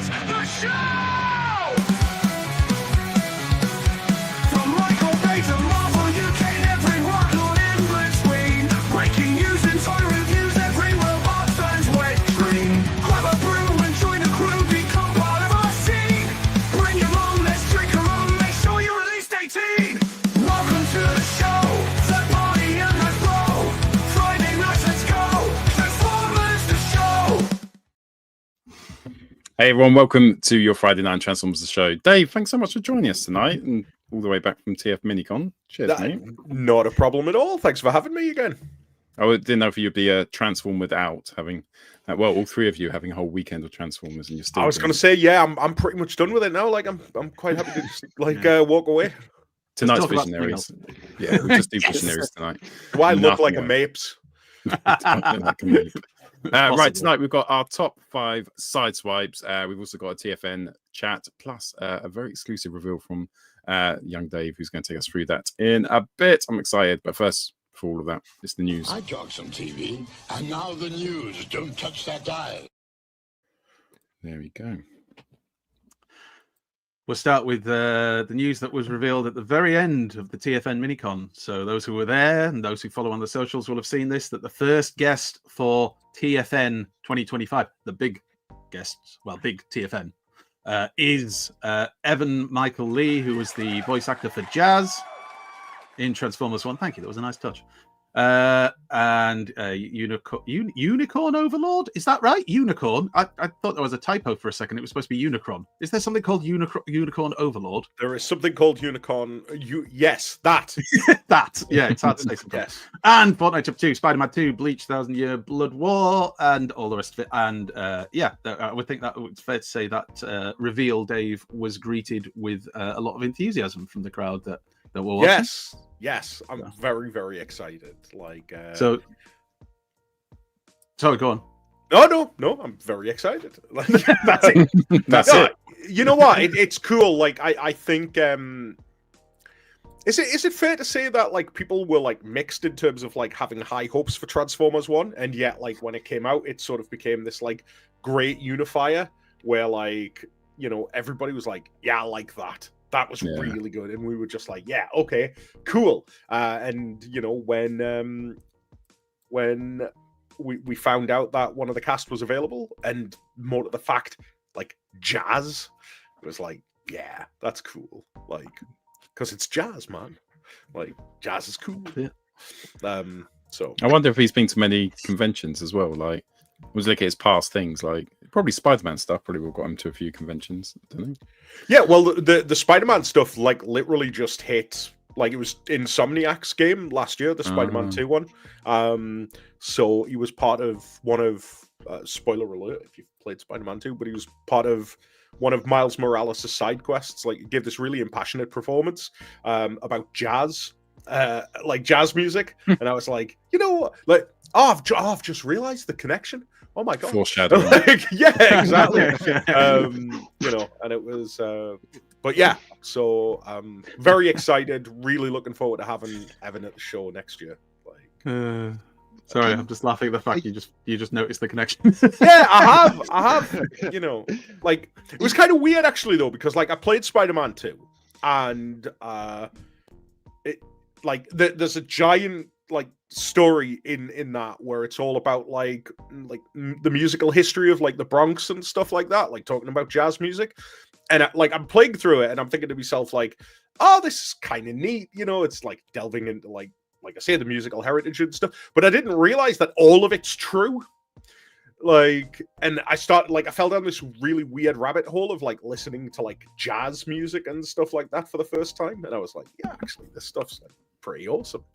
Transformers, the show! From Michael Bay to Marvel, UK, everyone on in between. Breaking news and toy reviews, every robot turns wet green. Grab a brew and join the crew, become part of our scene. Bring your mom, let's drink her own, make sure you're at least 18. Welcome to the show, the party and the flow. Friday nights, let's go, Transformers, the show! Hey everyone, welcome to your Friday night Transformers the show. Dave, thanks so much for joining us tonight and all the way back from TF Minicon. Cheers, mate. Not a problem at all. Thanks for having me again. I didn't know if you'd be a Transform without having, well, all three of you having a whole weekend of Transformers, and you're still. I was going to say, yeah, I'm pretty much done with it now. Like, I'm quite happy to just walk away. Tonight's Visionaries. Yeah, we'll just do Visionaries tonight. Do I look like a Mapes? Right, tonight we've got our top 5 Sideswipes. We've also got a TFN chat, plus a very exclusive reveal from young Dave, who's going to take us through that in a bit. I'm excited, but first, for all of that, it's the news. I talk some TV, and now the news. Don't touch that dial. There we go. We'll start with the news that was revealed at the very end of the TFN Minicon. So those who were there and those who follow on the socials will have seen this, that the first guest for TFN 2025, the big guests, well, big TFN, is Evan Michael Lee, who was the voice actor for Jazz in Transformers 1. Thank you, that was a nice touch. And Unicorn Overlord, is that right? Unicorn. I thought there was a typo for a second. It was supposed to be Unicron. Is there something called Unicorn Overlord? There is something called Unicorn. Yes, that. That. Yeah, it's hard to say something. Yes. And Fortnite Up 2, Spider-Man 2, Bleach, 1000-Year Blood War, and all the rest of it. And yeah, I would think that it's fair to say that reveal, Dave, was greeted with a lot of enthusiasm from the crowd that were watching. Yes, I'm very, very excited. Like, sorry, go on. No, I'm very excited. Like, That's it. That's it. You know what? It's cool. Like, I think, is it fair to say that like people were like mixed in terms of like having high hopes for Transformers 1, and yet like when it came out, it sort of became this like great unifier where like, you know, everybody was like, yeah, I like that. That was really good, and we were just like, "Yeah, okay, cool." And you know, when we found out that one of the cast was available, and more to the fact, like Jazz, it was like, "Yeah, that's cool." Like, because it's Jazz, man. Like, Jazz is cool. Yeah. So I wonder if he's been to many conventions as well. Like, was looking at his past things, like probably Spider-Man stuff. Probably will got him to a few conventions, don't he? Yeah, well, the Spider-Man stuff like literally just hit. Like, it was Insomniac's game last year, the Spider-Man 2 one. So he was part of one of spoiler alert if you've played Spider-Man 2, but he was part of one of Miles Morales' side quests. Like, he gave this really impassionate performance about jazz. Like jazz music, and I was like, you know, like, I've just realized the connection. Oh my god, Foreshadowing. Like, yeah, exactly. You know, and it was, but yeah. So I'm very excited. Really looking forward to having Evan at the show next year. Like, sorry, I'm just laughing at the fact you just noticed the connection. yeah, I have. You know, like it was kind of weird actually though, because like I played Spider-Man 2, and like there's a giant like story in that where it's all about like the musical history of like the Bronx and stuff like that, like talking about jazz music. And like I'm playing through it and I'm thinking to myself like, oh, this is kind of neat, you know, it's like delving into like I say, the musical heritage and stuff, but I didn't realize that all of it's true. Like, and I fell down this really weird rabbit hole of like listening to like jazz music and stuff like that for the first time, and I was like, yeah, actually this stuff's like pretty awesome.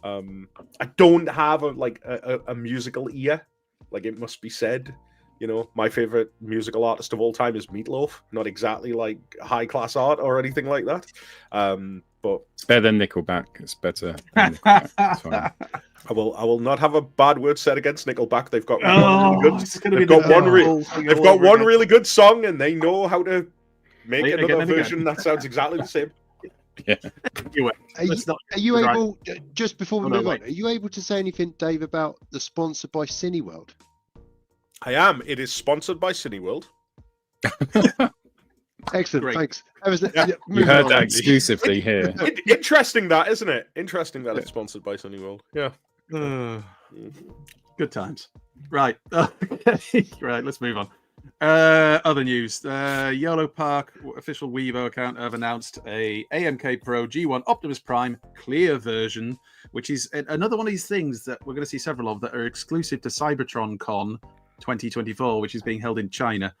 I don't have a musical ear, like it must be said. You know, my favorite musical artist of all time is Meatloaf. Not exactly like high class art or anything like that. But it's better than Nickelback. It's better than Nickelback. It's fine. I will not have a bad word said against Nickelback. They've got one really good song, and they know how to make another version that sounds exactly the same. Yeah. Are you able, just before we move on, are you able to say anything, Dave, about the sponsor by Cineworld? I am. It is sponsored by Cineworld. Excellent, Great. thanks. That was Yeah. yeah, You moving heard on. that exclusively here. Interesting that, isn't it? Interesting that it's sponsored by Sunny World. Yeah. Good times. Right. Okay. Right. Let's move on. Other news. YOLO Park official Weibo account have announced a AMK Pro G1 Optimus Prime clear version, which is another one of these things that we're going to see several of that are exclusive to Cybertron Con 2024, which is being held in China.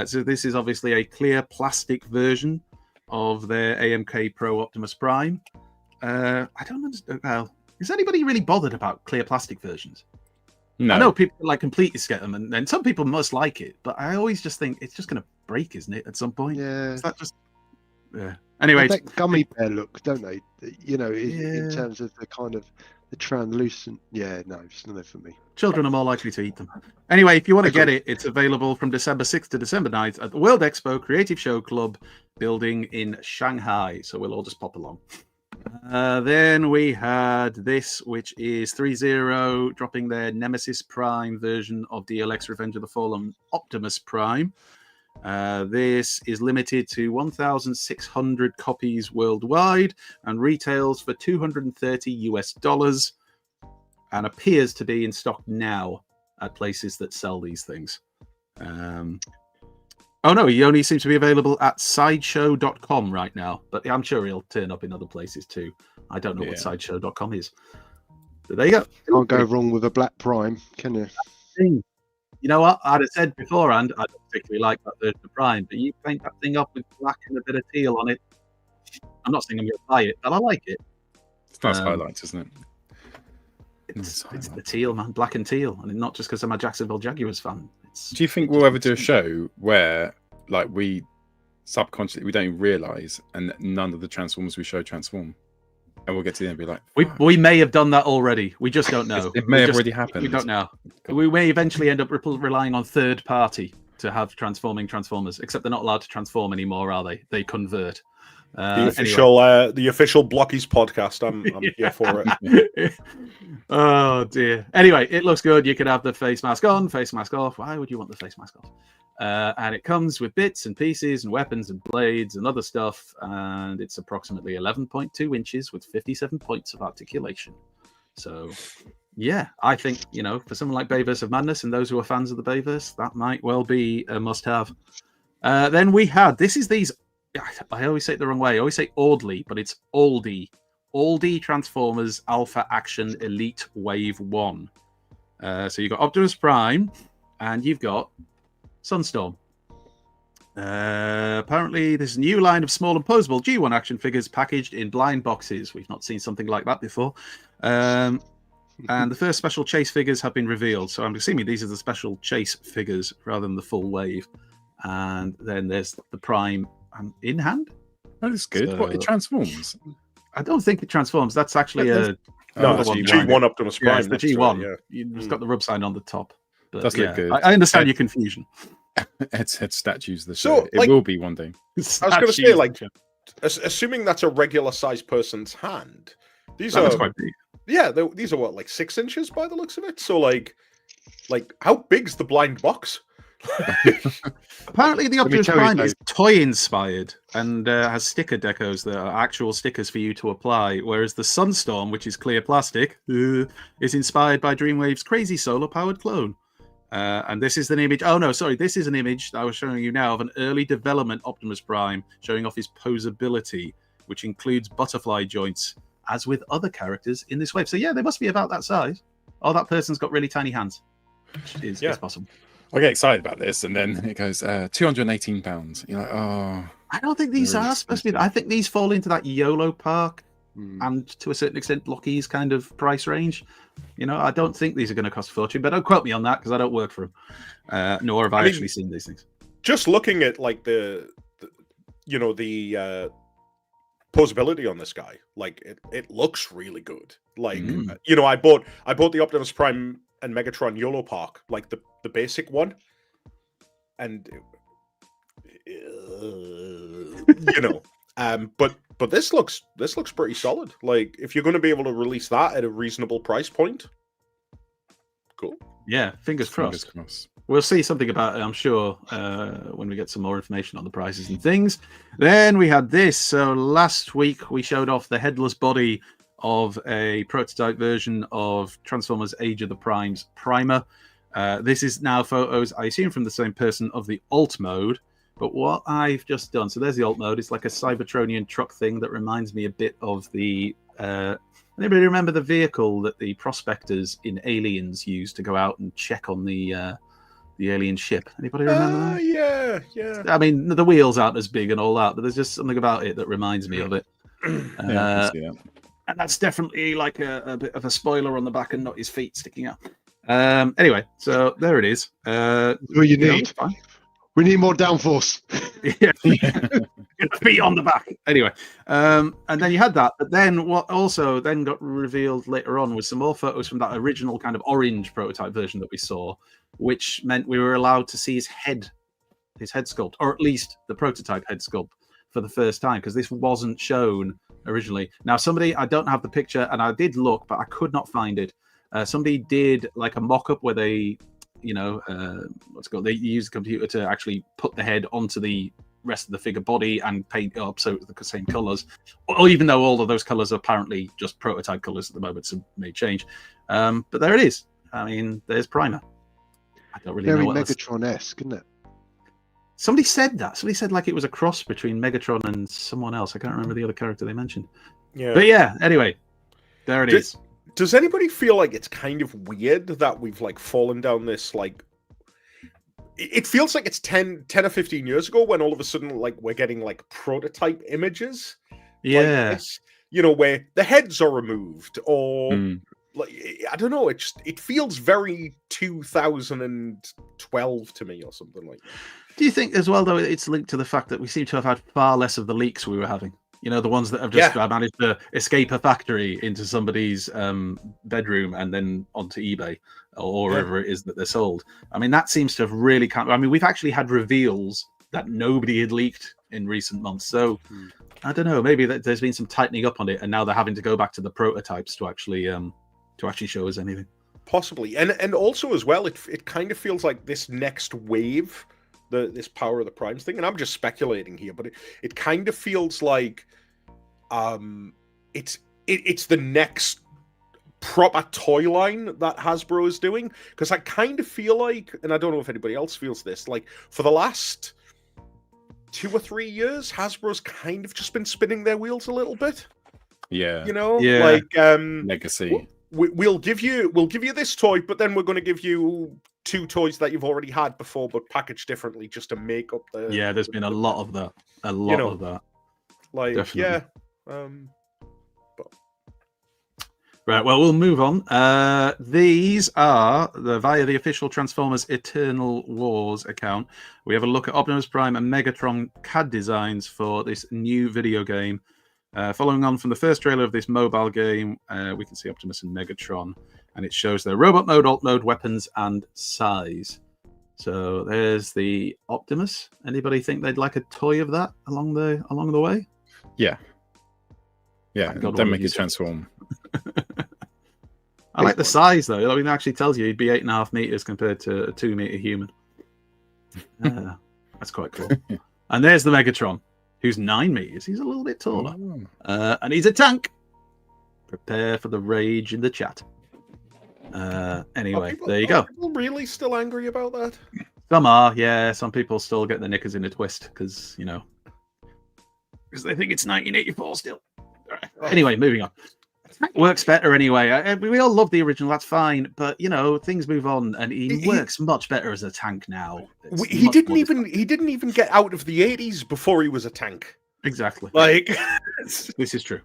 So this is obviously a clear plastic version of their AMK Pro Optimus Prime. I don't understand. Well, is anybody really bothered about clear plastic versions? No. I know people like completists get them, and some people must like it, but I always just think it's just going to break, isn't it, at some point? Yeah. Is that just... Yeah. Anyway, That gummy bear look, don't they? You know, in Yeah. terms of the kind of the translucent. Yeah, no, it's not for me. children are more likely to eat them. Anyway, if you want to get it, it's available from December 6th to December 9th at the World Expo Creative Show Club building in Shanghai. So we'll all just pop along. Then we had this, which is 3-0 dropping their Nemesis Prime version of DLX Revenge of the Fallen Optimus Prime. This is limited to 1,600 copies worldwide and retails for $230 and appears to be in stock now at places that sell these things. Oh no, he only seems to be available at sideshow.com right now, but I'm sure he'll turn up in other places too. I don't know what sideshow.com is. So there you go. Can't go wrong with a black Prime, can you? You know what? I'd have said beforehand, I don't particularly like that version of Prime, but you paint that thing up with black and a bit of teal on it. I'm not saying I'm going to buy it, but I like it. It's nice highlights, isn't it? It's the teal, man, black and teal, and not just because I'm a Jacksonville Jaguars fan. Do you think we'll ever do a show where, like, we subconsciously we don't even realize, and none of the Transformers we show transform, and we'll get to the end and be like, we may have done that already. We just don't know. It may have already happened. We don't know. We may eventually end up relying on third party to have transforming Transformers, except they're not allowed to transform anymore, are they? They convert. The official Blockies podcast. I'm here for it. Oh dear. Anyway, it looks good. You could have the face mask on, face mask off. Why would you want the face mask off? And it comes with bits and pieces and weapons and blades and other stuff. And it's approximately 11.2 inches with 57 points of articulation. So, yeah, I think, you know, for someone like Bayverse of Madness and those who are fans of the Bayverse, that might well be a must-have. Then we had, this is these, I always say it the wrong way. I always say Audley, but it's Aldi. Aldi Transformers Alpha Action Elite Wave 1. So you've got Optimus Prime and you've got Sunstorm. Apparently, there's a new line of small and posable G1 action figures packaged in blind boxes. We've not seen something like that before. And the first special chase figures have been revealed. So I'm assuming these are the special chase figures rather than the full wave. And then there's the Prime in hand. That is good. What, it transforms? I don't think it transforms. That's actually No, it's G1 Optimus Prime. Yeah, it's the G1. Right, yeah. It's got the rub sign on the top. But That's look good. I understand your confusion. Head statues. The So, show. It like, will be one day. I was going to say, like, assuming that's a regular sized person's hand, these That's are quite big. yeah, these are what, like 6 inches by the looks of it. So like how big's the blind box? Apparently, the Optimus tell you Prime something. is toy inspired and has sticker decos that are actual stickers for you to apply, whereas the Sunstorm, which is clear plastic, is inspired by Dreamwave's crazy solar powered clone. And this is an image. Oh no, sorry, this is an image that I was showing you now of an early development Optimus Prime showing off his posability, which includes butterfly joints, as with other characters in this wave. So yeah, they must be about that size. Oh, that person's got really tiny hands, which is possible. I get excited about this, and then it goes £218. You're like, oh. I don't think these Really are supposed to be. I think these fall into that YOLO Park Hmm. and to a certain extent Blockies kind of price range. You know, I don't think these are going to cost a fortune, but don't quote me on that because I don't work for them, nor have I mean, actually seen these things. Just looking at like the posability on this guy, like it looks really good. Like you know, I bought the Optimus Prime and Megatron YOLO Park, like the basic one, and you know, but this looks pretty solid. Like if you're going to be able to release that at a reasonable price point, cool. Yeah, fingers crossed. We'll see something about it, I'm sure, when we get some more information on the prices and things. Then we had this. So last week we showed off the headless body of a prototype version of Transformers Age of the Primes Primer. This is now photos, I assume, from the same person of the alt mode. But what I've just done, so there's the alt mode. It's like a Cybertronian truck thing that reminds me a bit of the... anybody remember the vehicle that the prospectors in Aliens used to go out and check on the alien ship? Anybody remember that? Yeah. I mean, the wheels aren't as big and all that, but there's just something about it that reminds me of it. Yeah, I can see that. And that's definitely like a bit of a spoiler on the back and not his feet sticking out. Anyway, so there it is. What you need? We need more downforce. Yeah. Feet on the back. Anyway, and then you had that. But then what also then got revealed later on was some more photos from that original kind of orange prototype version that we saw, which meant we were allowed to see his head sculpt, or at least the prototype head sculpt for the first time, because this wasn't shown originally. Now, somebody, I don't have the picture, and I did look, but I could not find it. Somebody did like a mock-up where they, they used a computer to actually put the head onto the rest of the figure body and paint it up so it was the same colors. Or even though all of those colors are apparently just prototype colors at the moment, so may change. But there it is. I mean, there's Primer. I don't really know what Megatron-esque, isn't it? Somebody said that. Somebody said like it was a cross between Megatron and someone else. I can't remember the other character they mentioned. Yeah. But yeah, anyway, there it is. Does anybody feel like it's kind of weird that we've like fallen down this like... It feels like it's 10 or 15 years ago when all of a sudden like we're getting like prototype images. Yeah. Like this, where the heads are removed or like I don't know, it feels very 2012 to me or something like that. Do you think as well though it's linked to the fact that we seem to have had far less of the leaks we were having? The ones that have just managed to escape a factory into somebody's bedroom and then onto eBay or wherever it is that they're sold. I mean, that seems to have really I mean, we've actually had reveals that nobody had leaked in recent months. So I don't know, maybe there's been some tightening up on it, and now they're having to go back to the prototypes to actually show us anything. Possibly, and also as well, it kind of feels like this next wave, this Power of the Primes thing, and I'm just speculating here, but it kind of feels like it's the next proper toy line that Hasbro is doing, because I kind of feel like, and I don't know if anybody else feels this, like for the last 2 or 3 years, Hasbro's kind of just been spinning their wheels a little bit. Yeah. Like Legacy. We'll give you this toy, but then we're going to give you 2 toys that you've already had before, but packaged differently, just to make up the. Yeah, there's been a lot of that. A lot of that. Like, definitely. But... Right, well, we'll move on. These are via the official Transformers Eternal Wars account. We have a look at Optimus Prime and Megatron CAD designs for this new video game. Following on from the first trailer of this mobile game, we can see Optimus and Megatron, and it shows their robot mode, alt mode, weapons, and size. So there's the Optimus. Anybody think they'd like a toy of that along the way? Yeah. Then make it transform. I like the size though. I mean, it actually tells you he'd be 8.5 meters compared to a 2 meter human. That's quite cool. And there's the Megatron, who's 9 meters. He's a little bit taller. And he's a tank. Prepare for the rage in the chat. Anyway, there you go. Are people really still angry about that? Some are, yeah. Some people still get their knickers in a twist because they think it's 1984 still. Right. Anyway, moving on. Works better anyway. We all love the original, that's fine. But things move on, and he works much better as a tank now. He didn't even get out of the 80s before he was a tank. Exactly. Like this is true.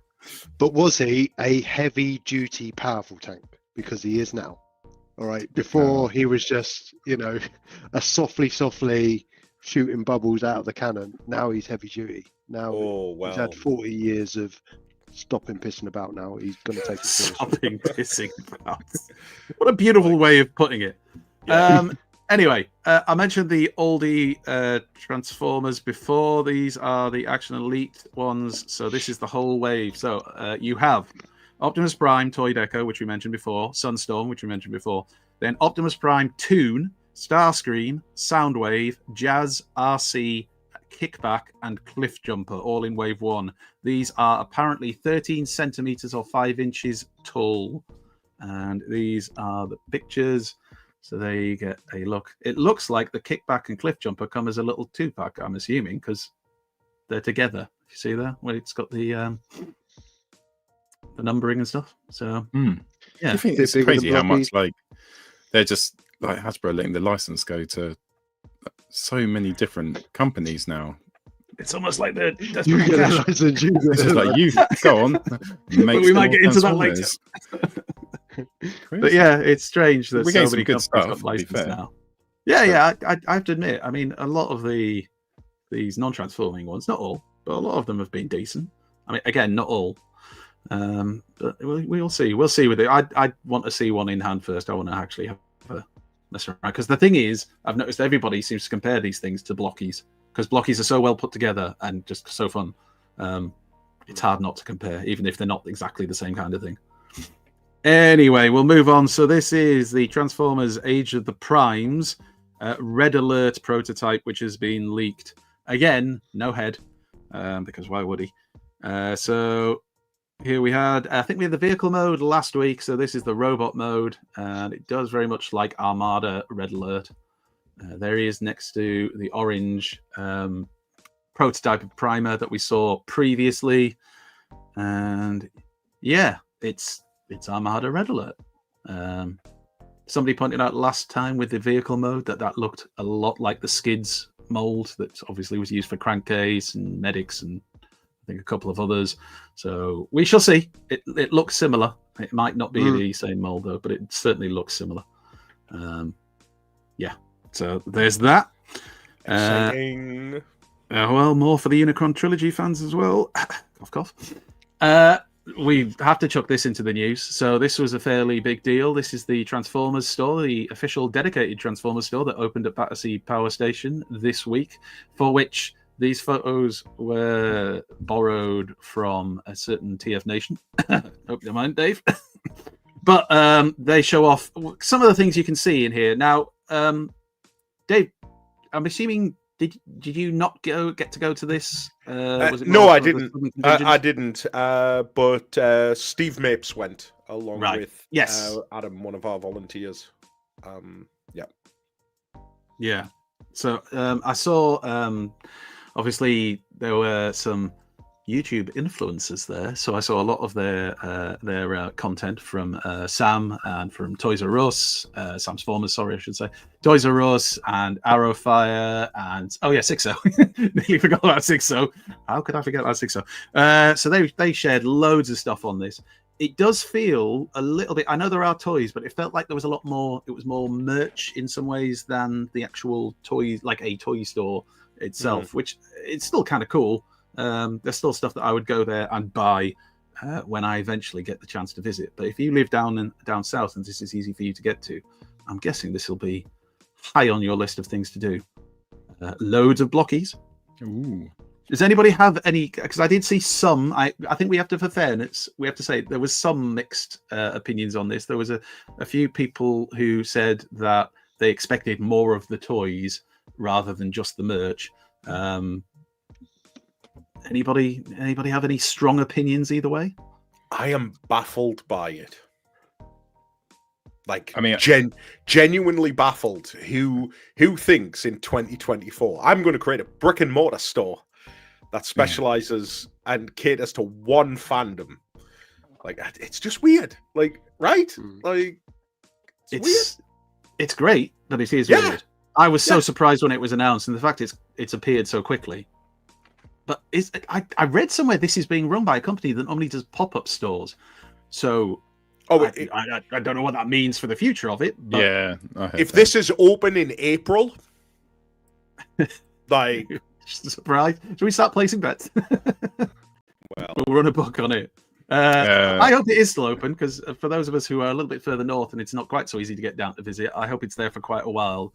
But was he a heavy duty, powerful tank? Because he is now. All right. Before he was just, a softly shooting bubbles out of the cannon. Now he's heavy duty. Now he's had 40 years of stopping pissing about. Now he's going to take it stopping pissing about. What a beautiful way of putting it. Anyway, I mentioned the oldie Transformers before. These are the Action Elite ones. So this is the whole wave. So you have Optimus Prime Toy Deco, which we mentioned before, Sunstorm, which we mentioned before, then Optimus Prime Toon, Starscream, Soundwave, Jazz, RC, Kickback, and Cliff Jumper, all in wave 1. These are apparently 13 centimeters or 5 inches tall. And these are the pictures. So there you get a look. It looks like the Kickback and Cliff Jumper come as a little 2-pack, I'm assuming, because they're together. You see there? Where it's got the numbering and stuff. So, yeah. I think it's crazy how much, like, they're just, like, Hasbro letting the license go to so many different companies now. It's almost like they're You get a license. It's just like, you go on. But we might get into that later. But yeah, it's strange that so many good companies stuff, got to be licensed fair. now. Yeah, I have to admit. I mean, a lot of these non-transforming ones, not all, but a lot of them have been decent. I mean, again, not all. But we'll see. We'll see with it. I want to see one in hand first. I want to actually have a mess around, because the thing is, I've noticed everybody seems to compare these things to blockies, because blockies are so well put together and just so fun. It's hard not to compare, even if they're not exactly the same kind of thing. Anyway, we'll move on. So this is the Transformers Age of the Primes Red Alert prototype, which has been leaked. Again, no head, because why would he? So here we had, I think we had the vehicle mode last week. So this is the robot mode, and it does very much like Armada Red Alert. There he is next to the orange prototype of Primer that we saw previously. And yeah, it's Armada Red Alert. Somebody pointed out last time with the vehicle mode that looked a lot like the Skids mold that obviously was used for Crankcase and Medics and I think a couple of others. So we shall see. It looks similar. It might not be the same mold though, but it certainly looks similar. Yeah. So there's that. Exciting. Well, more for the Unicron trilogy fans as well. Cough, cough. We have to chuck this into the news. So this was a fairly big deal. This is the Transformers store, the official dedicated Transformers store that opened at Battersea Power Station this week, for which these photos were borrowed from a certain TF Nation. Hope you don't mind, Dave. But they show off some of the things you can see in here. Now, Dave, I'm assuming... Did you not get to go to this? No, I didn't. I didn't. But Steve Mapes went along with Adam, one of our volunteers. Yeah. So I saw. Obviously, there were some YouTube influencers there, so I saw a lot of their content from Sam and from Toys R Us, Sam's Formers, sorry, I should say, Toys R Us and Arrowfire and Sixo. Nearly forgot about Sixo. How could I forget about Sixo? So they shared loads of stuff on this. It does feel a little bit. I know there are toys, but it felt like there was a lot more. It was more merch in some ways than the actual toys, like a toy store itself, which it's still kind of cool. There's still stuff that I would go there and buy when I eventually get the chance to visit. But if you live down south and this is easy for you to get to, I'm guessing this will be high on your list of things to do. Loads of blockies. Ooh. Does anybody have any? Because I did see some. I think we have to, for fairness, we have to say there was some mixed opinions on this. There was a few people who said that they expected more of the toys rather than just the merch. Anybody have any strong opinions either way? I am baffled by it. Like, I mean, genuinely baffled. Who thinks in 2024 I'm going to create a brick and mortar store that specializes and caters to one fandom? Like, it's just weird. Like, right? Like, it's weird. It's great, but it is weird. I was so surprised when it was announced, and the fact it's appeared so quickly. But I read somewhere this is being run by a company that normally does pop-up stores. So I don't know what that means for the future of it. But yeah. If this is open in April, like... Surprise. Should we start placing bets? Well, we'll run a book on it. I hope it is still open, because for those of us who are a little bit further north and it's not quite so easy to get down to visit, I hope it's there for quite a while,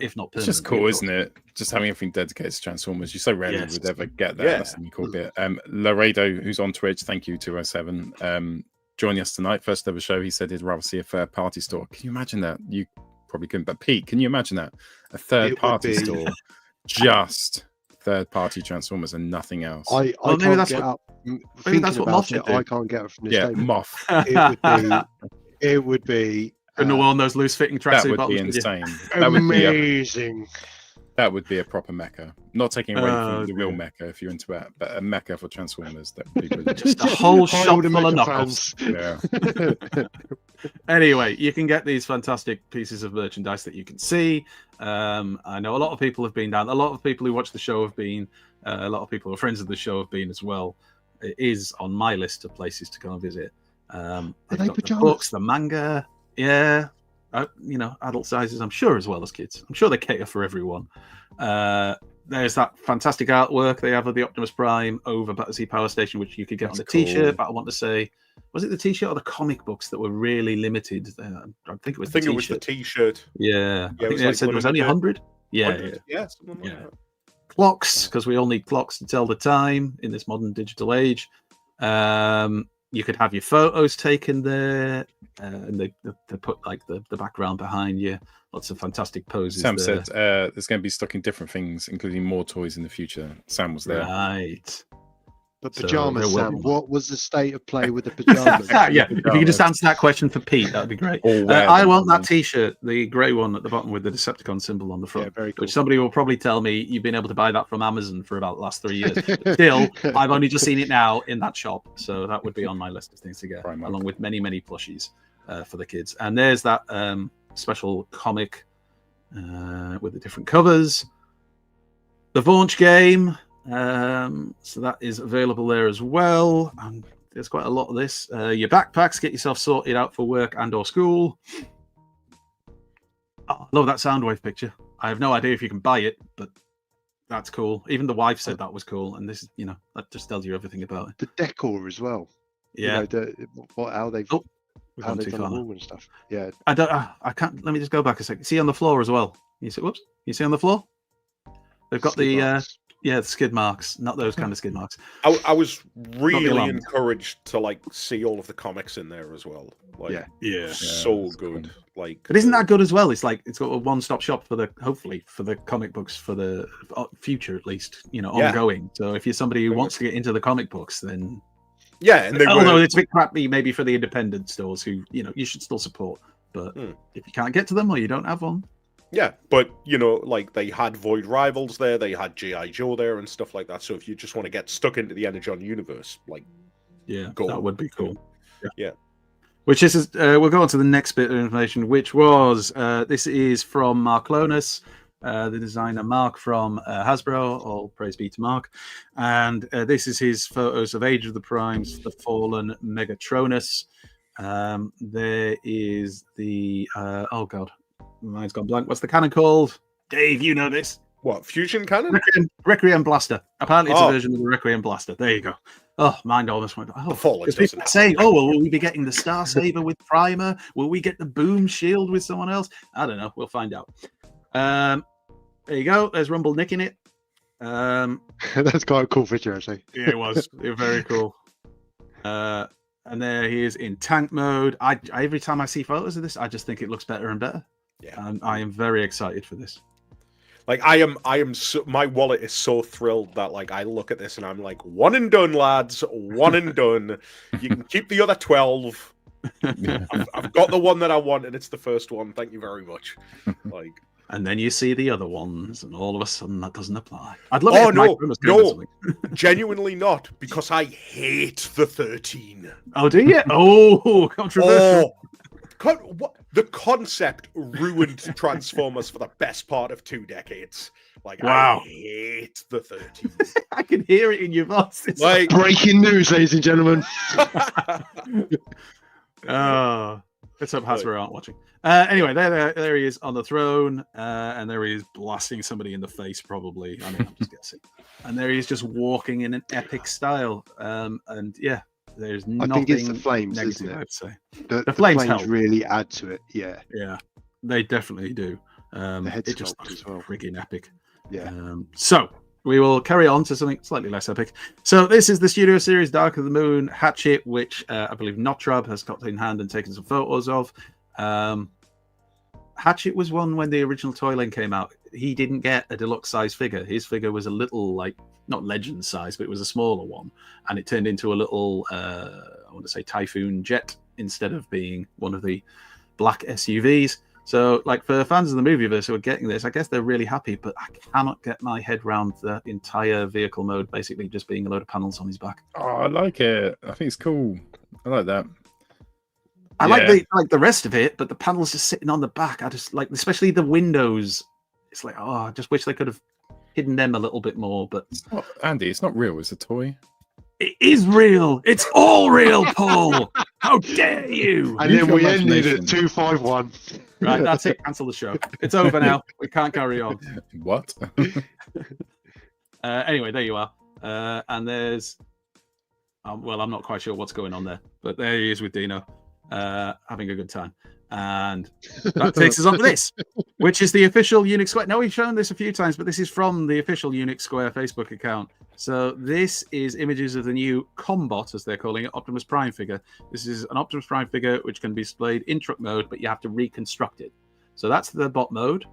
if not permanently. It's just cool, isn't it? Just having everything dedicated to Transformers. You so rarely would ever get that. That's the cool bit. Laredo, who's on Twitch, thank you, 207, joining us tonight. First ever show, he said he'd rather see a third party store. Can you imagine that? You probably couldn't. But Pete, can you imagine that? A would third-party be- store, just third-party Transformers and nothing else. I Well, maybe can't that's get what- up. maybe Thinking that's what about Moff should it, do. I can't get up from this Yeah, table. Moff. It would be Couldn't have worn those loose-fitting That tracksuit would bottoms. be would you? insane. That would be amazing. that would be a proper mecha. Not taking away Oh, from the real dear. mecha if you're into that, but a mecha for Transformers. That would be brilliant. Just a whole Hi, shop all the full of Mecha knockoffs. fans. Yeah. Anyway, you can get these fantastic pieces of merchandise that you can see. I know a lot of people have been down. A lot of people who watch the show have been. A lot of people who are friends of the show have been as well. It is on my list of places to go and visit. They've they got the pajamas? books, the manga. Yeah. Adult sizes, I'm sure, as well as kids. I'm sure they cater for everyone. There's that fantastic artwork they have of the Optimus Prime over Battersea Power Station, which you could get That's on a T-shirt. cool. But I want to say, was it the T-shirt or the comic books that were really limited? I think it was. I think the it was the T-shirt. T-shirt. Yeah, Yeah, I it think was they like said there was only limited. 100. Yeah, 100? Yeah, something like Yeah. that. Clocks, because we all need clocks to tell the time in this modern digital age. You could have your photos taken there, and they put like the background behind you. Lots of fantastic poses. Sam there. said there's going to be stocking different things, including more toys in the future. Sam was there. Right. But So pajamas, there will Sam. be- What was the state of play with the pajamas? Yeah, if you could just answer that question for Pete, that'd be great. Or wear I them. want that T-shirt, the grey one at the bottom with the Decepticon symbol on the front. Yeah, very cool. Which somebody will probably tell me you've been able to buy that from Amazon for about the last 3 years. But still, I've only just seen it now in that shop, so that would be on my list of things to get, Primark. along with many plushies for the kids. And there's that special comic with the different covers. The Vaunch game, so that is available there as well. And there's quite a lot of this. Your backpacks, get yourself sorted out for work and/or school. Oh, I love that Soundwave picture. I have no idea if you can buy it, but that's cool. Even the wife said that was cool, and this is, that just tells you everything about it. The decor as well. Yeah, How they've Oh, we've how gone they've too done far the now. wall and stuff. Yeah. I don't. I can't. Let me just go back a second. See on the floor as well. You see? Whoops. You see on the floor? They've got skid the marks. the skid marks, not those kind of skid marks. I was really alarmed. encouraged to see all of the comics in there as well. Yeah. Yeah. So that's good. Like, But isn't that good as well? It's like it's got a one-stop shop for hopefully for the comic books for the future at least, Yeah. ongoing. So if you're somebody who Very wants to get into the comic books, then Yeah, and they although were it's a bit crappy maybe for the independent stores who you should still support. But if you can't get to them or you don't have one, yeah, but they had Void Rivals there, they had G.I. Joe there and stuff like that. So if you just want to get stuck into the Energon universe, yeah, Go. that would be cool. Yeah. Which is, we'll go on to the next bit of information, which was this is from Mark Lonus, the designer Mark from Hasbro. All praise be to Mark. And this is his photos of Age of the Primes, the Fallen Megatronus. There is the oh god, mine's gone blank. What's the cannon called? Dave, you know this. what, Fusion Cannon? Requiem Blaster. Apparently, it's Oh. a version of the Requiem Blaster. There you go. Oh, mind almost went. Oh, The Fallen because people doesn't are have saying, "Oh, well, will we be getting the Star Saber with Primer? Will we get the Boom Shield with someone else?" I don't know. We'll find out. There you go. There's Rumble nicking it. That's quite a cool picture, actually. Yeah, it was. It was very cool. And there he is in tank mode. I every time I see photos of this, I just think it looks better and better. Yeah. And I am very excited for this. I am so, my wallet is so thrilled that I look at this and I'm like, one and done, lads, one and done. You can keep the other 12. I've got the one that I want, and it's the first one. Thank you very much. And then you see the other ones, and all of a sudden that doesn't apply. I'd love Oh, it if no, Mike Bruno's doing no. something. Genuinely not, because I hate the 13. Oh, do you? Oh, controversial. What? The concept ruined Transformers for the best part of 2 decades. Wow. I hate the 13. I can hear it in your voice. It's Breaking news, ladies and gentlemen. oh, let's hope Hasbro aren't watching. Anyway, there he is on the throne, and there he is blasting somebody in the face, probably. I mean, I'm just guessing. And there he is just walking in an epic style. And yeah, there's I nothing think it's the flames, negative, isn't it? I'd say. The flames flames help. really add to it. Yeah. Yeah, they definitely do. head It just sculpt looks as well. friggin' epic. Yeah. So we will carry on to something slightly less epic. So this is the Studio Series Dark of the Moon hatchet, which I believe Notrab has got in hand and taken some photos of. Hatchet was one when the original toy line came out. He didn't get a deluxe size figure. His figure was a little, like, not legend size, but it was a smaller one, and it turned into a little, I want to say, Typhoon jet instead of being one of the black SUVs. So, like, for fans of the movieverse who are getting this, I guess they're really happy, but I cannot get my head around the entire vehicle mode basically just being a load of panels on his back. Oh, I like it. I think it's cool. I like that. I like the rest of it, but the panels just sitting on the back. I just like, especially the windows. It's like, oh, I just wish they could have hidden them a little bit more. But It's not, Andy, it's not real. It's a toy. it is real. It's all real, Paul. How dare you? And Use then your we ended imagination. at 251. Right, that's it. Cancel the show. It's over now. We can't carry on. What? Anyway, there you are. And there's, well, I'm not quite sure what's going on there, but there he is with Dino, having a good time. And that takes us on to this, which is the official Unix Square. Now, we've shown this a few times, but this is from the official Unix Square Facebook account. So this is images of the new Combot, as they're calling it, Optimus Prime figure. This is an Optimus Prime figure which can be displayed in truck mode, but you have to reconstruct it. So that's the bot mode.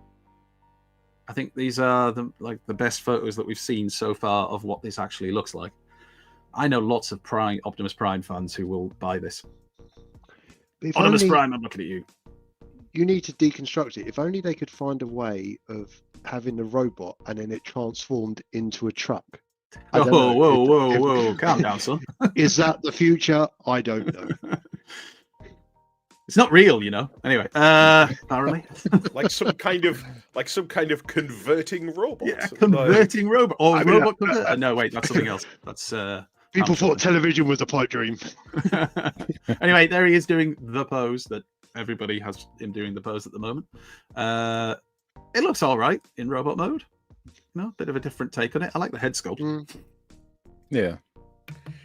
I think these are the best photos that we've seen so far of what this actually looks like. I know lots of Optimus Prime fans who will buy this. If Optimus only- Prime, I'm looking at you. You need to deconstruct it. If only they could find a way of having the robot and then it transformed into a truck. I don't know. Whoa. Calm down, son. Is that the future? I don't know. It's not real, you know. Anyway, apparently. like some kind of converting robot. Yeah, converting robot. Or I mean, robot converter. No, wait, that's something else. That's People I'm thought television was a pipe dream. Anyway, there he is doing the pose that everybody has him doing the pose at the moment. It looks all right in robot mode. You know, bit of a different take on it. I like the head sculpt. Yeah.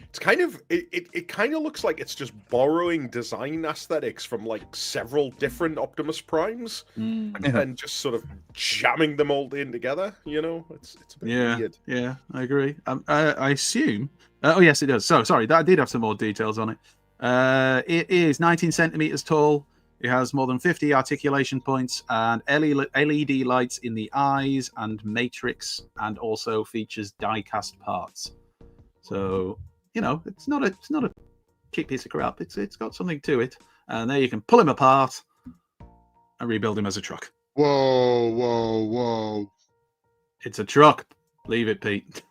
It's kind of it kind of looks like it's just borrowing design aesthetics from like several different Optimus Primes and just sort of jamming them all in together. You know, it's a bit weird. Yeah, I agree. I assume. Oh yes, it does. So sorry, that did have some more details on it. It is 19 centimeters tall. It has more than 50 articulation points and LED lights in the eyes and matrix, and also features die-cast parts. So, you know, it's not a cheap piece of crap. It's got something to it, and there you can pull him apart and rebuild him as a truck. Whoa. It's a truck. Leave it, Pete.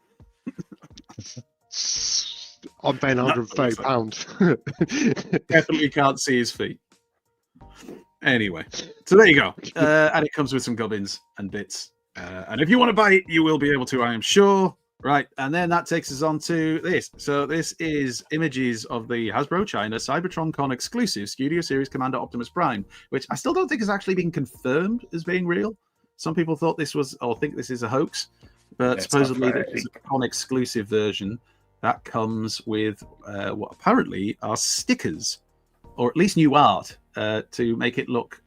I'm paying £130. Definitely can't see his feet. Anyway, so there you go. And it comes with some gubbins and bits. And if you want to buy it, you will be able to, I am sure. Right, and then that takes us on to this. So this is images of the Hasbro China CybertronCon exclusive Studio Series Commander Optimus Prime, which I still don't think has actually been confirmed as being real. Some people thought this was, or think this is a hoax, but It's supposedly not this is a con exclusive version that comes with what apparently are stickers, or at least new art to make it look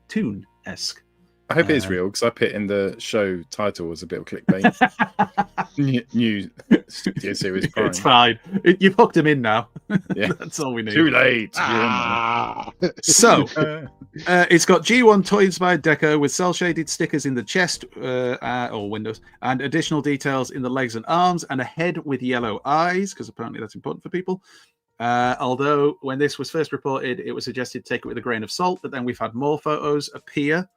toon-esque. I hope it is real because I put in the show title as a bit of clickbait. New Studio Series Prime. It's fine. You've hooked him in now. Yeah. That's all we need. Too late. So, it's got G1 toy-inspired deco with cel-shaded stickers in the chest or windows, and additional details in the legs and arms, and a head with yellow eyes, because apparently that's important for people. Although, when this was first reported, it was suggested to take it with a grain of salt, but then we've had more photos appear.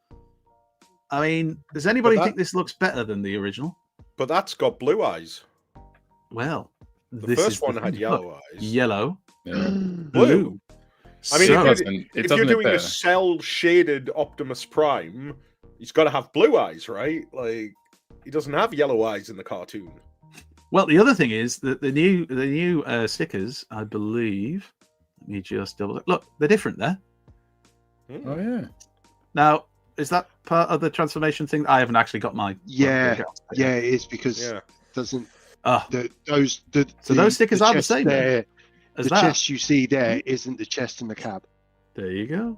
I mean, does anybody think this looks better than the original? But that's got blue eyes. Well, The first one had yellow eyes. Yellow. Yeah. Blue. I mean, So- if you're doing a cell-shaded Optimus Prime, he's got to have blue eyes, right? Like, he doesn't have yellow eyes in the cartoon. well, the other thing is that the new stickers, I believe. Let me just double look. They're different there. Oh yeah. Now, is that part of the transformation thing? I haven't actually got my. Yeah, it is because Yeah. doesn't Oh, those stickers are the chest same then, there, as the that. chest you see there isn't the chest in the cab. There you go.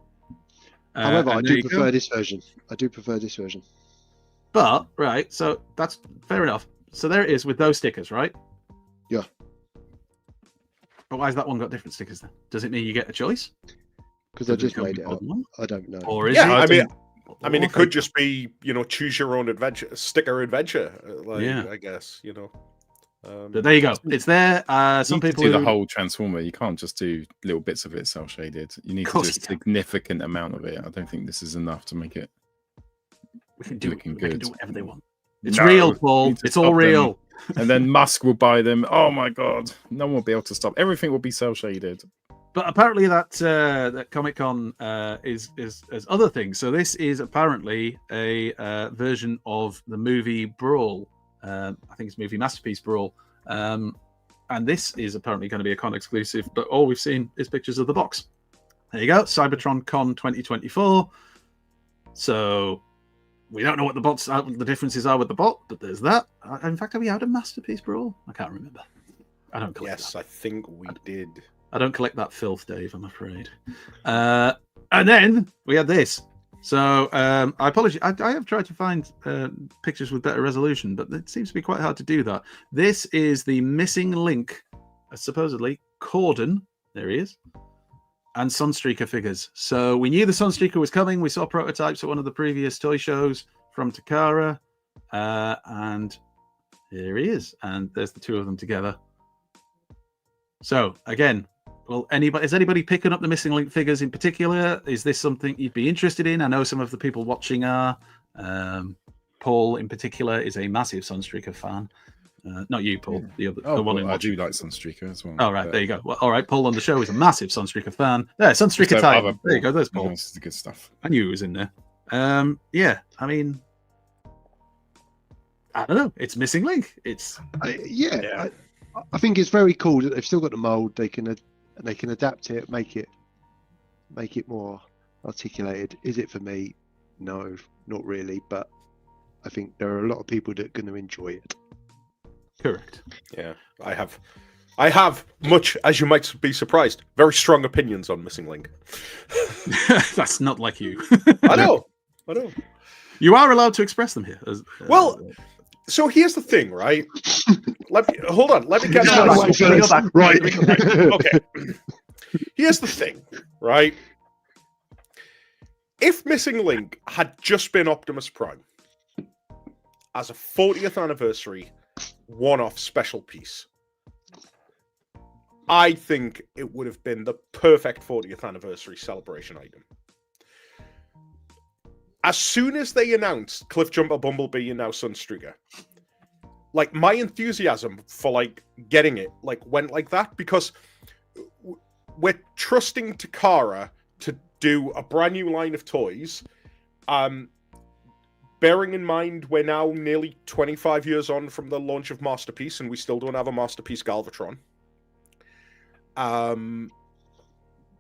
However, I and there do you prefer go. this version. I do prefer this version. But right, so that's fair enough. So there it is with those stickers, right? Yeah. But why has that one got different stickers then? Does it mean you get a choice? Because I Does it just come made with it up. one? I don't know. Or is Yeah, it? I mean, I mean, it could just be, choose your own adventure, sticker adventure. Yeah. I guess, But there you go. It's there. Some You need people to do who... the whole transformer. You can't just do little bits of it cell shaded. You need to do a course you can. significant amount of it. I don't think this is enough to make it We can do looking They can good. do whatever they want. It's No, real, you Paul. need to It's all stop them. real. And then Musk will buy them. Oh my god, no one will be able to stop. Everything will be cell shaded. But apparently that Comic Con is other things. So this is apparently a version of the movie Brawl. I think it's movie Masterpiece Brawl. And this is apparently going to be a con exclusive. But all we've seen is pictures of the box. There you go, Cybertron Con 2024. So we don't know what the differences are with the bot, but there's that. In fact, are we out of Masterpiece Brawl? I can't remember. I don't collect Yes, that. I think we did. I don't collect that filth, Dave, I'm afraid. And then we had this. So I apologize. I have tried to find pictures with better resolution, but it seems to be quite hard to do that. This is the missing link, supposedly, Corden. There he is. And Sunstreaker figures. So we knew the Sunstreaker was coming. We saw prototypes at one of the previous toy shows from Takara. And here he is. And there's the two of them together. So again, well, is anybody picking up the missing link figures in particular? Is this something you'd be interested in? I know some of the people watching are. Paul, in particular, is a massive Sunstreaker fan. Not you, Paul. The one in I watching. do like Sunstreaker as well. All right, there you go. Well, all right, Paul on the show is a massive Sunstreaker fan. There, Sunstreaker Titan. There you go. There's Paul. This is the good stuff. I knew he was in there. Yeah, I mean, I don't know. It's missing link. It's I think it's very cool that they've still got the mold. They can adapt it, make it more articulated. Is it for me? No, not really. But I think there are a lot of people that are going to enjoy it. correct. Yeah, I have much, as you might be surprised, very strong opinions on Missing Link. That's not like you. I know. You are allowed to express them here. Well, so here's the thing, right? Hold on. Let me get Get out of the way to first. Right. Okay. Here's the thing, right? If Missing Link had just been Optimus Prime as a 40th anniversary one-off special piece, I think it would have been the perfect 40th anniversary celebration item. As soon as they announced Cliffjumper, Bumblebee, and now Sunstreaker, like, my enthusiasm for, like, getting it, like, went like that, because we're trusting Takara to do a brand new line of toys. Bearing in mind, we're now nearly 25 years on from the launch of Masterpiece, and we still don't have a Masterpiece Galvatron.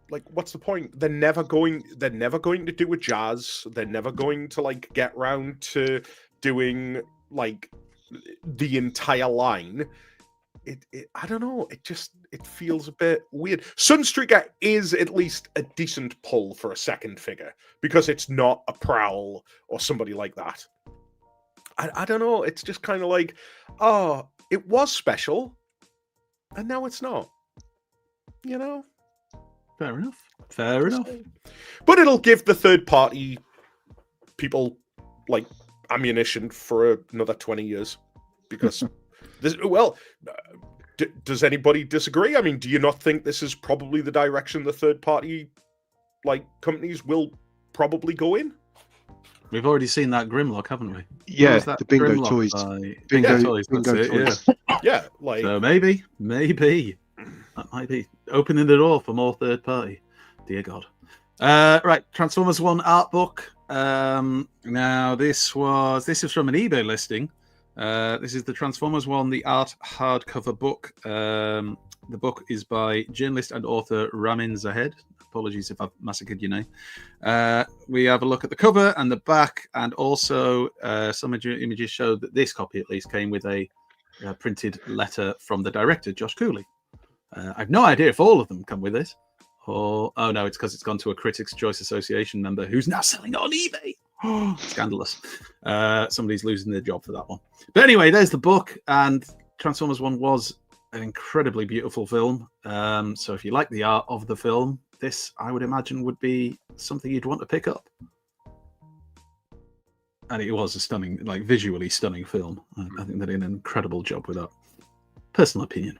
Like, what's the point? They're never going to do a Jazz. They're never going to, like, get round to doing, like, the entire line. I don't know. It feels a bit weird. Sunstreaker is at least a decent pull for a second figure, because it's not a Prowl or somebody like that. I don't know. It's just kind of like, oh, it was special, and now it's not. You know? Fair enough. Fair enough. But it'll give the third party people, like, ammunition for another 20 years, because this, well, does anybody disagree? I mean, do you not think this is probably the direction the third party, like, companies will probably go in? We've already seen that Grimlock, haven't we? Yeah, What was that the bingo Grimlock toys. by- Bingo Toys, that's bingo it, toys. yeah. Yeah, like, So maybe that might be opening the door for more third party. Dear God. Right, Transformers 1 art book. Now this is from an eBay listing. This is the Transformers 1, the art hardcover book. The book is by journalist and author Ramin Zahed. Apologies if I've massacred your name. We have a look at the cover and the back, and also some images show that this copy at least came with a printed letter from the director, Josh Cooley. I've no idea if all of them come with this. Oh no, it's because it's gone to a Critics' Choice Association member who's now selling it on eBay. Oh, scandalous. Somebody's losing their job for that one. But anyway, there's the book, and Transformers 1 was an incredibly beautiful film. So if you like the art of the film, this, I would imagine, would be something you'd want to pick up. And it was a stunning, like visually stunning film. I think they did an incredible job with that. Personal opinion.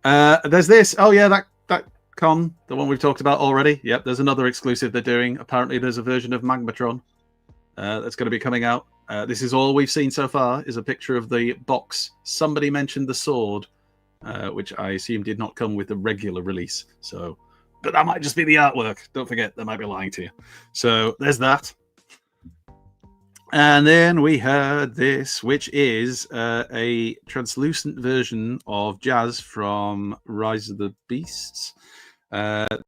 There's this. Oh yeah, that con, the one we've talked about already. Yep, there's another exclusive they're doing. Apparently, there's a version of Magmatron that's going to be coming out. This is all we've seen so far. Is a picture of the box. Somebody mentioned the sword, which I assume did not come with the regular release. So, but that might just be the artwork. Don't forget, they might be lying to you. So there's that. And then we had this, which is a translucent version of Jazz from Rise of the Beasts.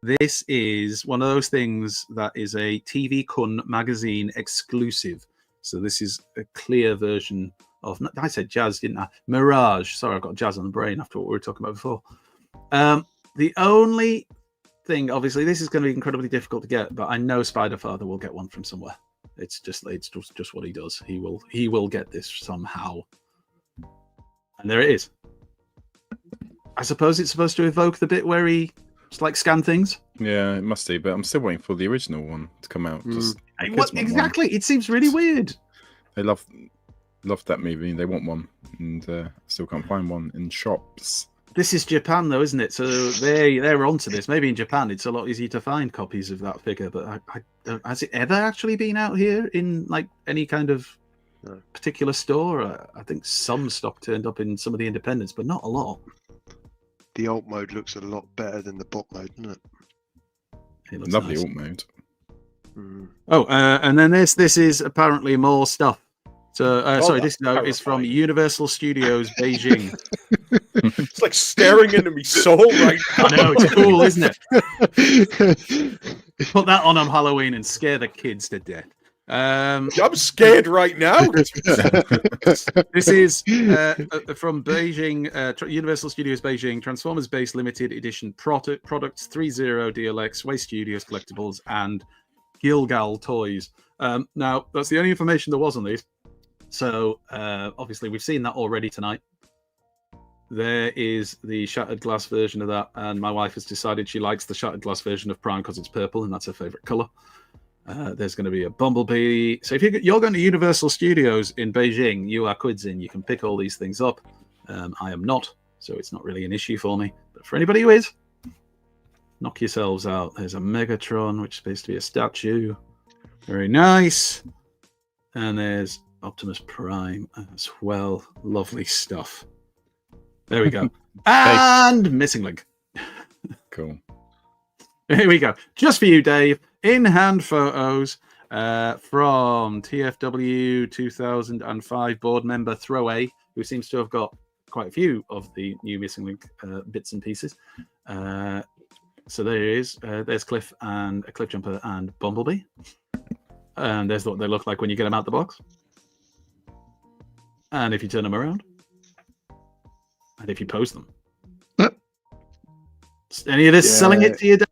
This is one of those things that is a TV Kun magazine exclusive. So this is a clear version of, I said Jazz, didn't I? Mirage. Sorry, I've got Jazz on the brain after what we were talking about before. The only thing, obviously, this is going to be incredibly difficult to get, but I know Spiderfather will get one from somewhere. It's just what he does. He will get this somehow. And there it is. I suppose it's supposed to evoke the bit where he just like scan things. Yeah, it must be, but I'm still waiting for the original one to come out. Just What exactly? It seems really weird. They love that movie. They want one, and still can't find one in shops. This is Japan, though, isn't it? So they're onto this. Maybe in Japan it's a lot easier to find copies of that figure. But I don't, has it ever actually been out here in like any kind of particular store? I think some stock turned up in some of the independents, but not a lot. The alt mode looks a lot better than the bot mode, doesn't it? It looks Lovely nice. alt mode. Oh, and then this is apparently more stuff. So this is from Universal Studios Beijing. It's like staring into me soul right now. I know, it's cool, isn't it? Put that on Halloween and scare the kids to death. I'm scared right now. This is from Beijing, Universal Studios Beijing, Transformers Base Limited Edition products 30 DLX, Way Studios Collectibles, and Gilgal Toys. Now, that's the only information there was on these. So, obviously, we've seen that already tonight. There is the shattered glass version of that, and my wife has decided she likes the shattered glass version of Prime because it's purple, and that's her favorite color. There's going to be a Bumblebee. So if you're going to Universal Studios in Beijing, you are quids in. You can pick all these things up. I am not, so it's not really an issue for me. But for anybody who is, knock yourselves out. There's a Megatron, which is supposed to be a statue. Very nice. And there's Optimus Prime as well. Lovely stuff. There we go. And Missing Link. Cool. Here we go. Just for you, Dave. In-hand photos from TFW 2005 board member Throwaway, who seems to have got quite a few of the new Missing Link bits and pieces. So there he is. There's Cliff and a Cliffjumper and Bumblebee. And there's what they look like when you get them out the box. And if you turn them around. And if you pose them. Any of this selling it to you, Dave?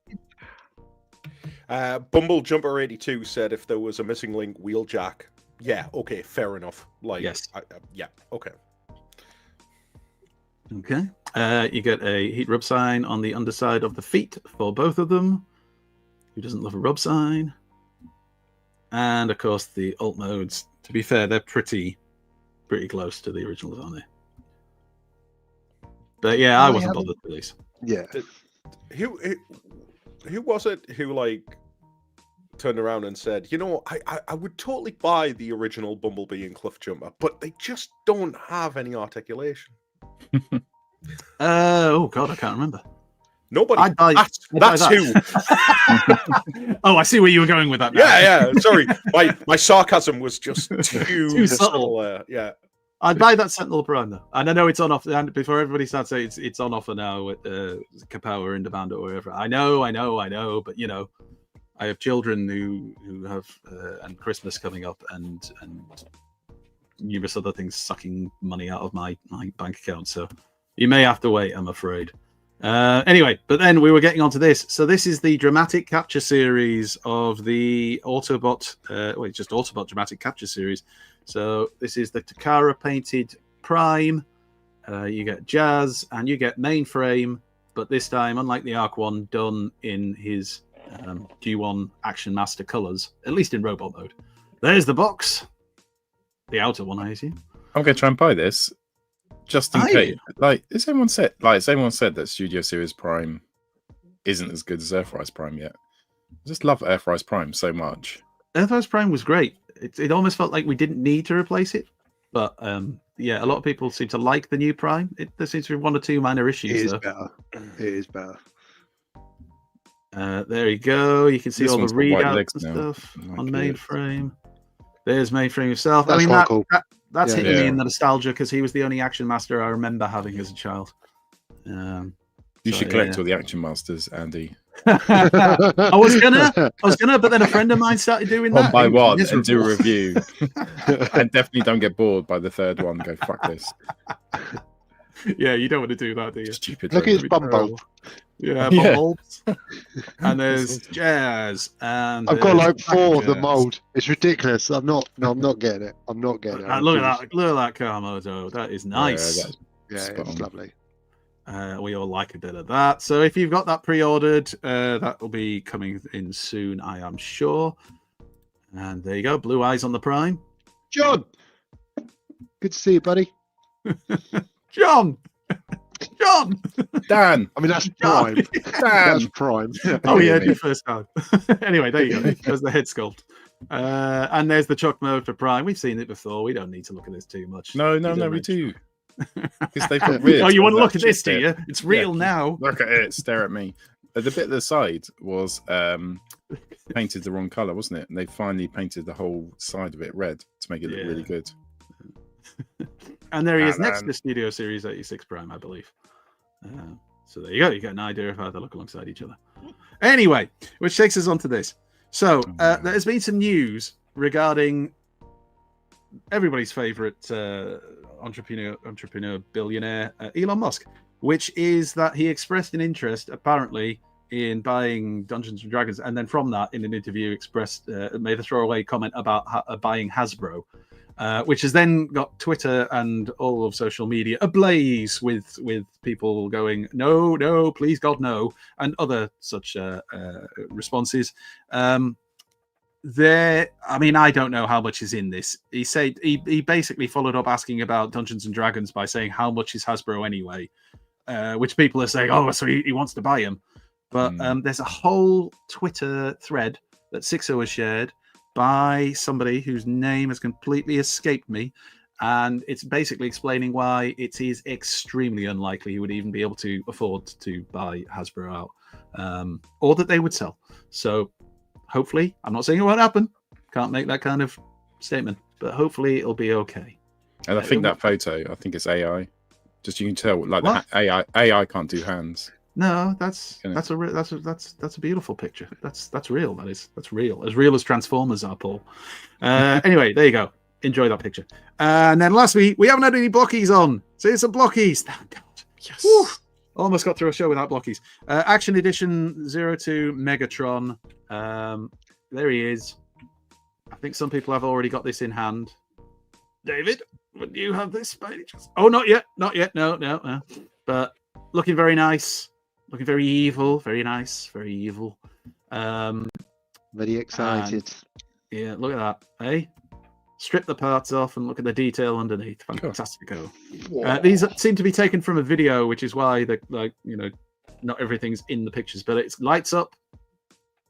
Bumble Jumper 82 said if there was a Missing Link wheeljack. Yeah, okay, fair enough. Like, yes. Yeah, okay. Okay. You get a heat rub sign on the underside of the feet for both of them. Who doesn't love a rub sign? And of course the alt modes. To be fair, they're pretty close to the originals, aren't they? But yeah, I wasn't bothered with these. Yeah. Who was it who like turned around and said, you know, I would totally buy the original Bumblebee and Cliffjumper, but they just don't have any articulation. Oh god, I can't remember. Nobody. That's who. Oh, I see where you were going with that now. Yeah. Sorry, my sarcasm was just too subtle. Yeah. I'd buy that Sentinel Prime though, and I know it's on offer. And before everybody starts saying it's on offer now with Kapow in demand or wherever. I know, but you know, I have children who have and Christmas coming up and numerous other things sucking money out of my bank account. So you may have to wait, I'm afraid. Anyway, but then we were getting onto this. So this is the dramatic capture series of the Autobot. It's just Autobot dramatic capture series. So this is the Takara painted Prime. You get Jazz and you get Mainframe, but this time, unlike the Arc one, done in his G1 Action Master colors, at least in robot mode. There's the box. The outer one, I assume. I'm going to try and buy this just in Are case. you? Like, has anyone said that Studio Series Prime isn't as good as Earthrise Prime yet? I just love Earthrise Prime so much. Earthrise Prime was great. It almost felt like we didn't need to replace it. But yeah, a lot of people seem to like the new Prime. There seems to be one or two minor It issues, is though. better. It is better. There you go. You can see This all the one's got white readouts legs and now. stuff Like on it. mainframe. There's mainframe itself. That's I mean, quite cool. that's Yeah. hitting me Yeah. in the nostalgia because he was the only Action Master I remember having as a child. You So, should collect yeah. all the Action Masters, Andy. I was gonna, but then a friend of mine started doing that. One by It was one and do a miserable. review. And definitely don't get bored by the third one. Go, fuck this. Yeah, you don't want to do that, do you? Stupid. Look at his That'd be bum terrible. bulb. Yeah, Yeah. bulbs. And there's Jazz. And I've got there's like 4 of the Jazz. mold. It's ridiculous. I'm not getting it. I'm not getting it. I Look at refuse. that! Look at that Kamoto. That is nice. that's Yeah, spot it's on. lovely. We all like a bit of that. So if you've got that pre-ordered, that will be coming in soon, I am sure. And there you go, blue eyes on the Prime. John, good to see you, buddy. John, John. Dan. I mean, that's John. prime. That's prime. Oh yeah, me. the first time. Anyway, there you go. There's the head sculpt. And there's the chuck mode for Prime. We've seen it before. We don't need to look at this too much. No, we do. Because they've got rid Oh, you want of to look that at this, shit do bit. you? It's real Yeah. now. Look at it. Stare at me. The bit at the side was painted the wrong color, wasn't it? And they finally painted the whole side of it red to make it look really good. And there he is And next then- to Studio Series 86 Prime, I believe. So there you go. You get an idea of how they look alongside each other. Anyway, which takes us on to this. So there has been some news regarding everybody's favorite entrepreneur, billionaire, Elon Musk, which is that he expressed an interest, apparently, in buying Dungeons and Dragons, and then from that, in an interview, made a throwaway comment about buying Hasbro. Which has then got Twitter and all of social media ablaze with people going, no, please God, no, and other such responses. I mean, I don't know how much is in this. He said he basically followed up asking about Dungeons and Dragons by saying, how much is Hasbro anyway? Which people are saying, oh, so he wants to buy them. But there's a whole Twitter thread that Sixo has shared by somebody whose name has completely escaped me, and it's basically explaining why it is extremely unlikely he would even be able to afford to buy Hasbro out, or that they would sell. So hopefully, I'm not saying it won't happen, can't make that kind of statement, but hopefully it'll be okay. And I think that photo, I think it's AI. Just you can tell, like What? the AI can't do hands. No, that's a beautiful picture. That's real. That's real. As real as Transformers are, Paul. Anyway, there you go. Enjoy that picture. And then lastly, we haven't had any blockies on. So here's some blockies. Thank God. Yes. Woo! Almost got through a show without blockies. Action Edition 02 Megatron. There he is. I think some people have already got this in hand. David, would you have this? Oh, not yet. Not yet. No. But looking very nice. Looking very evil. Very nice. Very evil. Very excited. Yeah, look at that. Hey, strip the parts off and look at the detail underneath. Fantastico. These seem to be taken from a video, which is why not everything's in the pictures, but it lights up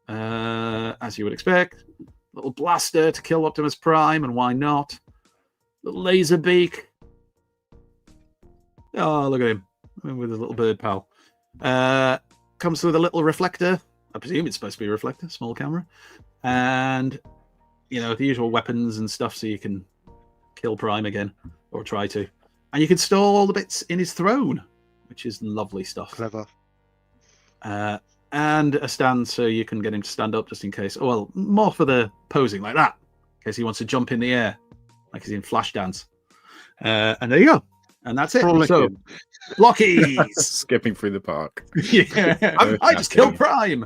as you would expect. Little blaster to kill Optimus Prime, and why not? Little laser beak. Oh, look at him with his little bird pal. Comes with a little reflector. I presume it's supposed to be a reflector, small camera, and the usual weapons and stuff, so you can kill Prime again, or try to, and you can store all the bits in his throne, which is lovely stuff. Clever. And a stand so you can get him to stand up just in case. Oh, well, more for the posing like that, in case he wants to jump in the air, like he's in Flashdance. And there you go. And that's it. Frolicking. So, blockies. Skipping through the park. Yeah, I just killed Prime.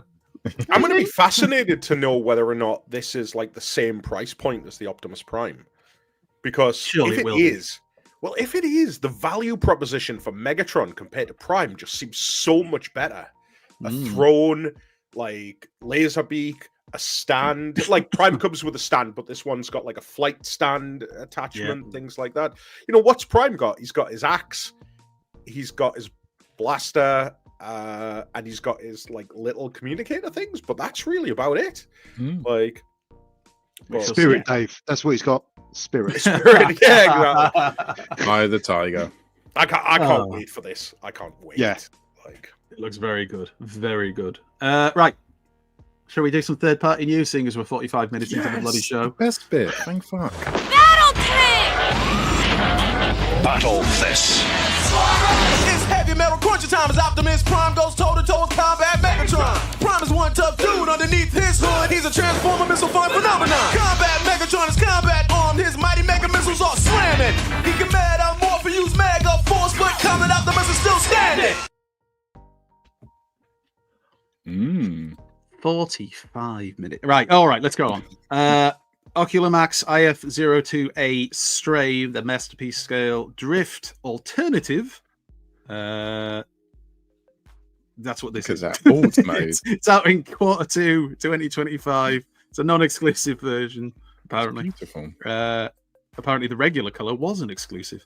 I'm going to be fascinated to know whether or not this is like the same price point as the Optimus Prime, because Surely if it it will be. is, well, if it is, the value proposition for Megatron compared to Prime just seems so much better. A throne, like laser beak, a stand. Like Prime comes with a stand, but this one's got like a flight stand attachment, things like that. You know, what's Prime got? He's got his axe, he's got his blaster, and he's got his like little communicator things, but that's really about it. Like Spirit, Dave. That's what he's got. Spirit. Spirit, yeah, exactly. Eye of the tiger. I can't wait for this. I can't wait. Yeah. Like, it looks very good. Very good. Right. Shall we do some third-party news, seeing as we're 45 minutes into the bloody show? Best bit. Thank fuck. Battle this. It's heavy metal cruncher time as Optimus Prime goes toe to toe with Combat Megatron. Prime is one tough dude underneath his hood. He's a transformer missile fun phenomenon. Combat Megatron is combat armed. His mighty mega missiles are slamming. He can mad out more for use mega force, but Combat Optimus is still standing. 45 minutes. Right. All right. Let's go on. Oculamax IF02A Stray, the masterpiece scale drift alternative. That's what this is. That alt mode. It's out in Q2 2025. It's a non-exclusive version, apparently. Beautiful. Apparently, the regular color wasn't exclusive.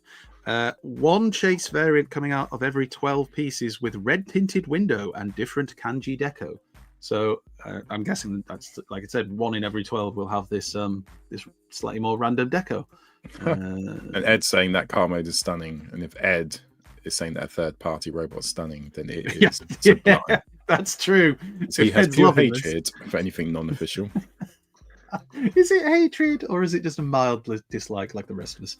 One chase variant coming out of every 12 pieces with red tinted window and different kanji deco. So I'm guessing that's, like I said, one in every 12 will have this this slightly more random deco. And Ed's saying that car mode is stunning, and if Ed is saying that a third-party robot's stunning, then it is sublime. Yeah, that's true. So he has Ed's pure loving this. hatred for anything non-official. Is it hatred or is it just a mild dislike like the rest of us?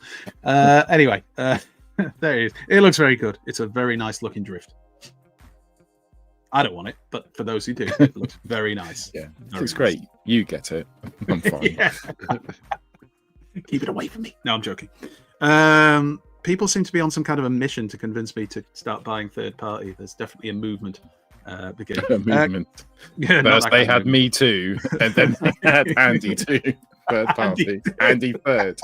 Anyway, there it is. It looks very good. It's a very nice looking drift. I don't want it, but for those who do, it looks very nice. Yeah, Very it's nice. great. You get it. I'm fine. Yeah. Keep it away from me. No, I'm joking. People seem to be on some kind of a mission to convince me to start buying third party. There's definitely a movement beginning. A movement. Yeah, not First that they kind of had me too, and then they had Andy too. Third party. Andy third.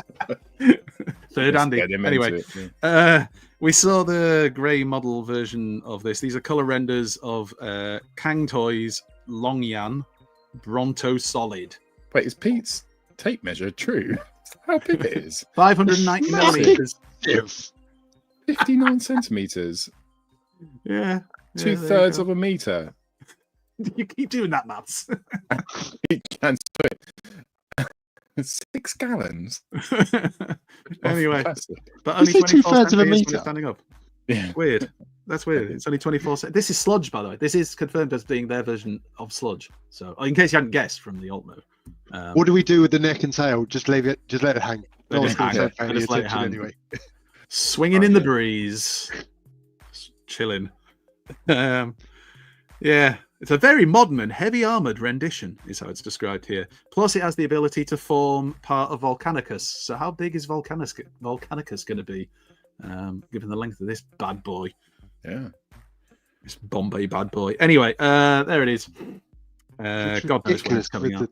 Third Let's Andy. get him Anyway, into it, we saw the grey model version of this. These are color renders of Kang Toys Longyan Bronto Solid. Wait, is Pete's tape measure true? How big it is? 590 Massive. millimeters. 59 centimeters. Yeah. Two-thirds of a meter. You keep doing that, maths. You can't do it. 6 gallons. Anyway, Plastic. but only You say 24 2/3 of a centimeters when meter? it's standing up. Yeah. Weird. That's weird. It's only 24 centimeters. This is Sludge, by the way. This is confirmed as being their version of Sludge. So, in case you hadn't guessed from the alt mode. What do we do with the neck and tail? Just leave it. Just let it hang. Let No it one's hang. going to pay any Just let it attention hang. anyway. Swinging in the breeze. Chilling. Yeah. It's a very modern and heavy armored rendition, is how it's described here. Plus, it has the ability to form part of Volcanicus. So, how big is Volcanicus going to be, given the length of this bad boy? Yeah. This Bombay bad boy. Anyway, there it is. Looks God knows when it's ridiculous coming with out.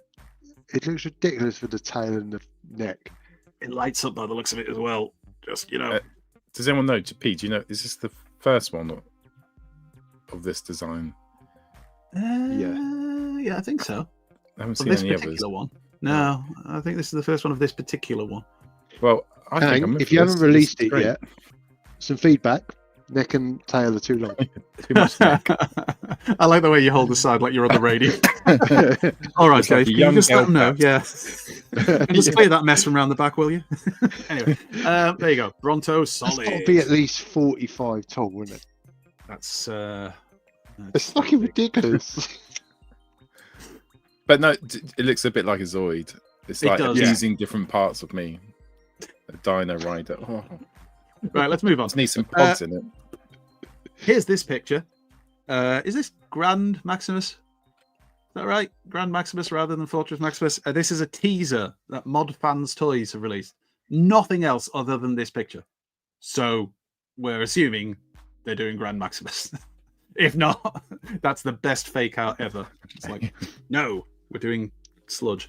It looks ridiculous with the tail and the neck. It lights up by the looks of it as well. Just, you know. Does anyone know, Pete, do you know, is this the first one of this design? Yeah, I think so. I haven't Of seen this any particular others. one. No, I think this is the first one of this particular one. Well, I think Hang, I'm in if for you this. haven't released This is it great. yet, some feedback. Neck and tail are too long. Too much neck. I like the way you hold the side like you're on the radio. All right, It's like Dave, a can you young just let them know? elf. Yeah. And just clear that mess from around the back, will you? Anyway, there you go. Bronto That's got to Solid. be at least 45 tall, wouldn't it? That's It's fucking ridiculous. But no, it looks a bit like a Zoid. It's It like does, yeah. using different parts of me. A Dino Rider. Oh, right. Let's move on. just need some pods in it. Here's this picture. Is this Grand Maximus? Is that right? Grand Maximus rather than Fortress Maximus. This is a teaser that Mod Fans Toys have released. Nothing else other than this picture. So we're assuming they're doing Grand Maximus. If not, that's the best fake out ever. It's like, no, we're doing Sludge.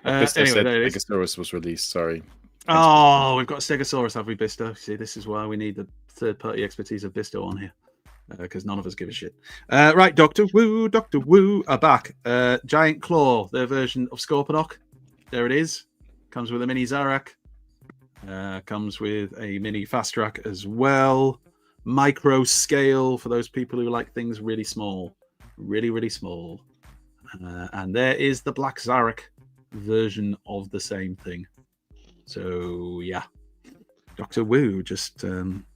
Bisto Anyway, said there it is. Megasaurus was released. Sorry. Oh, we've got Stegosaurus, have we, Bisto? See, this is why we need the third-party expertise of Bisto on here. because none of us give a shit. Right, Doctor Wu are back. Giant Claw, their version of Scorponok. There it is. Comes with a mini Zarak. Comes with a mini Fast Track as well. Micro scale for those people who like things really small. Really, really small. And there is the Black Zarak version of the same thing. So, yeah. Dr. Wu just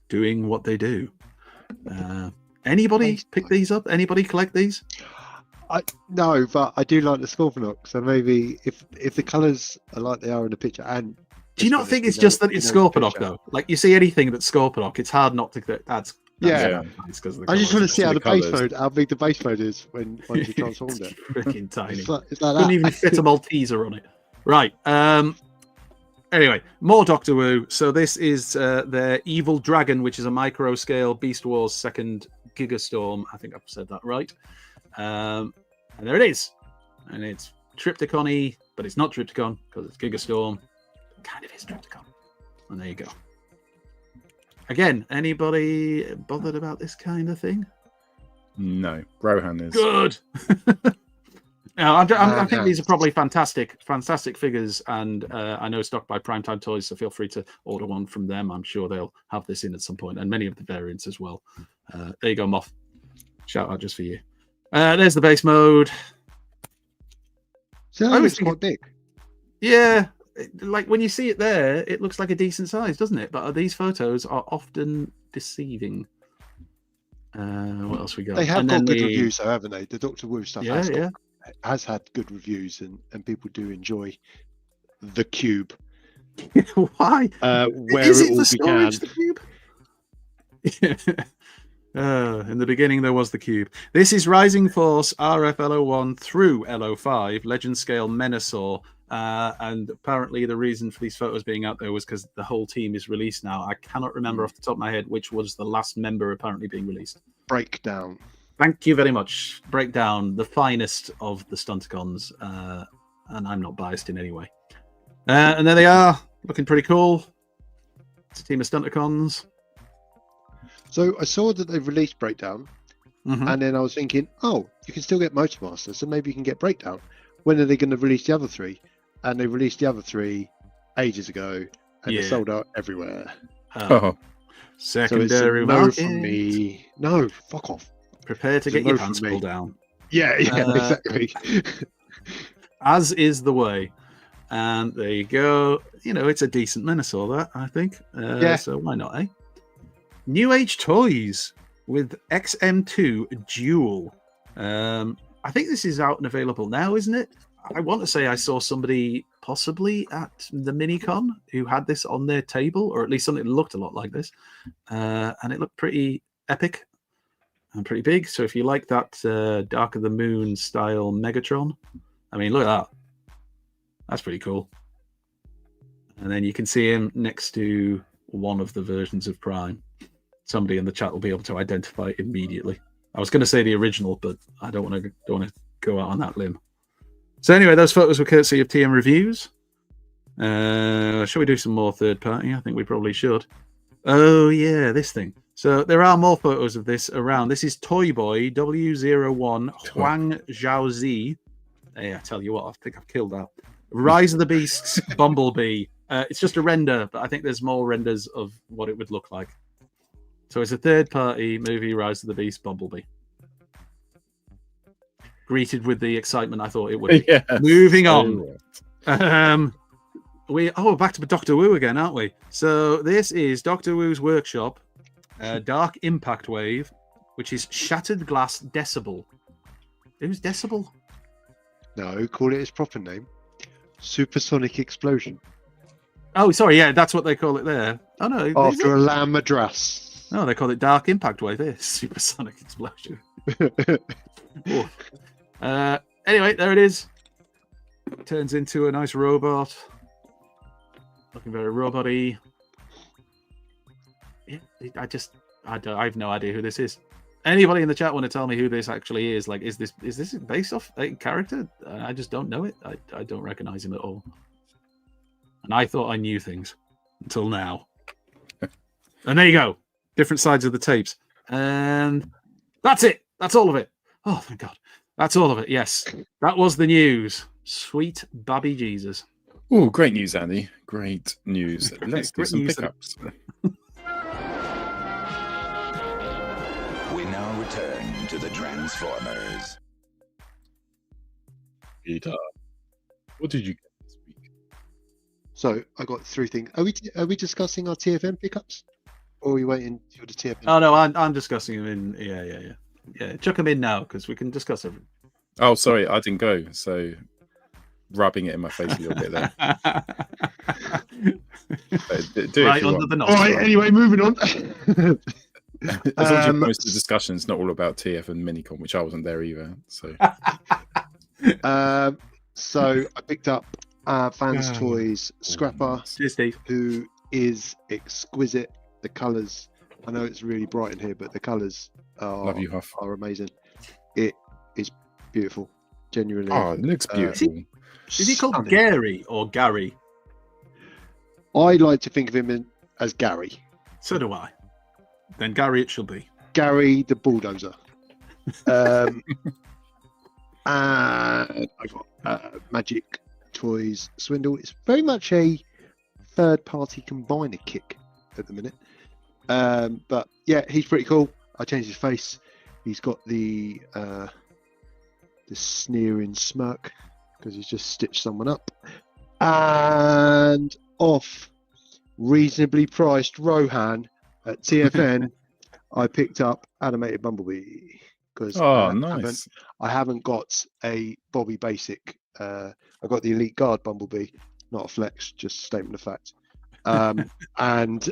doing what they do. Anybody pick these up? Anybody collect these? No, but I do like the Scorponok. So maybe if the colours are like they are in the picture, and do you not think it's just that it's Scorponok though? Like you see anything that's Scorponok, it's hard not to. That's yeah. Nice because I just want to see how the the base colours. mode, how big the base mode is when once you transformed it. Freaking tiny. It's like Couldn't that. even fit a Malteser on it. Right. Anyway, more Doctor Wu. So this is their Evil Dragon, which is a micro scale Beast Wars second Gigastorm. I think I've said that right. And there it is. And it's Tripticon-y, but it's not Tripticon because it's Gigastorm. It kind of is Tripticon. And there you go. Again, anybody bothered about this kind of thing? No, Rohan is Good. No, I think these are probably fantastic figures, and I know stocked by Primetime Toys, so feel free to order one from them. I'm sure they'll have this in at some point, and many of the variants as well. There you go, Moff. Shout out just for you. There's the base mode. So I was it's quite big. Yeah, like when you see it there, it looks like a decent size, doesn't it? But these photos are often deceiving. What else we got? They have And got then good reviews, though, haven't they? The Doctor Wu stuff Yeah, has had good reviews, and people do enjoy the cube. Why? Where Is it it all the storage, began. the cube? In the beginning, there was the cube. This is Rising Force RFLO1 through LO5, Legend Scale Menasor. And apparently the reason for these photos being out there was because the whole team is released now. I cannot remember off the top of my head which was the last member apparently being released. Breakdown. Thank you very much. Breakdown, the finest of the Stunticons. And I'm not biased in any way. And there they are, looking pretty cool. It's a team of Stunticons. So I saw that they released Breakdown, and then I was thinking, oh, you can still get Motormaster, so maybe you can get Breakdown. When are they going to release the other three? And they released the other three ages ago, and they're sold out everywhere. Secondary so it's a no market. from me. No, fuck off. Prepare to It's a get your no pants from me. pulled down. Yeah, exactly. As is the way. And there you go. You know, it's a decent Menasor, that, I think. So why not, eh? New Age Toys with XM2 Duel. I think this is out and available now, isn't it? I want to say I saw somebody possibly at the Minicon who had this on their table, or at least something that looked a lot like this. And it looked pretty epic and pretty big. So if you like that Dark of the Moon style Megatron, I mean, look at that. That's pretty cool. And then you can see him next to one of the versions of Prime. Somebody in the chat will be able to identify it immediately. I was going to say the original, but I don't want to go out on that limb. So anyway, those photos were courtesy of TM Reviews. Shall we do some more third party? I think we probably should. Oh yeah, this thing. So there are more photos of this around. This is Toy Boy W01 Huang Zhaozi. Hey, I tell you what, I think I've killed that. Rise of the Beasts Bumblebee. It's just a render, but I think there's more renders of what it would look like. So it's a third-party movie, Rise of the Beast Bumblebee. Greeted with the excitement I thought it would be. Yes. Moving on. We're back to Doctor Wu again, aren't we? So this is Doctor Wu's workshop, Dark Impact Wave, which is Shattered Glass Decibel. Who's Decibel? No, call it its proper name. Supersonic Explosion. Oh, sorry, yeah, that's what they call it there. Oh no, After a lamb madras. No, they call it Dark Impact Wave. This Supersonic Explosion. Anyway, there it is. Turns into a nice robot. Looking very robot-y. Yeah, I have no idea who this is. Anybody in the chat want to tell me who this actually is? Like, is this based off a character? I just don't know it. I don't recognize him at all. And I thought I knew things until now. And there you go. Different sides of the tapes. And That's it. That's all of it. Oh, thank God. That's all of it. Yes. That was the news. Sweet Babby Jesus. Oh, great news, Andy. Great news. Let's do Great some news. pickups. We now return to the Transformers. Peter, what did you get this week? So I got 3 things. Are we discussing our TFN pickups, or are we waiting till the TFN? Oh no, I'm discussing them in. Yeah. Chuck them in now because we can discuss everything. Oh, sorry, I didn't go. So rubbing it in my face a little bit there. Do it Right if you under want. the All right. nostril. Anyway, moving on. As long as you promise the discussion, it's not all about TFN Minicon, which I wasn't there either. So So I picked up Fans Oh. Toys Scrapper, Cheers, Steve. who is exquisite. The colours, I know it's really bright in here, but the colours love you, Huff. are amazing. It is beautiful, genuinely. Oh, it looks beautiful. Is he called Stunning. Gary or Gary? I like to think of him as Gary. So do I. Then Gary it shall be. Gary the bulldozer. And I got Magic Toys Swindle. It's very much a third-party combiner kick at the minute. But yeah, he's pretty cool. I changed his face. He's got the sneering smirk because he's just stitched someone up. And off reasonably priced Rohan at TFN, I picked up Animated Bumblebee because Oh, nice. I haven't got a Bobby Basic. I got the Elite Guard Bumblebee, not a flex, just a statement of fact. And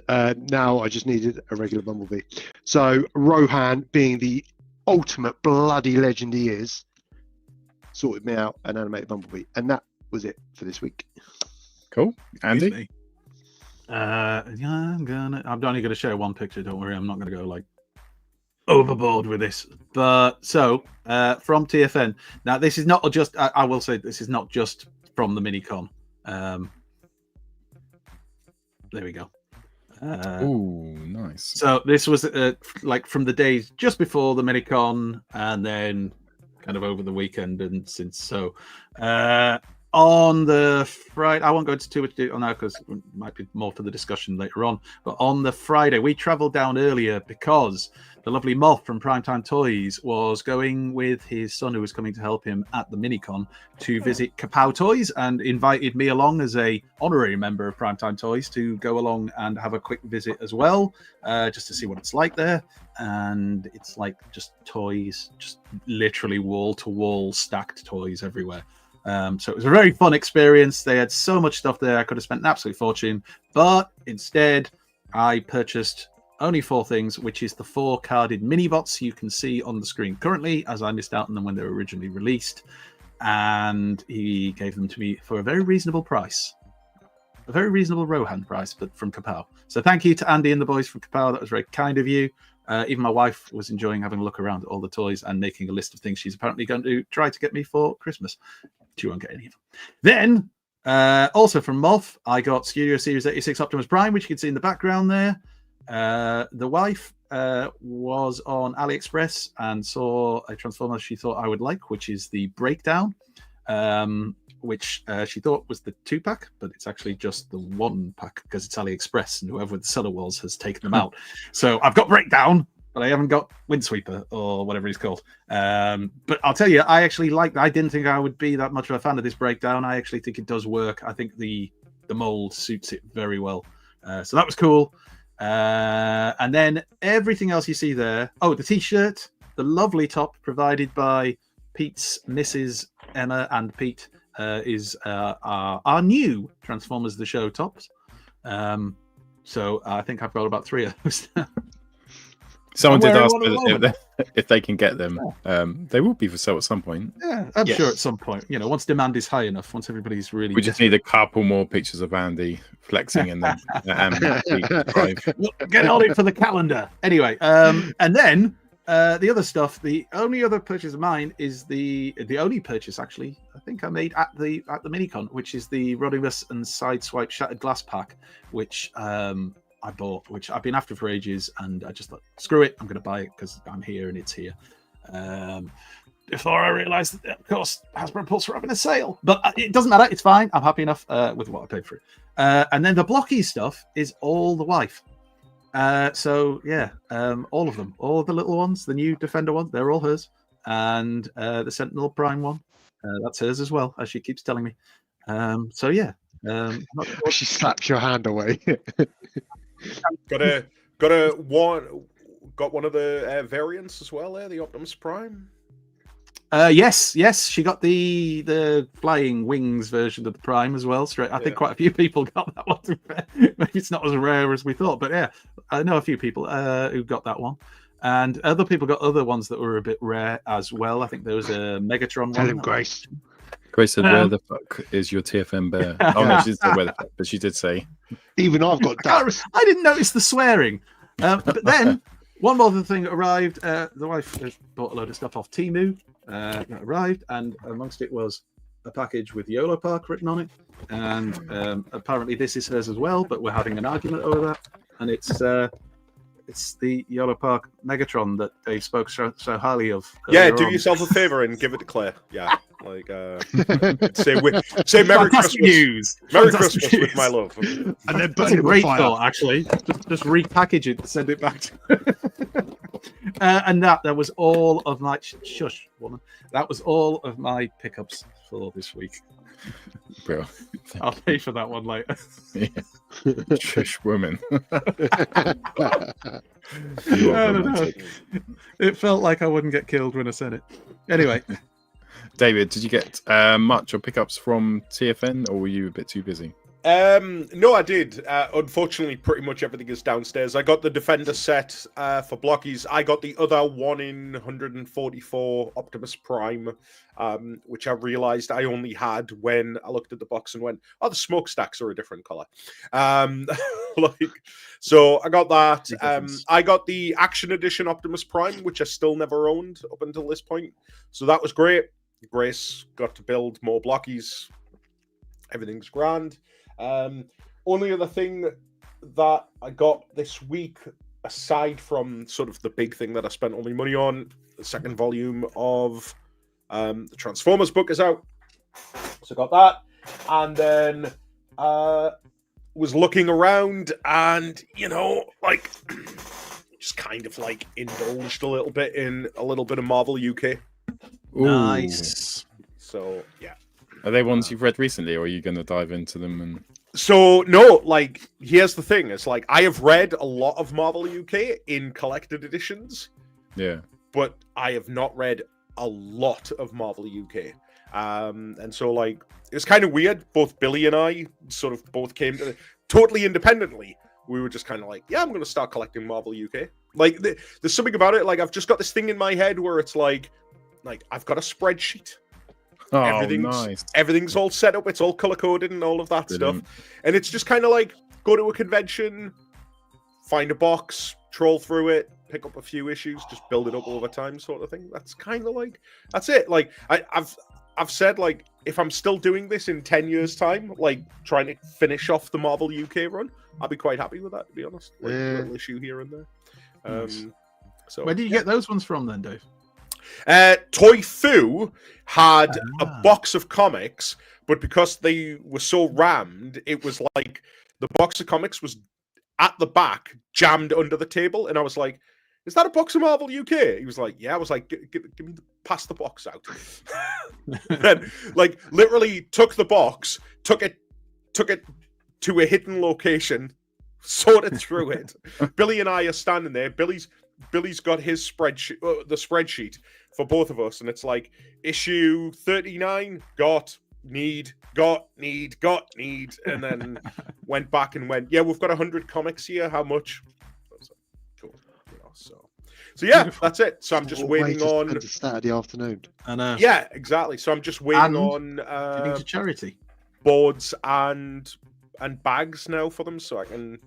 now I just needed a regular Bumblebee. So Rohan, being the ultimate bloody legend he is, sorted me out an Animated Bumblebee, and that was it for this week. Cool. Andy? Excuse me. Yeah, I'm only gonna share one picture, don't worry, I'm not gonna go like overboard with this. But so from TFN. Now this is not just I will say this is not just from the Minicon. There we go. Oh, nice. So this was like from the days just before the Minicon, and then kind of over the weekend and since. So on the Friday, I won't go into too much detail now because it might be more for the discussion later on. But on the Friday, we travelled down earlier because the lovely Moth from Primetime Toys was going with his son, who was coming to help him at the Minicon, to visit Kapow Toys, and invited me along as a honorary member of Primetime Toys to go along and have a quick visit as well, just to see what it's like there. And it's like just toys, just literally wall to wall stacked toys everywhere. So it was a very fun experience. They had so much stuff there. I could have spent an absolute fortune, but instead I purchased only 4 things, which is the 4 carded mini-bots you can see on the screen currently, as I missed out on them when they were originally released. And he gave them to me for a very reasonable price. A very reasonable Rohan price, but from Kapow. So thank you to Andy and the boys from Kapow. That was very kind of you. Even my wife was enjoying having a look around at all the toys and making a list of things she's apparently going to try to get me for Christmas. She won't get any of them. Then, also from Moth, I got Studio Series 86 Optimus Prime, which you can see in the background there. The wife was on AliExpress and saw a Transformer she thought I would like, which is the Breakdown, which she thought was the 2-pack, but it's actually just the 1-pack because it's AliExpress and whoever the seller was has taken them out. So I've got Breakdown, but I haven't got Windsweeper or whatever he's called. But I'll tell you, I actually like. I didn't think I would be that much of a fan of this Breakdown. I actually think it does work. I think the mold suits it very well. So that was cool. And then everything else you see there. Oh, the T-shirt, the lovely top provided by Pete's Mrs. Emma and Pete is our new Transformers the Show tops. So I think I've got about 3 of those. Someone did wearing ask one at the if they can get them. They will be for sale at some point. Yeah, I'm Yes. sure at some point, once demand is high enough, once everybody's really We just need a couple more pictures of Andy flexing and then drive. get on it for the calendar. Anyway, and then the other stuff, the only other purchase of mine is the only purchase actually I think I made at the Minicon, which is the Rodimus and Sideswipe Shattered Glass pack, which I bought, which I've been after for ages, and I just thought, screw it, I'm going to buy it because I'm here and it's here. Before I realised that, of course, Hasbro Pulse were having a sale, but it doesn't matter. It's fine. I'm happy enough with what I paid for it. And then the blocky stuff is all the wife. So yeah, all of them, all the little ones, the new Defender ones, they're all hers, and the Sentinel Prime one, that's hers as well, as she keeps telling me. So yeah, She slaps your hand away. Got one of the variants as well there, the Optimus Prime. Yes, she got the flying wings version of the Prime as well. Straight, I think quite a few people got that one. Maybe it's not as rare as we thought, but yeah, I know a few people who got that one, and other people got other ones that were a bit rare as well. I think there was a Megatron Tell one. him, Grace. Grace said, "Where the fuck is your TFN bear?" Oh no, she didn't say where the fuck, but she did say. Even I've got that. I didn't notice the swearing, but then one more thing arrived. The wife bought a load of stuff off Temu. That arrived, and amongst it was a package with YOLO Park written on it, and apparently this is hers as well, but we're having an argument over that, and it's the YOLO Park Megatron that Dave spoke so highly of. Yeah, do yourself a favor and give it to Claire. Yeah, like say Merry Christmas. News. Merry Fantastic Christmas news. with my love. And then That's burn a it with great fire. thought, actually. Just repackage it and send it back to and that was all of my shush woman. That was all of my pickups for this week. Bro, I'll pay for that one later. yeah. Shush, woman. I don't know. It felt like I wouldn't get killed when I said it. Anyway, David, did you get much or pickups from TFN, or were you a bit too busy? No, I did. Unfortunately, pretty much everything is downstairs. I got the Defender set for blockies. I got the other 1 in 144 Optimus Prime, which I realized I only had when I looked at the box and went, "Oh, the smokestacks are a different color." So I got that. I got the Action Edition Optimus Prime, which I still never owned up until this point. So that was great. Grace got to build more blockies. Everything's grand. Only other thing that I got this week, aside from sort of the big thing that I spent all my money on, the second volume of the Transformers book is out. So I got that. And then was looking around and, like just kind of like indulged a little bit in a little bit of Marvel UK. nice. So, yeah. Are they ones you've read recently, or are you going to dive into them? And So, no, like, here's the thing. It's like, I have read a lot of Marvel UK in collected editions, yeah, but I have not read a lot of Marvel UK. And so, like, it was kind of weird. Both Billy and I sort of both came to totally independently. We were just kind of like, yeah, I'm going to start collecting Marvel UK. Like, there's something about it. Like, I've just got this thing in my head where it's like I've got a spreadsheet. oh, Everything's nice. all set up. It's all color coded and all of that Brilliant. stuff. And it's just kind of like go to a convention, find a box, troll through it, pick up a few issues, just build it up over time, sort of thing. That's kind of like that's it. Like I've said, like, if I'm still doing this in 10 years' time, like trying to finish off the Marvel UK run, I'll be quite happy with that, to be honest. Like a little issue here and there. Nice. So Where did you get those ones from then, Dave? Toy Fu had a box of comics, but because they were so rammed, it was like the box of comics was at the back, jammed under the table, and I was like, "Is that a box of Marvel UK?" He was like, "Yeah." I was like, "Give me pass the box out." Then, like, literally took the box, took it to a hidden location, sorted through it. Billy and I are standing there. Billy's got his spreadsheet, the spreadsheet for both of us, and it's like issue 39, got, need, and then went back and went, yeah, we've got 100 comics here. How much? I was like, cool. So yeah, Beautiful. that's it. So I'm just waiting on a Saturday afternoon. I know. Yeah, exactly. So I'm just waiting And on Giving to charity. boards and bags now for them, so I can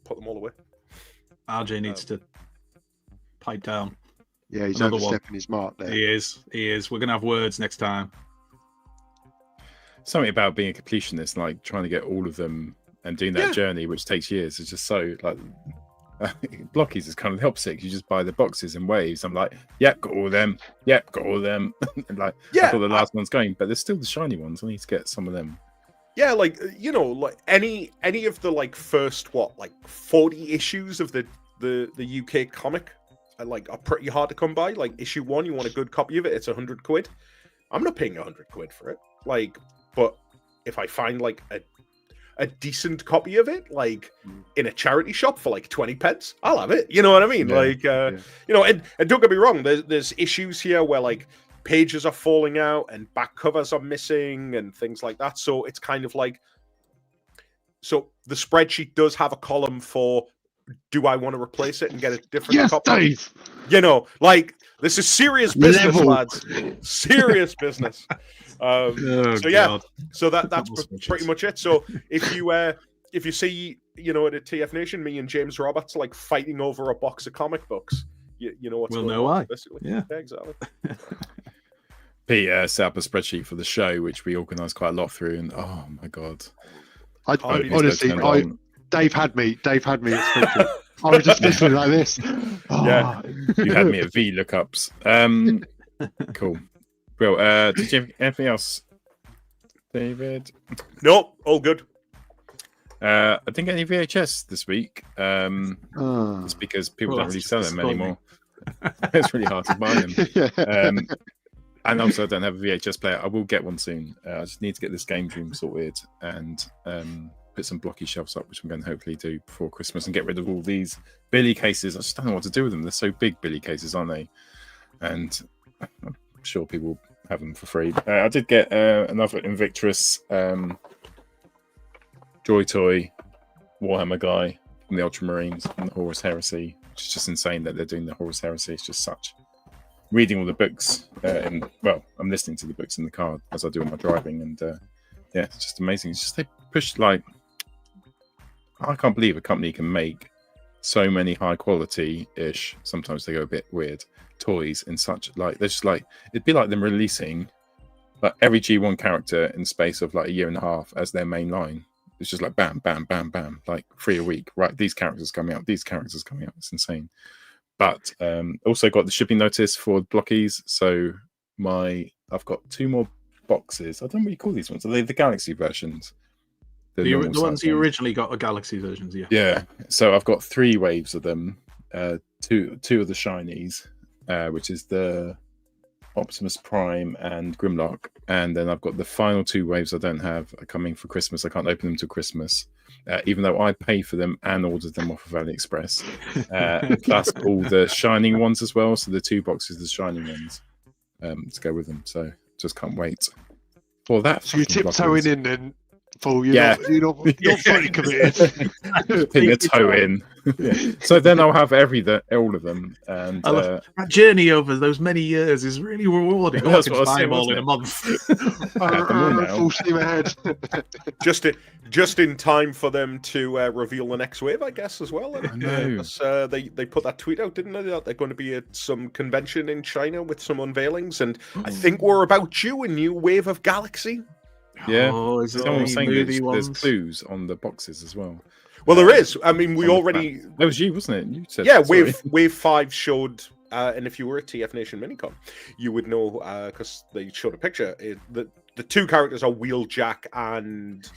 put them all away. RJ needs to pipe down. Yeah, he's Another one. overstepping his mark there. He is. We're gonna have words next time. Something about being a completionist, like trying to get all of them and doing that Yeah. journey, which takes years, is just so like. Blockies is kind of the opposite. You just buy the boxes in waves. I'm like, yep, got all of them. Yep, got all of them. And like, Yeah, I thought the last one's going, but there's still the shiny ones. I need to get some of them. Yeah, like like any of the like first 40 issues of the UK comic are pretty hard to come by. Like issue 1, you want a good copy of it, it's £100. I'm not paying £100 for it. Like, but if I find like a decent copy of it, like in a charity shop for like 20 pence, I'll have it. You know what I mean? Yeah, like, and don't get me wrong, there's issues here where like pages are falling out and back covers are missing and things like that. So it's kind of like, so the spreadsheet does have a column for, do I want to replace it and get a different Yes, copy? Dave. You know, like this is serious business, Level. lads. Serious business. So yeah, God. so that's Double pretty spreadsheets. much it. So if you see, at a TF Nation, me and James Roberts like fighting over a box of comic books, you know what's We'll going know on, why. basically. Yeah. Exactly. Pete set up a spreadsheet for the show, which we organised quite a lot through, and oh my god, I, Oh, it is honestly, turned I, on. Dave had me. Dave had me. At spreadsheet. I was just listening like this. Yeah. You had me at V lookups. Cool. Well, did you have anything else, David? Nope, all good. I didn't get any VHS this week. Oh. It's because people Well, don't really that's sell them disappointing. anymore. It's really hard to buy them. Yeah. And also, I don't have a VHS player. I will get one soon. I just need to get this game room sorted and put some blocky shelves up, which I'm going to hopefully do before Christmas, and get rid of all these Billy cases. I just don't know what to do with them. They're so big, Billy cases, aren't they? And I'm sure people will have them for free. I did get another Invictus Joy Toy Warhammer guy from the Ultramarines and the Horus Heresy, which is just insane that they're doing the Horus Heresy. It's just such. Reading all the books, I'm listening to the books in the car as I do all my driving, and yeah, it's just amazing. It's just they push I can't believe a company can make so many high quality ish. Sometimes they go a bit weird toys in such they're just like it'd be like them releasing like every G1 character in the space of like a year and a half as their main line. It's just like bam, bam, bam, bam, like 3 a week. Right, these characters coming out. These characters coming out. It's insane. But also got the shipping notice for blockies. So I've got 2 more boxes. I don't know what you call these ones. Are they the Galaxy versions? The normal ones size you originally got are Galaxy versions, yeah. Yeah. So I've got 3 waves of them. Two of the shinies, which is the Optimus Prime and Grimlock, and then I've got the final 2 waves I don't have are coming for Christmas. I can't open them till Christmas, even though I pay for them and ordered them off of AliExpress. Plus all the shining ones as well. So the 2 boxes, the shining ones, to go with them. So just can't wait for that. So you're fucking tiptoeing blockers. in then, Paul. You're Yeah. not fully committed. Putting a toe in. So then I'll have all of them, and I love that journey over those many years is really rewarding. I That's can what I was buy saying, them all in wasn't a month. them all now. Full steam ahead. Just in time for them to reveal the next wave, I guess, as well. I know. 'Cause, they put that tweet out, didn't they? That they're going to be at some convention in China with some unveilings, and I think we're about due a new wave of Galaxy. Yeah. Oh, is it Someone was the saying movie there's ones? clues on the boxes as well. Well, there is. I mean, we on the already. back. That was you, wasn't it? You said Yeah, sorry. wave 5 showed, and if you were at TF Nation Minicon, you would know because they showed a picture. The 2 characters are Wheeljack and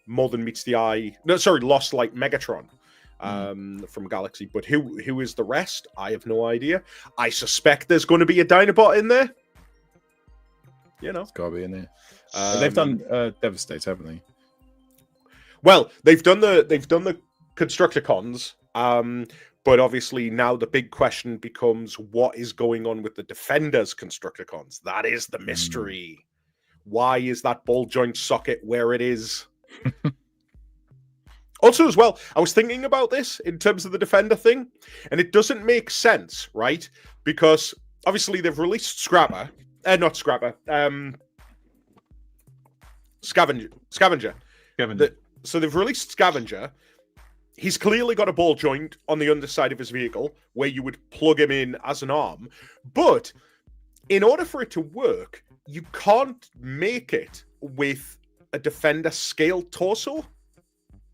More Than Meets the Eye. No, sorry, Lost Light Megatron from Galaxy. But who is the rest? I have no idea. I suspect there's going to be a Dinobot in there. You know, It's got to be in there. They've done Devastate, haven't they? well, they've done the Constructicons. But obviously now the big question becomes what is going on with the Defenders Constructicons? That is the mystery. Why is that ball joint socket where it is? Also, as well, I was thinking about this in terms of the Defender thing, and it doesn't make sense, right? Because obviously they've released Scavenger. So they've released Scavenger. He's clearly got a ball joint on the underside of his vehicle where you would plug him in as an arm. But in order for it to work, you can't make it with a Defender scale torso.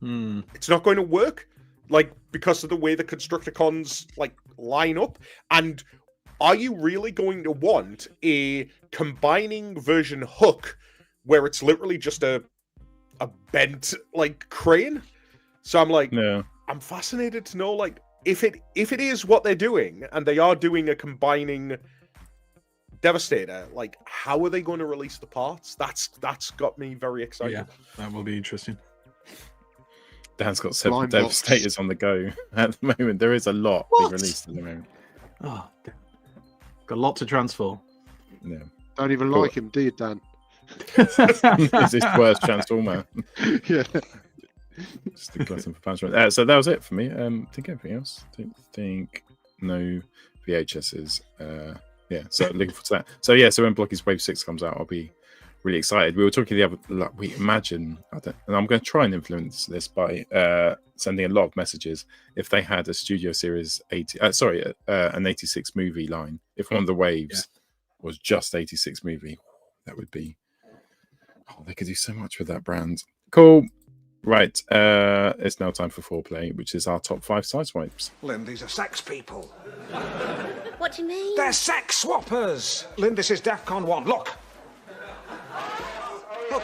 It's not going to work, like, because of the way the Constructicons like line up. And are you really going to want a combining version hook where it's literally just a bent like crane? So I'm like, No. I'm fascinated to know, like, if it is what they're doing, and they are doing a combining Devastator, like, how are they going to release the parts? That's got me very excited. Yeah, that will be interesting. Dan's got 7 Blind box. Devastators on the go at the moment. There is a lot being What? released at the moment. Oh, damn. Got a lot to transform. Yeah. Don't even Cool. like him, do you, Dan? It's his worst Transformer. Yeah. Just a glutton for punishment. So that was it for me. Think anything else? Don't think no VHSs. Yeah, so looking forward to that. So yeah, so when Blocky's Wave 6 comes out, I'll be really excited. We were talking the other we imagine, and I'm going to try and influence this by sending a lot of messages. If they had a Studio Series 80, an 86 movie line, if one of the waves was just 86 movie, that would be, they could do so much with that brand. Cool. Right, it's now time for foreplay, which is our top 5 Sideswipes. Lynn, these are sex people. What do you mean? They're sex swappers. Lynn, this is DEFCON 1. Look. Look.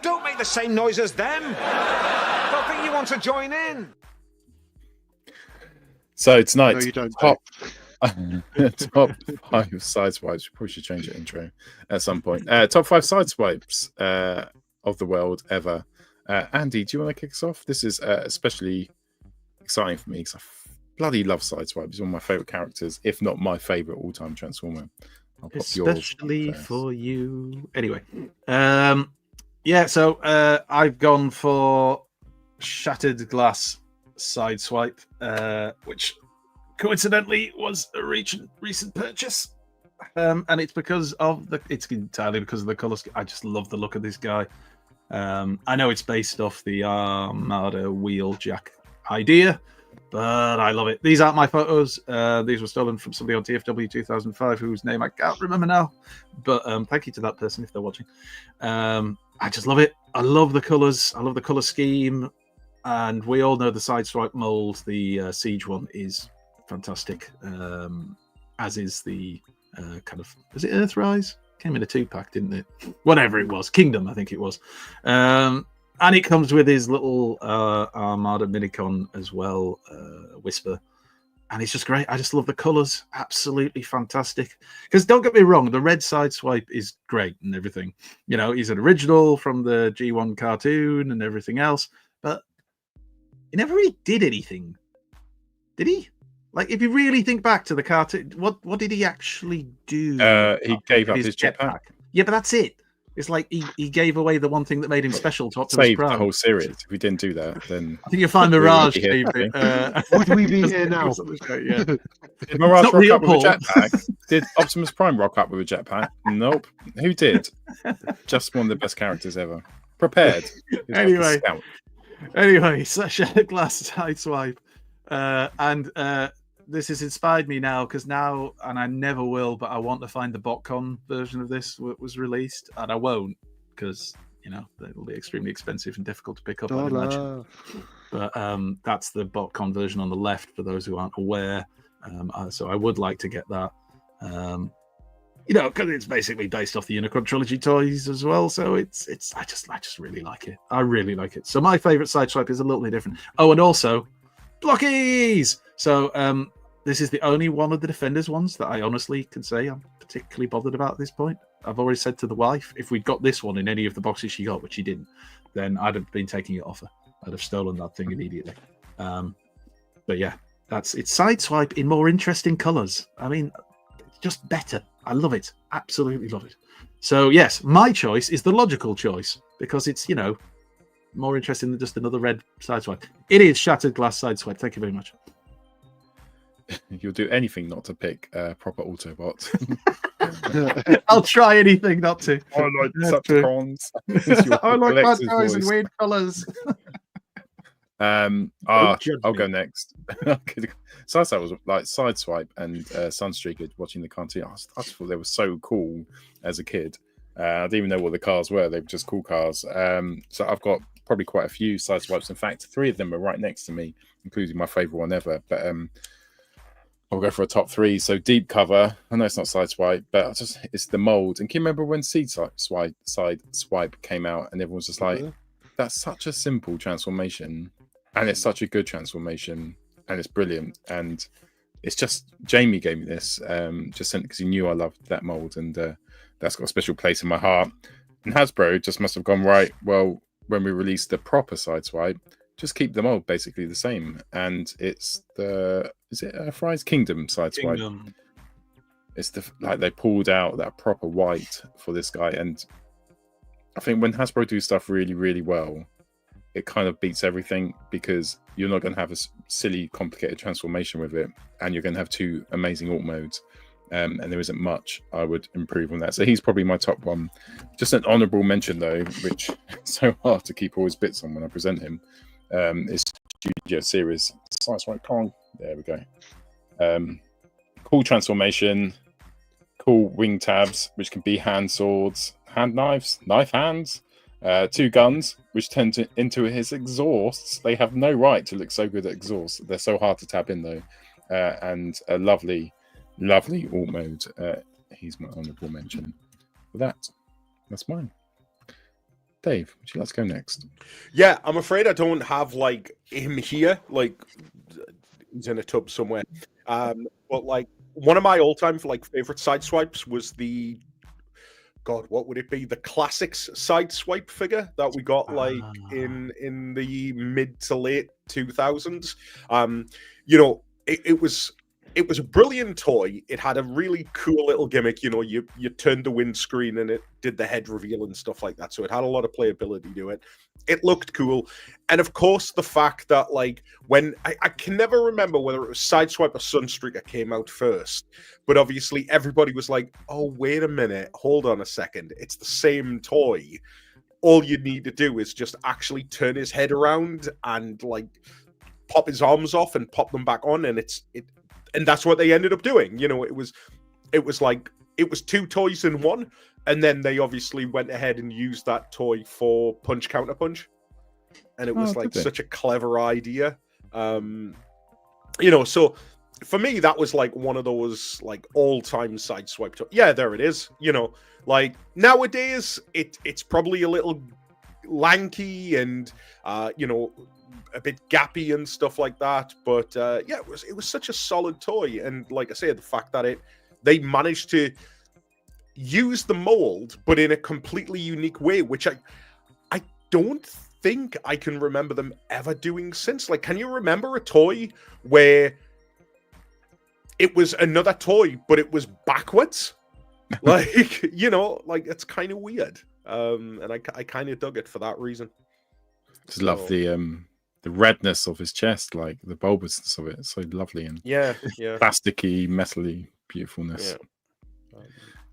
Don't make the same noise as them. Don't think you want to join in. So tonight, No, you don't. top 5 Sideswipes. We probably should change the intro at some point. Top 5 Sideswipes of the world ever. Andy, do you want to kick us off? This is especially exciting for me because I bloody love Sideswipe. He's one of my favorite characters, if not my favorite all-time Transformer. I'll pop Especially yours first. for you. Anyway, so I've gone for Shattered Glass Sideswipe, which coincidentally was a recent purchase, and it's entirely because of the color scheme. I just love the look of this guy. I know it's based off the Armada Wheeljack idea, but I love it. These aren't my photos. These were stolen from somebody on TFW 2005 whose name I can't remember now. But thank you to that person if they're watching. I just love it. I love the colors. I love the color scheme. And we all know the Sideswipe mold, the Siege one, is fantastic. As is the was it Earthrise? Came in a 2-pack, didn't it? Whatever it was. Kingdom, I think it was. And it comes with his little Armada Minicon as well, Whisper. And it's just great. I just love the colours. Absolutely fantastic. Because don't get me wrong, the red Sideswipe is great and everything. You know, he's an original from the G1 cartoon and everything else. But he never really did anything. Did he? Like, if you really think back to the cartoon, what did he actually do? He gave up his jetpack. Yeah, but that's it. It's like he gave away the one thing that made him special to Optimus Saved Prime. the whole series. If we didn't do that, then I think you'll find we Mirage wouldn't be here saved it. today. Would we be here now? Yeah. Did Mirage not rock real, up with a Paul. jetpack? Did Optimus Prime rock up with a jetpack? Nope. Who did? Just one of the best characters ever. Prepared. He was like a scout. Anyway, so Shattered Glass Sideswipe. And this has inspired me now because now, and I never will, but I want to find the BotCon version of this was released, and I won't because, you know, it'll be extremely expensive and difficult to pick up, I'd imagine. But that's the BotCon version on the left for those who aren't aware. So I would like to get that. You know, because it's basically based off the Unicron trilogy toys as well. So I just really like it. I really like it. So my favorite Sideswipe is a little bit different. Oh, and also Blockies. So this is the only one of the Defenders ones that I honestly can say I'm particularly bothered about at this point. I've already said to the wife, if we'd got this one in any of the boxes she got, which she didn't, then I'd have been taking it off her. I'd have stolen that thing immediately. But yeah, it's Sideswipe in more interesting colours. I mean, just better. I love it. Absolutely love it. So yes, my choice is the logical choice because it's, you know, more interesting than just another red Sideswipe. It is Shattered Glass Sideswipe. Thank you very much. You'll do anything not to pick proper Autobot. I'll try anything not to. I like Decepticons. I like bad guys in weird colours. I'll go next. Sideswipe was like Sideswipe and Sunstreaker watching the cartoon. I just thought they were so cool as a kid. I didn't even know what the cars were. They were just cool cars. So I've got probably quite a few Sideswipes. In fact, 3 of them are right next to me, including my favorite one ever. But I'll go for a top 3. So Deep Cover. I know it's not Sideswipe, but it's the mold. And can you remember when Sideswipe came out and everyone was just like, that's such a simple transformation, and it's such a good transformation, and it's brilliant. And it's just, Jamie gave me this, just sent because he knew I loved that mold, and that's got a special place in my heart. And Hasbro just must have gone, right, well, when we release the proper Sideswipe, just keep the mold basically the same. And it's is it Fry's Kingdom Sideswipe? Kingdom. It's like they pulled out that proper white for this guy. And I think when Hasbro do stuff really, really well, it kind of beats everything, because you're not going to have a silly, complicated transformation with it, and you're going to have 2 amazing alt modes. And there isn't much I would improve on that. So he's probably my top one. Just an honourable mention, though, which is so hard to keep all his bits on when I present him, is Studio Series Sideswipe Kong. There we go. Cool transformation, cool wing tabs, which can be hand swords, hand knives, knife hands, 2 guns, which turn into his exhausts. They have no right to look so good at exhausts. They're so hard to tab in, though. And a lovely alt mode. He's my honourable mention for that. That's mine. Dave, would you like to go next? Yeah, I'm afraid I don't have like him here. Like he's in a tub somewhere. But like one of my all-time like favorite Sideswipes was the, God, what would it be? The Classics Sideswipe figure that we got like in the mid to late 2000s. You know, it was a brilliant toy. It had a really cool little gimmick. You know, you turned the windscreen and it did the head reveal and stuff like that. So it had a lot of playability to it. It looked cool. And of course, the fact that like when I can never remember whether it was Sideswipe or Sunstreaker came out first, but obviously everybody was like, oh, wait a minute, hold on a second. It's the same toy. All you need to do is just actually turn his head around and like pop his arms off and pop them back on, and and that's what they ended up doing. You know, it was 2 toys in one, and then they obviously went ahead and used that toy for Punch Counter Punch, and it was like such a clever idea. You know, so for me that was like one of those like all-time Sideswipe toys. Yeah, there it is. You know, like nowadays it's probably a little lanky and you know, a bit gappy and stuff like that, but yeah, it was such a solid toy. And like I said, the fact that they managed to use the mold but in a completely unique way, which I don't think I can remember them ever doing since. Like, can you remember a toy where it was another toy but it was backwards? Like, you know, like it's kind of weird. And I kind of dug it for that reason. Just love the redness of his chest, like the bulbousness of it. It's so lovely and plasticky, metally beautifulness. Yeah.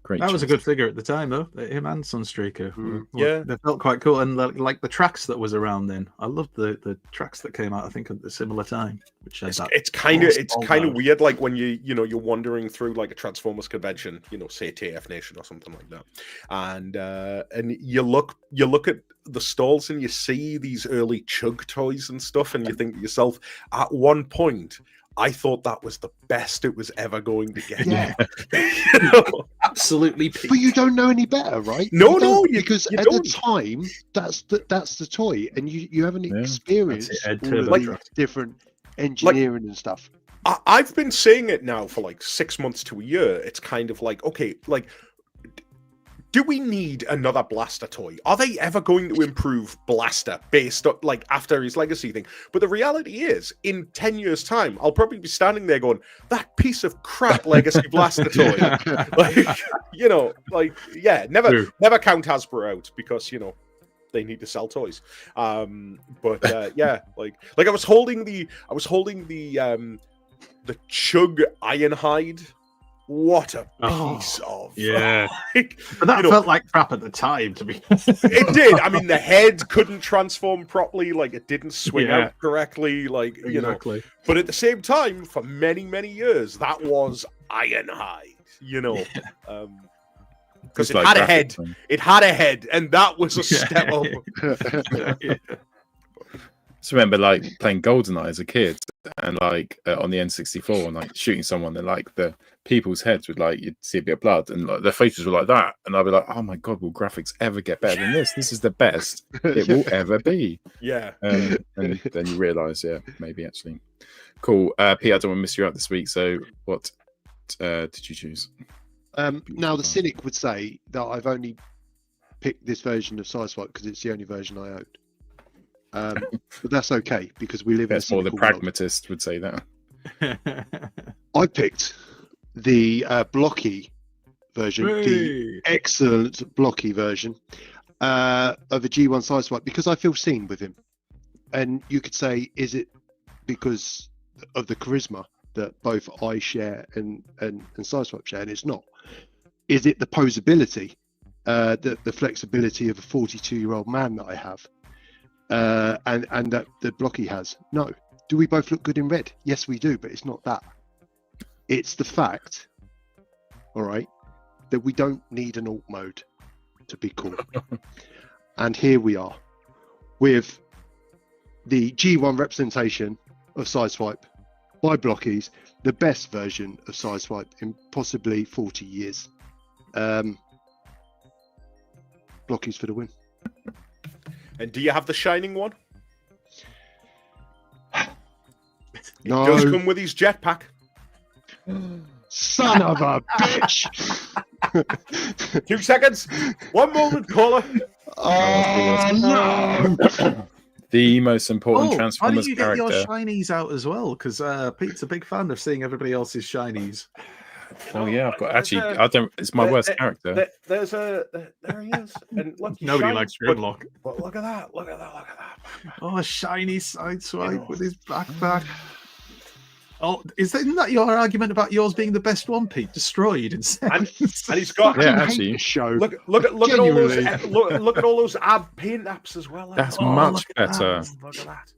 Great. That was a good figure at the time, though. Him and Sunstreaker. Yeah, they felt quite cool, and like the tracks that was around then. I loved the tracks that came out. I think at the similar time. Which it's kind of weird, like when you're wandering through like a Transformers convention, you know, say TF Nation or something like that, and you look at the stalls and you see these early Chug toys and stuff, and you think to yourself, at one point, I thought that was the best it was ever going to get. Yeah. You know? Absolutely. But you don't know any better, right? Because at the time, that's the toy, and you haven't experienced all the different engineering and stuff. I've been saying it now for like 6 months to a year. It's kind of like, okay, like, do we need another Blaster toy? Are they ever going to improve Blaster based on, like, after his legacy thing? But the reality is, in 10 years' time, I'll probably be standing there going, that piece of crap legacy Blaster toy. Like, you know, like, yeah, never count Hasbro out, because, you know, they need to sell toys. But yeah, like I was holding the Chug Ironhide. What a piece of like, but that felt like crap at the time, to be it did. I mean, the head couldn't transform properly, like it didn't swing out correctly, like you know. But at the same time, for many years, that was Ironhide, you know. because It's it like had a graphics head. thing. It had a head, and that was a step up. Just remember like playing GoldenEye as a kid and like on the N64 and like shooting someone and like the people's heads would like you'd see a bit of blood and like their faces were like that and I'd be like, oh my god, will graphics ever get better than this? This is the best it will ever be. Yeah. And then you realise, yeah, maybe actually. Cool. Pete, I don't want to miss you out this week. So what did you choose? Now the cynic would say that I've only picked this version of Sideswipe because it's the only version I owned. But that's okay because we live in a That's more the cynical world. pragmatist would say that. I picked the blocky version, the excellent blocky version of a G1 Sideswipe because I feel seen with him. And you could say, is it because of the charisma that both I share and Sideswipe share? And it's not. Is it the posability, the flexibility of a 42-year-old man that I have? And that the blocky has? No. Do we both look good in red? Yes, we do, but it's not that. It's the fact, all right, that we don't need an alt mode to be cool. And here we are with the G1 representation of Sideswipe by Blockies, the best version of Sideswipe in possibly 40 years. Blockies for the win. And do you have the shining one? No. It does come with his jetpack. Son of a bitch! 2 seconds. 1 moment, caller. Oh no! The most important Why Transformers did you get your character. shinies out as well? Because Pete's a big fan of seeing everybody else's shinies. Oh yeah, I've got actually. I don't. It's my worst character. There he is. And look, he Nobody shines, likes Grimlock. But look at that! Look at that! Look at that! Oh, a shiny Sideswipe with his backpack. Oh, isn't that your argument about yours being the best one, Pete? Destroyed instead. And he's got. Yeah, I hate actually. this show. Look at all those. Genuinely. Look at all those ab paint apps as well. That's Oh, much look at that. better. Look at that.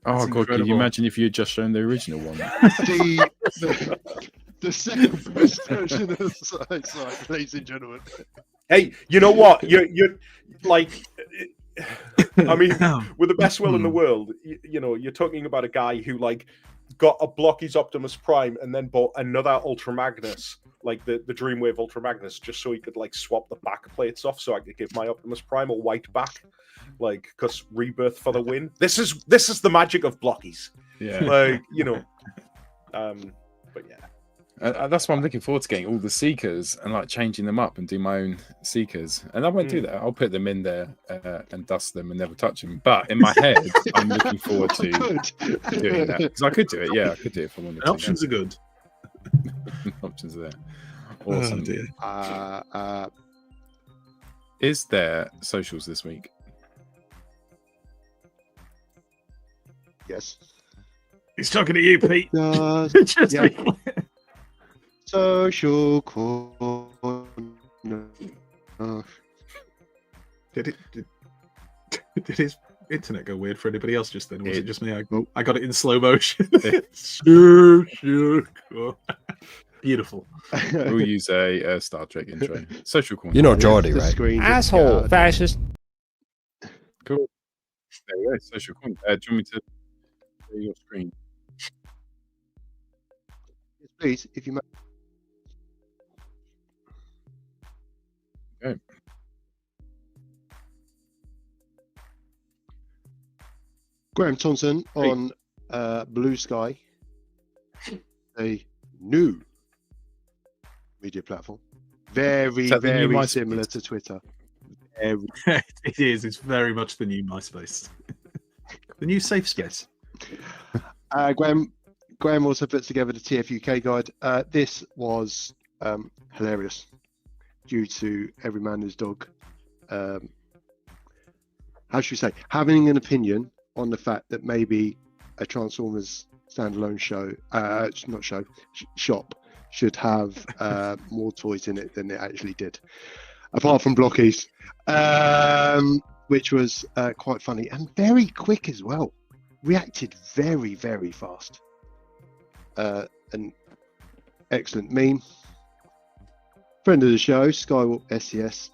Oh That's god, can incredible. you imagine if you had just shown the original one? The second best version of Sideswipe, ladies and gentlemen. Hey, you know what? You're like. I mean, with the best will in the world, you know, you're talking about a guy who like got a Blocky's Optimus Prime and then bought another Ultra Magnus, like the Dreamwave Ultra Magnus, just so he could like swap the back plates off, so I could give my Optimus Prime a white back, like because Rebirth for the win. This is the magic of Blockies, Yeah, like you know. But yeah. that's why I'm looking forward to getting all the Seekers and like changing them up and do my own Seekers. And I won't do that. I'll put them in there and dust them and never touch them. But in my head, I'm looking forward to doing that because I could do it. Yeah, I could do it if I wanted The to. options are good. Options are there. Awesome. Oh, dear. Is there socials this week? Yes. He's talking to you, Pete. Just Yeah. be clear. Social corner. Did his internet go weird for anybody else just then? Or was it just me? I got it in slow motion. Beautiful. We'll use a Star Trek intro. Social corner. You know Geordie, The right? screen just Asshole, gathered. fascist. Cool. There we go. Social corner. Do you want me to share your screen? Yes, please, if you may. Okay. Graham Thompson on Blue Sky, a new media platform. Very, Is that the new very MySpace? similar to Twitter. Very It is. It's very much the new MySpace. The new safe space. Graham also put together the TFUK guide. This was hilarious due to every man and his dog. How should we say? Having an opinion on the fact that maybe a Transformers standalone shop should have more toys in it than it actually did. Apart from Blockies, which was quite funny and very quick as well. Reacted very, very fast. An excellent meme. Friend of the show, Skywalk SES.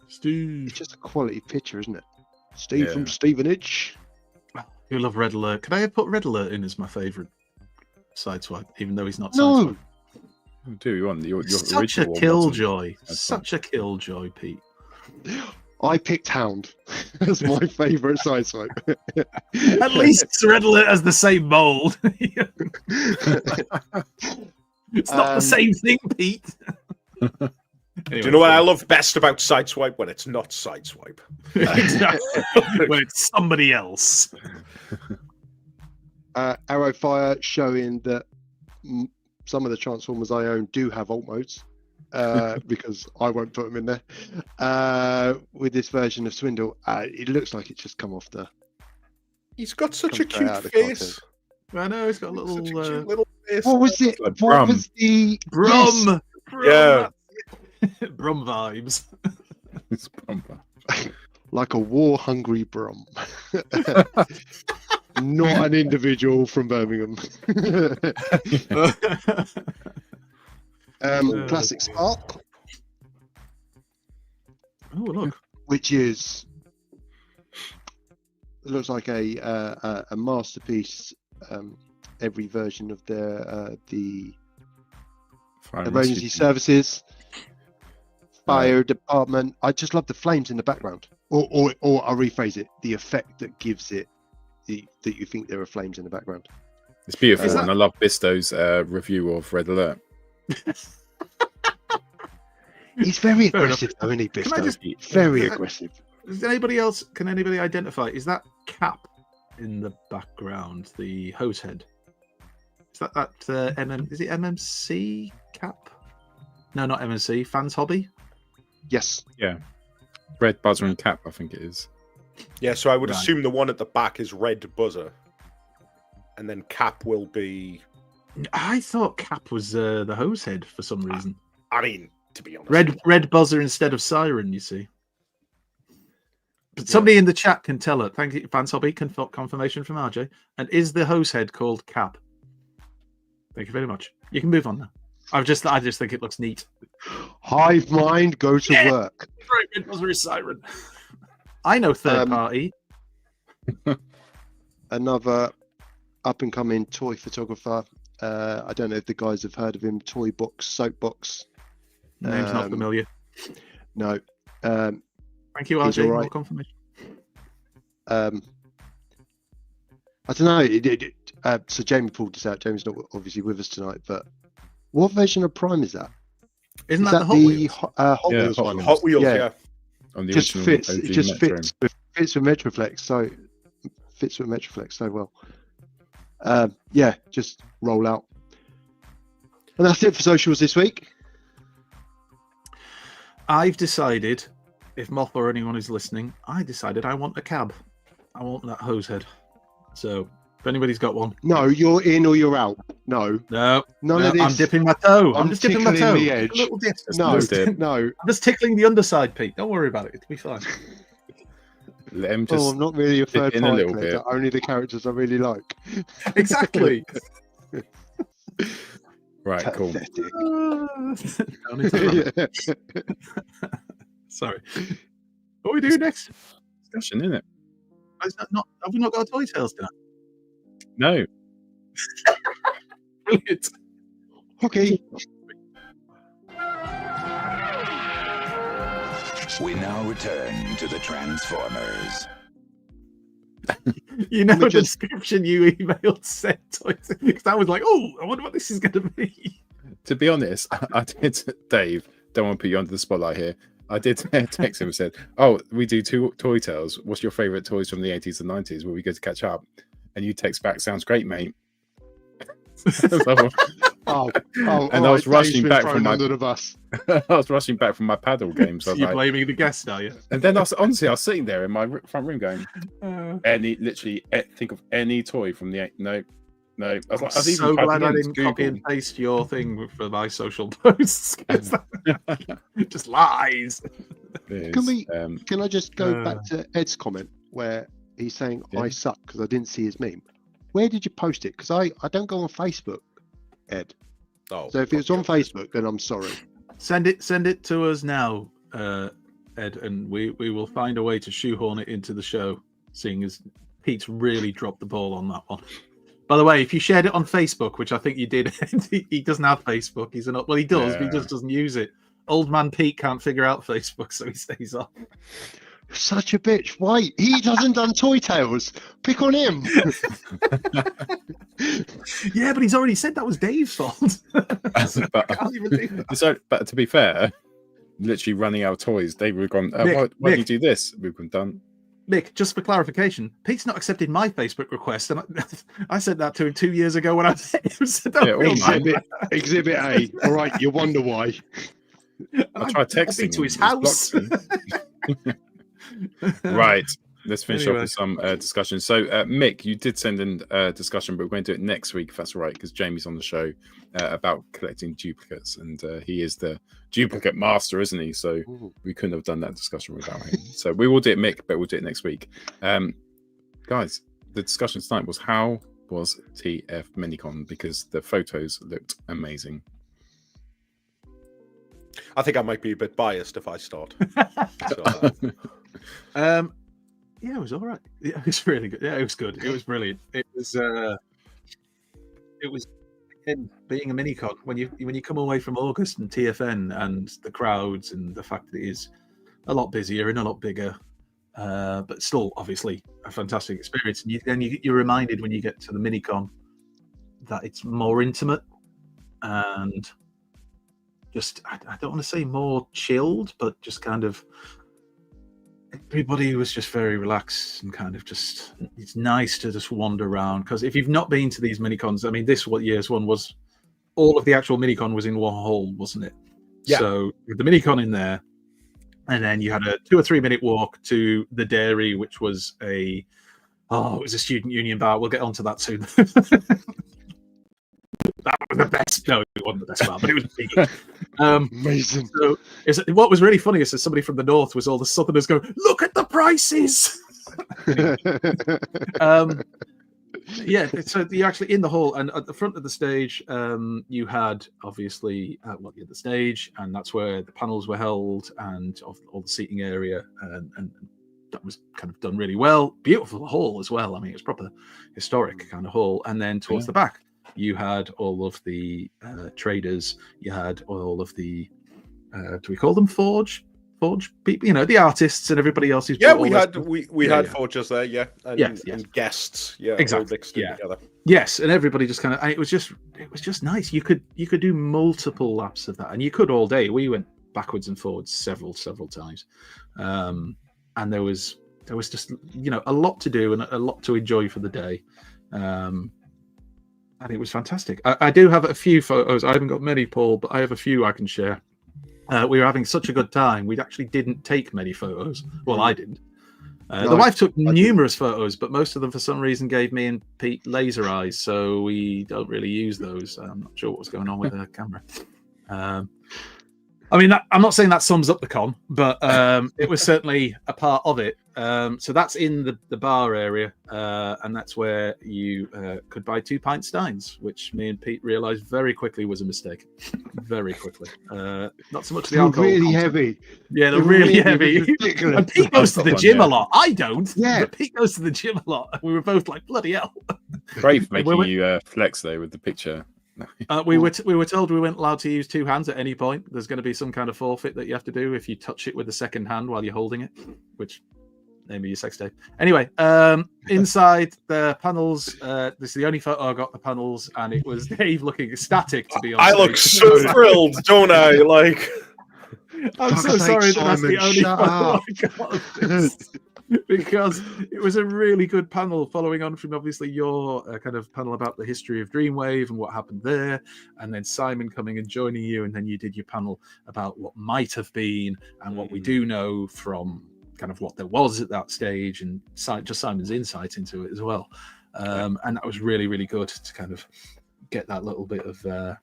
Steve. It's just a quality picture, isn't it? Steve from Yeah. Stevenage. You love Red Alert. Could I put Red Alert in as my favourite Sideswipe, even though he's not No. Sideswipe? Do you want your Such a original one, killjoy. That's Such a killjoy, Pete. I picked Hound as my favourite sideswipe. At least Red Alert has the same mould. It's not the same thing, Pete. Do you know what I love best about Sideswipe? When it's not Sideswipe. Exactly. When it's somebody else. Arrowfire showing that some of the Transformers I own do have alt modes, because I won't put them in there. With this version of Swindle, it looks like it's just come off the. He's got such a Comes straight out cute of the face. I know, he's got a Such a little cute little face. What was it? like What Brum. was the Brum. Yes, Brum. Yeah. Brum vibes. It's bumper. like a war-hungry Brum, not an individual from Birmingham. Classic Spark, Oh, look. which is it looks like a masterpiece. Every version of the Fire emergency rescue. services, fire department. I just love the flames in the background, or I'll rephrase it: the effect that gives it that you think there are flames in the background. It's beautiful, Is that- and I love Bisto's review of Red Alert. He's very Fair aggressive, though, isn't he, Can I Bisto? just- Very aggressive. Is anybody else? Can anybody identify? Is that Cap in the background? The hose head. Is that Is it MMC Cap? No, not MMC. Fans Hobby. Yes. Red Buzzer and Cap, I think it is. Yeah, so I would Right. assume the one at the back is Red Buzzer. And then Cap will be... I thought Cap was the hose head for some reason. I mean, to be honest. Red buzzer instead of siren. You see. But somebody in the chat can tell it. Thank you, Fans Hobby. Confirmation from RJ. And is the hose head called Cap? Thank you very much. You can move on now. I just think it looks neat. Hive mind, go to Yeah. work. Right, Red buzzer is siren. I know third party. Another up and coming toy photographer. I don't know if the guys have heard of him. Toy Box, Soapbox. Name's not familiar. No. Thank you, he's RJ. all More right. confirmation. I don't know. So Jamie pulled this out. Jamie's not obviously with us tonight, but what version of Prime is that? Isn't Is that the Hot Wheels? Hot Yeah, Wheels Hot one? Wheels. Hot Wheels, Yeah. yeah. On the Just original fits. It OG just Metro. fits with Metroflex. So fits with Metroflex so well. Yeah, just roll out. And that's it for socials this week. I've decided, if Moth or anyone is listening, I decided I want a cab. I want that hose head. So, if anybody's got one. No, you're in or you're out. No, No, none no, of this. I'm dipping my toe. I'm I'm just dipping my tickling toe. the edge. A little dip. No, Just dip. no. I'm just tickling the underside, Pete. Don't worry about it. It'll be fine. Let him Oh, just I'm not really a dip third in a party little collector. bit. Only the characters I really like. Exactly. Right, cool. Pathetic. Down into the rabbit. Sorry. What are we doing next? Discussion, isn't it? Is that not, have we not got toy tales tonight? No. Brilliant. Okay. We now return to the Transformers. You know Let me the just- description you emailed said toys. Because I was like, oh, I wonder what this is going to be. To be honest, I did, Dave, don't want to put you under the spotlight here. I did text him and said, oh, we do two toy tales. What's your favourite toys from the 80s and 90s? Will we go to catch up? And you text back, sounds great, mate. Oh, And all I was Dave's rushing been back thrown from my- under the bus. I was rushing back from my paddle game. So I was You're like, blaming the guest, are you? and then honestly, I was sitting there in my front room going, think of any toy from the no. I was, like, I was even so glad typing I in didn't copy Google. and paste your thing for my social posts. 'Cause that- just lies. Can we? Um, Can I just go back to Ed's comment where he's saying Yeah. I suck because I didn't see his meme? Where did you post it? Because I don't go on Facebook, Ed. Oh, So if it was on Facebook, then I'm sorry. Send it to us now, Ed, and we will find a way to shoehorn it into the show, seeing as Pete's really dropped the ball on that one. By the way, if you shared it on Facebook, which I think you did, he doesn't have Facebook. He does, but he just doesn't use it. Old man Pete can't figure out Facebook, so he stays off. Such a bitch. Why? He hasn't done Toy Tales. Pick on him. Yeah, but he's already said that was Dave's fault. Can't even do that. So, but to be fair, literally running out of toys, they would have gone, why do you do this? We've gone done. Mick, just for clarification, Pete's not accepted my Facebook request, and I said that to him 2 years ago when I met him. So Exhibit A. All right, you wonder why. I tried texting to his house. Right. Let's finish off with some discussion. So, Mick, you did send in a discussion, but we're going to do it next week, if that's all right, because Jamie's on the show about collecting duplicates, and he is the duplicate master, isn't he? So we couldn't have done that discussion without him. So we will do it, Mick, but we'll do it next week. Guys, the discussion tonight was how was TF Minicon, because the photos looked amazing. I think I might be a bit biased if I start. Yeah, it was all right. Yeah, it was really good. Yeah, it was good. It was brilliant. It was again, being a Minicon, when you come away from August and TFN and the crowds and the fact that it is a lot busier and a lot bigger, but still obviously a fantastic experience. And you're reminded when you get to the Minicon that it's more intimate and just, I don't want to say more chilled, but just kind of everybody was just very relaxed and kind of just, it's nice to just wander around. Because if you've not been to these Minicons, I mean, this year's one was, all of the actual Minicon was in one hall, wasn't it? Yeah. So with the Minicon in there, and then you had a 2 or 3 minute walk to the dairy, which was it was a student union bar. We'll get onto that soon. That was the best. No, it wasn't the best bar, but it was big. Amazing. So what was really funny is that somebody from the north was all the southerners going, "Look at the prices." Yeah, so you're actually in the hall, and at the front of the stage, you had obviously the stage, and that's where the panels were held, and all the seating area, and that was kind of done really well. Beautiful hall as well. I mean, it was proper historic kind of hall. And then towards the back, you had all of the traders. You had all of the do we call them forge people? You know, the artists and everybody else. Yeah, we had forgers there. Yeah, and guests. Yeah, exactly. All mixed together. Yes, and everybody just kind of. It was just nice. You could do multiple laps of that, and you could all day. We went backwards and forwards several times, and there was just a lot to do and a lot to enjoy for the day. And it was fantastic. I do have a few photos. I haven't got many, Paul, but I have a few I can share. We were having such a good time. We actually didn't take many photos. Well, I didn't. The wife took numerous photos, but most of them, for some reason, gave me and Pete laser eyes, so we don't really use those. I'm not sure what was going on with the camera. I mean, I'm not saying that sums up the con, but it was certainly a part of it. So that's in the bar area, and that's where you could buy 2 pint steins, which me and Pete realised very quickly was a mistake. Very quickly. Not so much the alcohol. Really content. Heavy. Yeah, they're really heavy. Ridiculous. And Pete goes to the gym a lot. I don't. Yeah. But Pete goes to the gym a lot. We were both like, bloody hell. Brave making you flex though with the picture. We were told we weren't allowed to use 2 hands at any point. There's going to be some kind of forfeit that you have to do if you touch it with the second hand while you're holding it, which maybe your sex tape. Anyway, inside the panels, this is the only photo I got, the panels, and it was Dave looking ecstatic to be on I stage. look so thrilled, don't I? Like, I'm so sorry that's the only photo I got of this. Because it was a really good panel, following on from obviously your kind of panel about the history of Dreamwave and what happened there, and then Simon coming and joining you, and then you did your panel about what might have been and what we do know from kind of what there was at that stage, and just Simon's insight into it as well. And that was really, really good to kind of get that little bit of a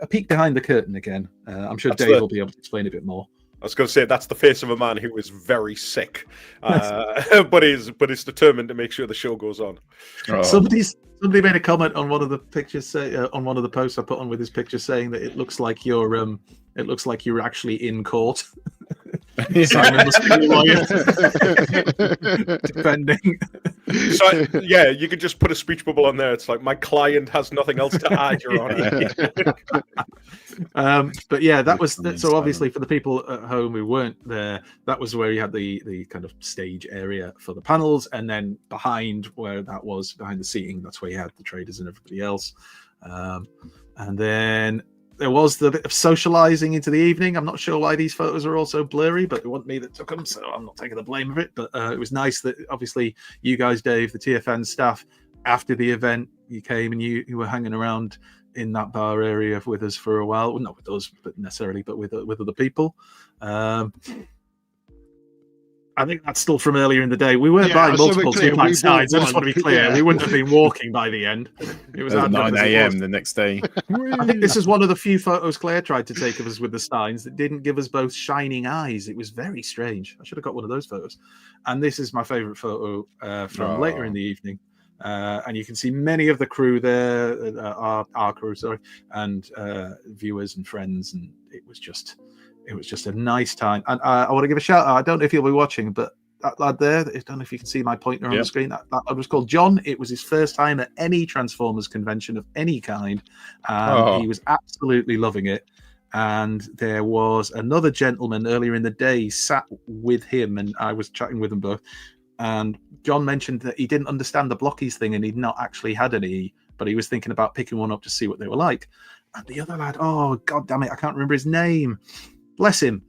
peek behind the curtain again. I'm sure Dave will be able to explain a bit more. I was going to say that's the face of a man who is very sick, but is determined to make sure the show goes on. Somebody made a comment on one of the pictures, on one of the posts I put on with his picture, saying that it looks like you're actually in court. Simon must be the lawyer defending. So yeah, you could just put a speech bubble on there. It's like, my client has nothing else to add, Your Honor. But yeah, that was so obviously for the people at home who weren't there, that was where you had the kind of stage area for the panels, and then behind the seating, that's where you had the traders and everybody else. And then there was the bit of socializing into the evening. I'm not sure why these photos are all so blurry, but it wasn't me that took them, so I'm not taking the blame of it. But it was nice that obviously you guys, Dave, the TFN staff, after the event, you came and you were hanging around in that bar area with us for a while. Well, not with us, but necessarily, but with other people. I think that's still from earlier in the day. We weren't buying multiple 2-pint signs. I just want to be clear. We wouldn't have been walking by the end. It was at 9 a.m. the next day. I think this is one of the few photos Claire tried to take of us with the signs that didn't give us both shining eyes. It was very strange. I should have got one of those photos. And this is my favorite photo from later in the evening. And you can see many of the crew there, our crew, sorry, and viewers and friends. And it was just a nice time. And I want to give a shout out. I don't know if you'll be watching, but that lad there, I don't know if you can see my pointer on the screen. That lad was called John. It was his first time at any Transformers convention of any kind. He was absolutely loving it. And there was another gentleman earlier in the day sat with him, and I was chatting with them both. And John mentioned that he didn't understand the blockies thing, and he'd not actually had any, but he was thinking about picking one up to see what they were like. And the other lad, oh, God damn it, I can't remember his name. Bless him.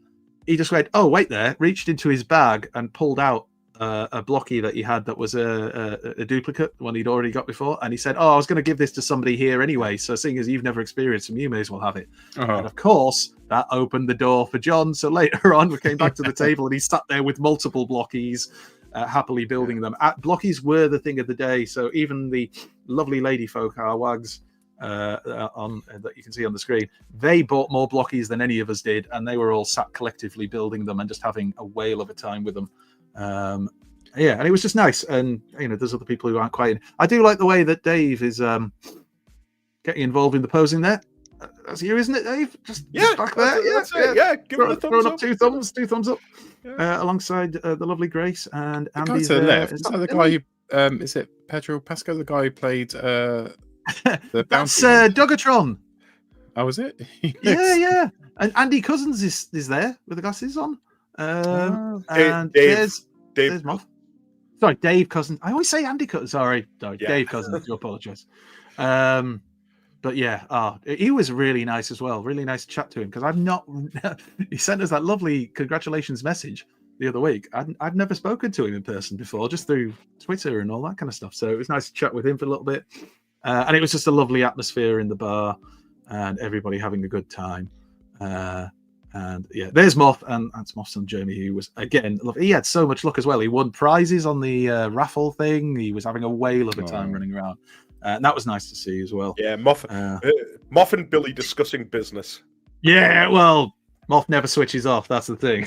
He just went, oh, wait there, reached into his bag and pulled out a blocky that he had that was a duplicate, one he'd already got before. And he said, oh, I was going to give this to somebody here anyway. So seeing as you've never experienced them, you may as well have it. And of course, that opened the door for John. So later on, we came back to the table and he sat there with multiple blockies, happily building them. Blockies were the thing of the day. So even the lovely lady folk, our wags, that you can see on the screen, they bought more blockies than any of us did, and they were all sat collectively building them and just having a whale of a time with them. And it was just nice. And there's other people who aren't quite in. I do like the way that Dave is getting involved in the posing there. That's you, isn't it, Dave? Just back there. Give it a thumbs up. Two thumbs up. Alongside the lovely Grace and the Andy's guy to the left. Is that the guy who is it Pedro Pasco, the guy who played that's Dogatron. Oh, was it? Yeah. And Andy Cousins is there with the glasses on. And Dave there's Moff. Sorry, Dave Cousins. I always say Andy Cousins. Sorry, Dave Cousins. I apologize. But yeah, he was really nice as well. Really nice to chat to him, because I've not. He sent us that lovely congratulations message the other week. I've never spoken to him in person before, just through Twitter and all that kind of stuff. So it was nice to chat with him for a little bit. And it was just a lovely atmosphere in the bar and everybody having a good time. And yeah, there's Moff, and that's Moff's son Jeremy, who was, again, he had so much luck as well. He won prizes on the raffle thing. He was having a whale of a time running around. And that was nice to see as well. Yeah, Moff and Billy discussing business. Yeah, well, Moff never switches off. That's the thing.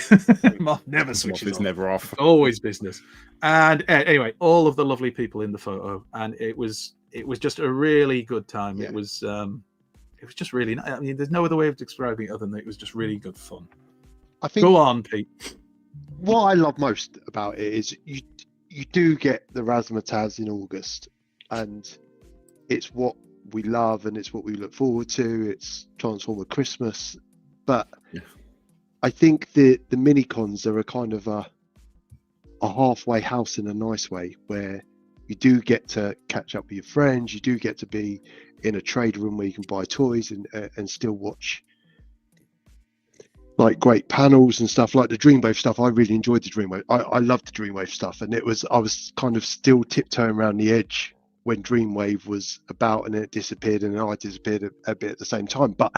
Moff never switches off. Never off. Always business. And anyway, all of the lovely people in the photo, and it was just a really good time. Yeah. It was just really nice. I mean, there's no other way of describing it other than it was just really good fun. I think. Go on, Pete. What I love most about it is you do get the razzmatazz in August, and it's what we love and it's what we look forward to. It's Transformer Christmas, but I think the minicons are a kind of a halfway house in a nice way, where you do get to catch up with your friends. You do get to be in a trade room where you can buy toys and still watch like great panels and stuff like the Dreamwave stuff. I really enjoyed the Dreamwave. I loved the Dreamwave stuff, and I was kind of still tiptoeing around the edge when Dreamwave was about, and then it disappeared, and then I disappeared a bit at the same time. But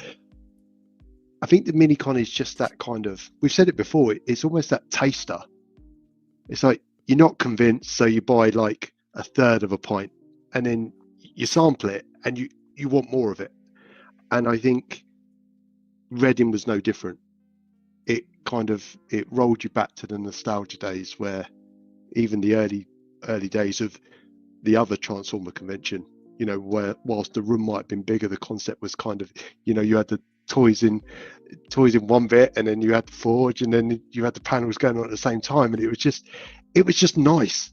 I think the Minicon is just that kind of, we've said it before, it's almost that taster. It's like you're not convinced, so you buy like a third of a pint, and then you sample it, and you want more of it. And I think Reading was no different. kind of it rolled you back to the nostalgia days where even the early days of the other Transformer convention, you know, where whilst the room might have been bigger, the concept was kind of, you know, you had the toys in one bit, and then you had the forge, and then you had the panels going on at the same time, and it was just nice.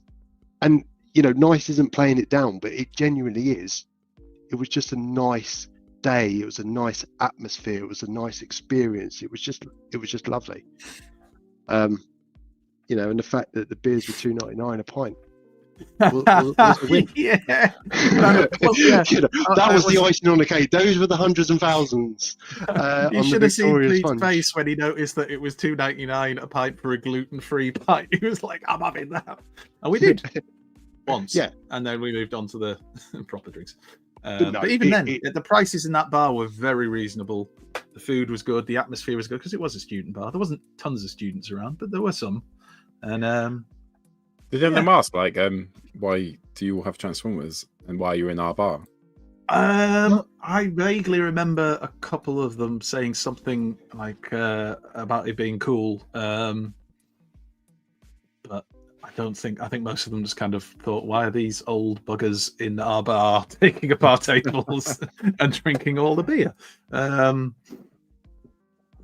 And you know, nice isn't playing it down, but it genuinely is. It was just a nice day. It was a nice atmosphere. It was a nice experience. It was just lovely. You know, and the fact that the beers were $2.99 a pint was a win. Yeah. You know, that was the icing on the cake. Those were the hundreds and thousands. You should have seen Pete's face when he noticed that it was $2.99 a pint for a gluten-free pint. He was like, "I'm having that," and we did once. Yeah, and then we moved on to the proper drinks. No, but even then, the prices in that bar were very reasonable. The food was good. The atmosphere was good because it was a student bar. There wasn't tons of students around, but there were some. And did them ask like, why do you all have Transformers and why you're in our bar? I vaguely remember a couple of them saying something like about it being cool. But I think most of them just kind of thought, why are these old buggers in our bar taking apart tables and drinking all the beer?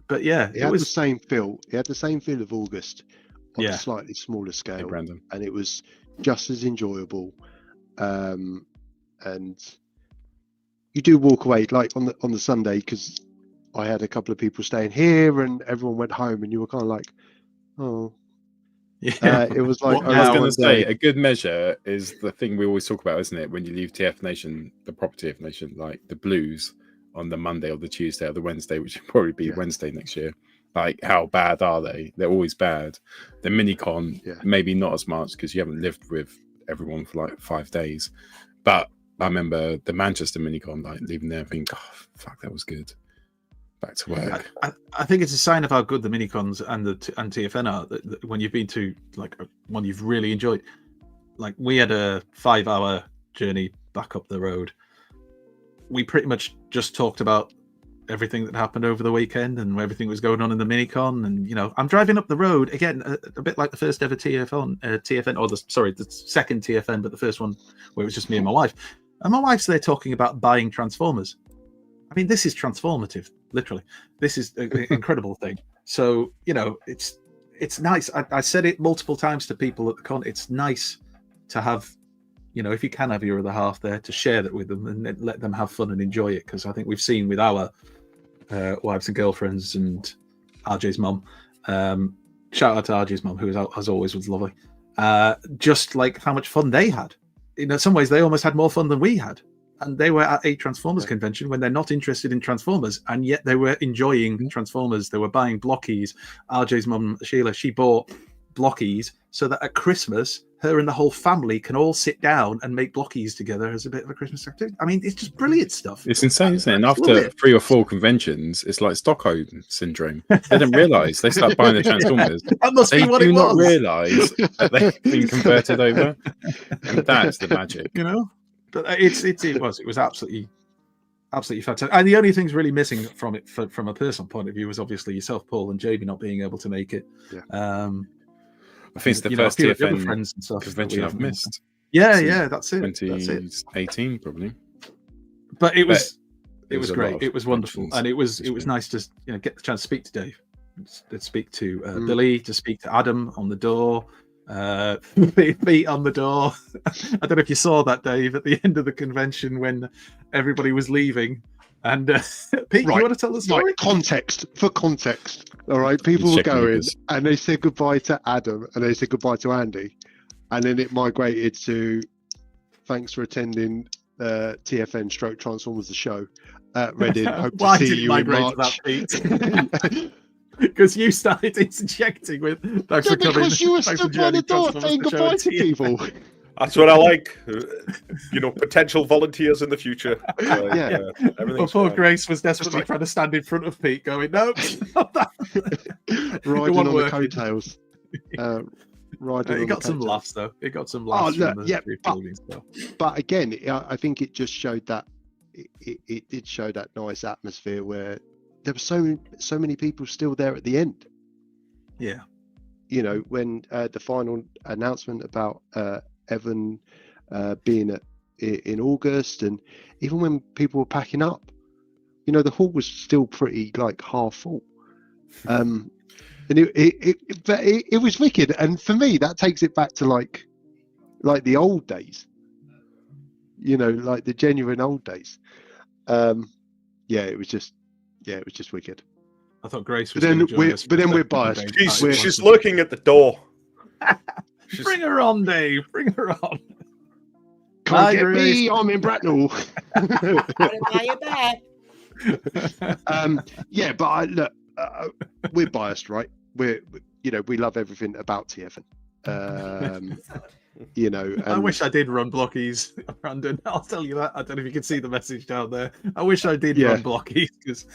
But yeah, it had the same feel. It had the same feel of August on a slightly smaller scale, hey, Brandon. And it was just as enjoyable. And you do walk away like on the Sunday, because I had a couple of people staying here and everyone went home, and you were kind of like, oh. Yeah. It was like, I was going to say, a good measure is the thing we always talk about, isn't it? When you leave TF Nation, the proper TF Nation, like the Blues on the Monday or the Tuesday or the Wednesday, which will probably be Wednesday next year. Like, how bad are they? They're always bad. The Minicon, maybe not as much because you haven't lived with everyone for like 5 days. But I remember the Manchester Minicon, like leaving there thinking, oh, fuck, that was good. Back to work. I think it's a sign of how good the Minicons and TFN are that when you've been to like one you've really enjoyed. Like, we had a 5-hour journey back up the road. We pretty much just talked about everything that happened over the weekend and everything that was going on in the Minicon. And you know, I'm driving up the road again, a bit like the first ever TFN, or the second TFN, but the first one where it was just me and my wife. And my wife's there talking about buying Transformers. I mean, this is transformative, literally. This is an incredible thing. So, you know, it's nice. I said it multiple times to people at the con. It's nice to have, you know, if you can have your other half there, to share that with them and let them have fun and enjoy it. Because I think we've seen with our wives and girlfriends and RJ's mum, shout out to RJ's mum, who as always was lovely, just like how much fun they had. In some ways, they almost had more fun than we had. And they were at a Transformers convention when they're not interested in Transformers, and yet they were enjoying Transformers. They were buying blockies. RJ's mum, Sheila, she bought blockies so that at Christmas, her and the whole family can all sit down and make blockies together as a bit of a Christmas activity. I mean, it's just brilliant stuff. It's insane, isn't it? And after 3 or 4 conventions, it's like Stockholm syndrome. They didn't realise. They start buying the Transformers. That must be what it was. They do not realise that they've been converted over. And that's the magic. You know? But it was absolutely fantastic. And the only things really missing from it, from a personal point of view, was obviously yourself, Paul, and Jamie not being able to make it. Yeah. I think it's the first TFN friends and stuff convention I've missed. Yeah, that's it. 2018, probably. But it was great. It was wonderful, and it was nice to get the chance to speak to Dave, to speak to Billy, to speak to Adam on the door. Feet on the door. I don't know if you saw that, Dave, at the end of the convention when everybody was leaving. And Pete, you want to tell the story? Right, context. All right, people were going and they said goodbye to Adam and they said goodbye to Andy, and then it migrated to thanks for attending TFN Stroke Transformers the show at Reading. Hope to see you in March. That, Pete? Because you started interjecting with thanks for coming. Because you were stood by the door saying goodbye to people. That's what I like. Potential volunteers in the future. Well, poor Grace was desperately trying to stand in front of Pete, going, "No, not that." Riding on the coattails. It got some laughs, though. It got some laughs. But again, I think it just showed that it did show that nice atmosphere where there were so many people still there at the end. Yeah. You know, when the final announcement about Evan being in August, and even when people were packing up, you know, the hall was still pretty like half full. And it was wicked. And for me, that takes it back to like the old days, you know, like the genuine old days. Yeah, it was just wicked. I thought Grace was But then going to join us. but then we're biased. She's looking at the door. Bring her on, Dave. Bring her on. Come Hi, get Grace. me, I'm in Bracknell. Buy you back. Yeah, but look, we're biased, right? We love everything about TFN. You know, I and wish I did run blockies, Brandon. I'll tell you that. I don't know if you can see the message down there. I wish I did run blockies because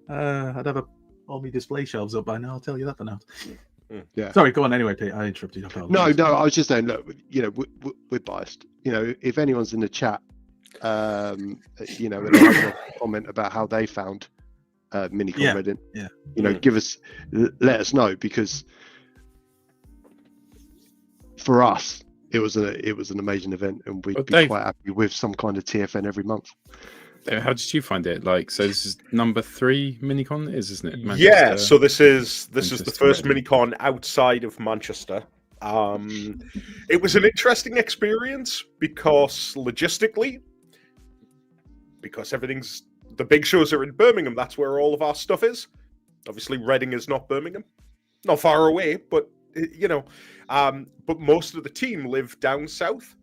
I'd have all my display shelves up by now. I'll tell you that for now. Yeah. Sorry, go on. Anyway, Pete, I interrupted you. No, I was just saying, look, you know, we're biased. You know, if anyone's in the chat, you know, and have a comment about how they found Minicon Reading, you know, let us know, because for us, it was an amazing event, and we'd be quite happy with some kind of TFN every month. How did you find it? Like, so this is number 3 Minicon, isn't it? Yeah, so this is the first Minicon outside of Manchester. It was an interesting experience because logistically, because the big shows are in Birmingham, that's where all of our stuff is. Obviously, Reading is not Birmingham, not far away, but you know, but most of the team live down south.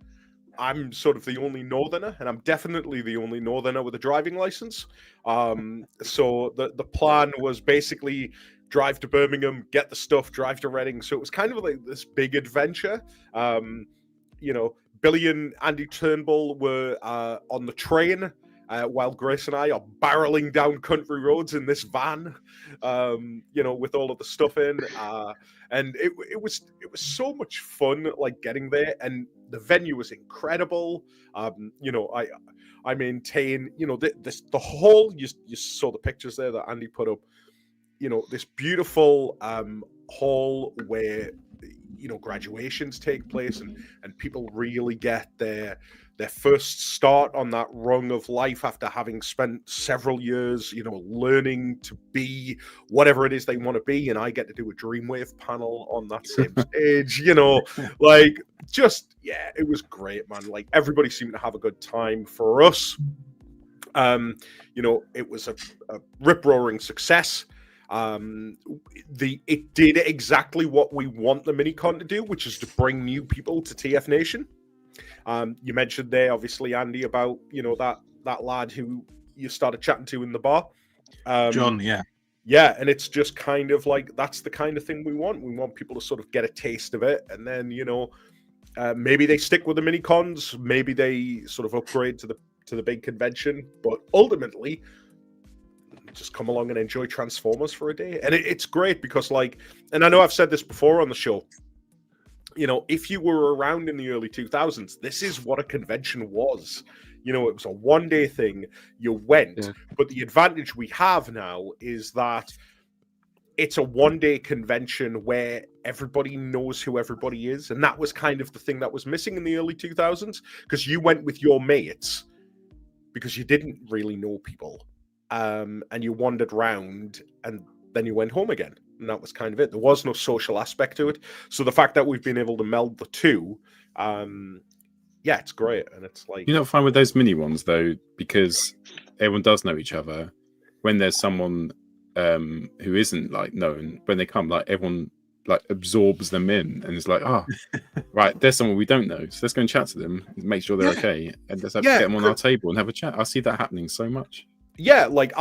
I'm sort of the only northerner, and I'm definitely the only northerner with a driving license. So the plan was basically drive to Birmingham, get the stuff, drive to Reading. So it was kind of like this big adventure. You know, Billy and Andy Turnbull were on the train, while Grace and I are barreling down country roads in this van, you know, with all of the stuff in. And it was so much fun, like getting there, and the venue was incredible. You know, I maintain, you know, the whole, you saw the pictures there that Andy put up, you know, this beautiful hall where, you know, graduations take place, and people really get their first start on that rung of life after having spent several years, you know, learning to be whatever it is they want to be. And I get to do a Dreamwave panel on that same stage, you know, like, just, yeah, it was great, man. Like, everybody seemed to have a good time. For us, you know, it was a rip-roaring success. It did exactly what we want the Minicon to do, which is to bring new people to TF Nation. You mentioned there, obviously, Andy, about, you know, that lad who you started chatting to in the bar, John. Yeah, and it's just kind of like, that's the kind of thing we want. We want people to sort of get a taste of it, and then, you know, maybe they stick with the Minicons, maybe they sort of upgrade to the big convention, but ultimately, just come along and enjoy Transformers for a day. And it's great because, like, and I know I've said this before on the show, you know, if you were around in the early 2000s, this is what a convention was. You know, it was a one-day thing. You went. But the advantage we have now is that it's a one-day convention where everybody knows who everybody is. And that was kind of the thing that was missing in the early 2000s, because you went with your mates because you didn't really know people. And you wandered around, and then you went home again. And that was kind of it. There was no social aspect to it. So the fact that we've been able to meld the two, yeah, it's great. And it's like, you're not fine with those mini ones though, because everyone does know each other. When there's someone who isn't like known, when they come, like everyone like absorbs them in, and it's like, right, there's someone we don't know, so let's go and chat to them, make sure they're okay, and let's get them on our table and have a chat. I see that happening so much. Yeah, like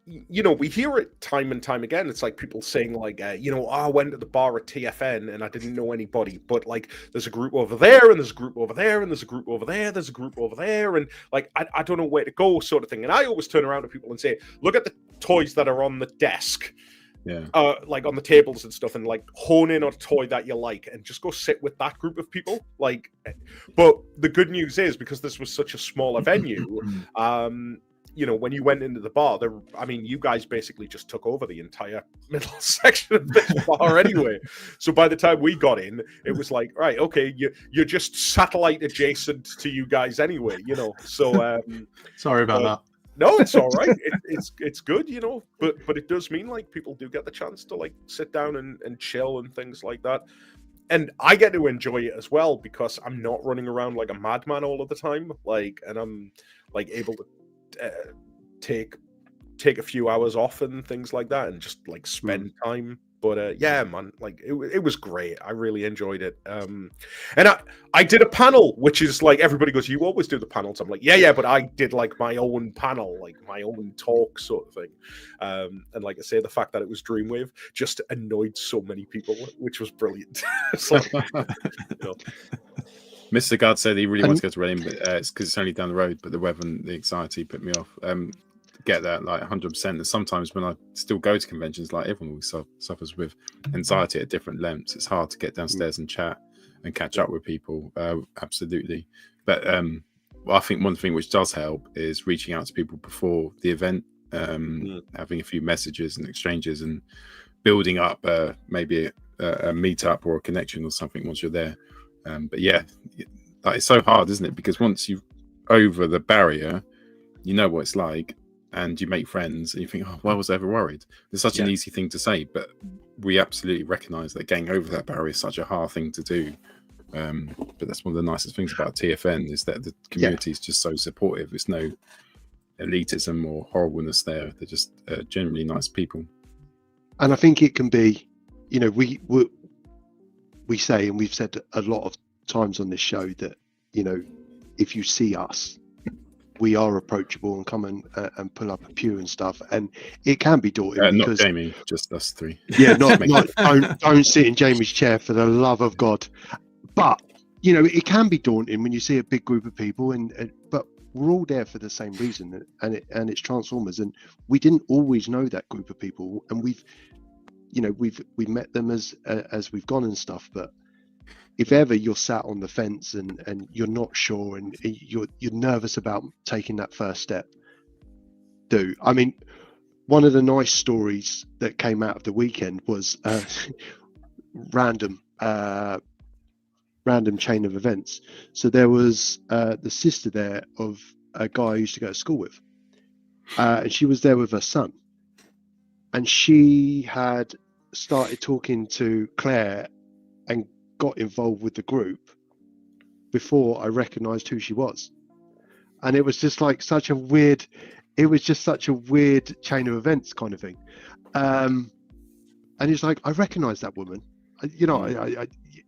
you know, we hear it time and time again. It's like people saying, like, you know, I went to the bar at TFN and I didn't know anybody, but like, there's a group over there, and there's a group over there, and there's a group over there, there's a group over there, and like, I don't know where to go, sort of thing. And I always turn around to people and say, look at the toys that are on the desk, like on the tables and stuff, and like hone in on a toy that you like, and just go sit with that group of people. Like, but the good news is, because this was such a smaller venue, you know, when you went into the bar, I mean, you guys basically just took over the entire middle section of this bar anyway. So by the time we got in, it was like, right, okay, you're just satellite adjacent to you guys anyway, you know. So Sorry about that. no, it's all right. It's good, you know. But it does mean like people do get the chance to like sit down and chill and things like that. And I get to enjoy it as well because I'm not running around like a madman all of the time. Like, and I'm like able to take a few hours off and things like that, and just like spend time. But yeah, man, like it was great. I really enjoyed it. And I did a panel, which is like everybody goes, "You always do the panels." I'm like, yeah, but I did like my own panel, like my own talk sort of thing. And like I say, the fact that it was Dreamwave just annoyed so many people, which was brilliant. So, you know. Mr. Guard said he really wants to go to Reading, but it's because it's only down the road. But the weather and the anxiety put me off. Get that like 100%. And sometimes when I still go to conventions, like everyone always suffers with anxiety at different lengths. It's hard to get downstairs and chat and catch up with people. Absolutely. But I think one thing which does help is reaching out to people before the event, having a few messages and exchanges and building up maybe a meetup or a connection or something once you're there. But yeah, like, it's so hard, isn't it? Because once you're over the barrier, you know what it's like. And you make friends and you think, oh, why was I ever worried? It's such an easy thing to say, but we absolutely recognize that getting over that barrier is such a hard thing to do. But that's one of the nicest things about TFN is that the community is just so supportive. It's no elitism or horribleness there. They're just genuinely nice people. And I think it can be, you know, we say, and we've said a lot of times on this show that, you know, if you see us, we are approachable and come and pull up a pew and stuff, and it can be daunting. Not Jamie, just us three. Yeah, don't sit in Jamie's chair for the love of God. But you know, it can be daunting when you see a big group of people, but we're all there for the same reason, and it's Transformers, and we didn't always know that group of people, and we've met them as we've gone and stuff, but. If ever you're sat on the fence and you're not sure and you're nervous about taking that first step, I mean, one of the nice stories that came out of the weekend was random chain of events. So there was the sister there of a guy I used to go to school with, and she was there with her son, and she had started talking to Claire and got involved with the group before I recognized who she was, and it was just like such a weird chain of events kind of thing. And it's like, I recognize that woman, you know.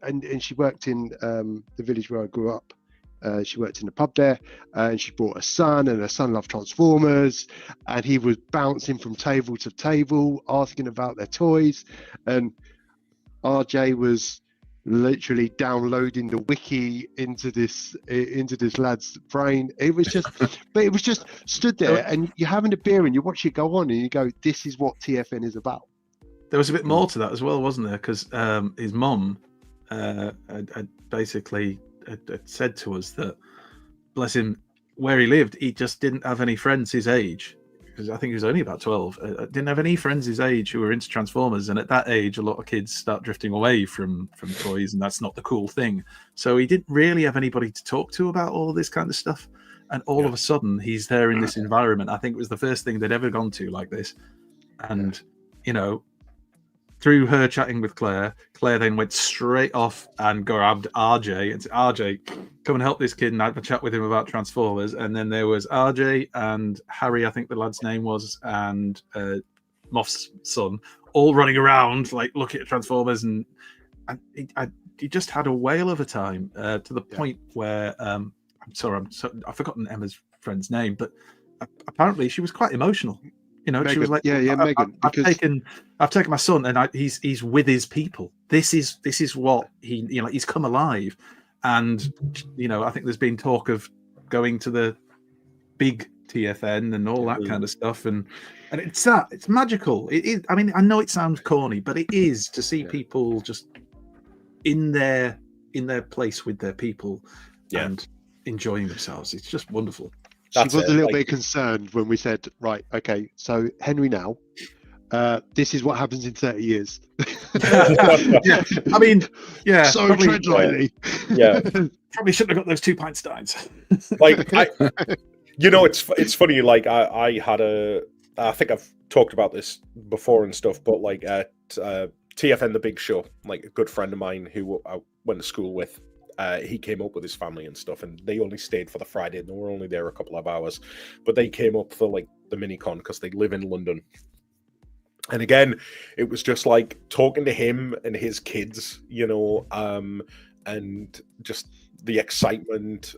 And she worked in the village where I grew up. She worked in the pub there, and she brought a son, and her son loved Transformers, and he was bouncing from table to table asking about their toys, and RJ was literally downloading the wiki into this lad's brain. It was just but it was just stood there, and you're having a beer and you watch it go on and you go, this is what TFN is about. There was a bit more to that as well, wasn't there? Because his mum had basically said to us that, bless him, where he lived, he just didn't have any friends his age. Because I think he was only about 12, didn't have any friends his age who were into Transformers, and at that age, a lot of kids start drifting away from toys, and that's not the cool thing. So he didn't really have anybody to talk to about all of this kind of stuff, and all of a sudden, he's there in this environment. I think it was the first thing they'd ever gone to like this, and you know, through her chatting with Claire then went straight off and grabbed RJ and said, RJ, come and help this kid and have a chat with him about Transformers. And then there was RJ and Harry, I think the lad's name was, and Moff's son, all running around, like looking at Transformers. And he just had a whale of a time to the point where, I've forgotten Emma's friend's name, but apparently she was quite emotional. You know, Megan. She was like, Megan. I've taken my son, and he's with his people. This is what he, you know, he's come alive, and you know, I think there's been talk of going to the big TFN and all that kind of stuff, and it's magical. It is. I mean, I know it sounds corny, but it is to see people just in their place with their people and enjoying themselves. It's just wonderful. That's was it. a little Like, bit concerned when we said, right, okay, so Henry now, this is what happens in 30 years. Yeah, I mean, yeah, So probably, tread lightly. yeah. probably shouldn't have got those 2 pint steins. Like it's funny. Like I had I think I've talked about this before and stuff, but like at TFN The Big Show, like a good friend of mine who I went to school with, he came up with his family and stuff, and they only stayed for the Friday, and they were only there a couple of hours, but they came up for like the Minicon because they live in London. And again, it was just like talking to him and his kids, you know, and just the excitement,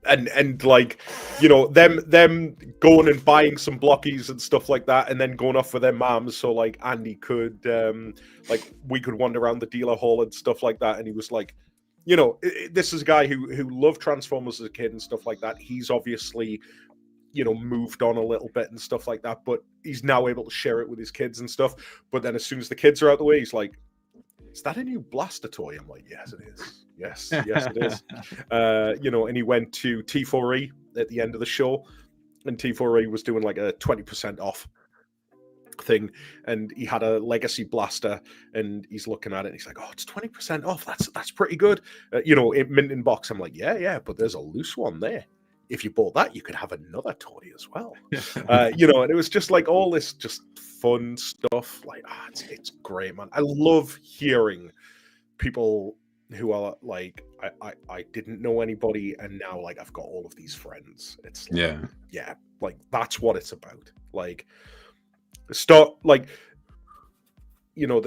and like, you know, them going and buying some blockies and stuff like that, and then going off with their moms, so like Andy could like we could wander around the dealer hall and stuff like that. And he was like, you know, this is a guy who loved Transformers as a kid and stuff like that. He's obviously, you know, moved on a little bit and stuff like that, but he's now able to share it with his kids and stuff. But then as soon as the kids are out the way, he's like, is that a new blaster toy? I'm like, yes, it is. Yes, it is. You know, and he went to T4E at the end of the show, and T4E was doing like a 20% off thing, and he had a legacy blaster, and he's looking at it and he's like, oh, it's 20% off. That's pretty good. You know, mint in box. I'm like, yeah, but there's a loose one there. If you bought that, you could have another toy as well. You know, and it was just like all this just fun stuff. Like, it's great, man. I love hearing people who are like, I didn't know anybody, and now like I've got all of these friends. It's like, yeah, like that's what it's about. Like, start like, you know,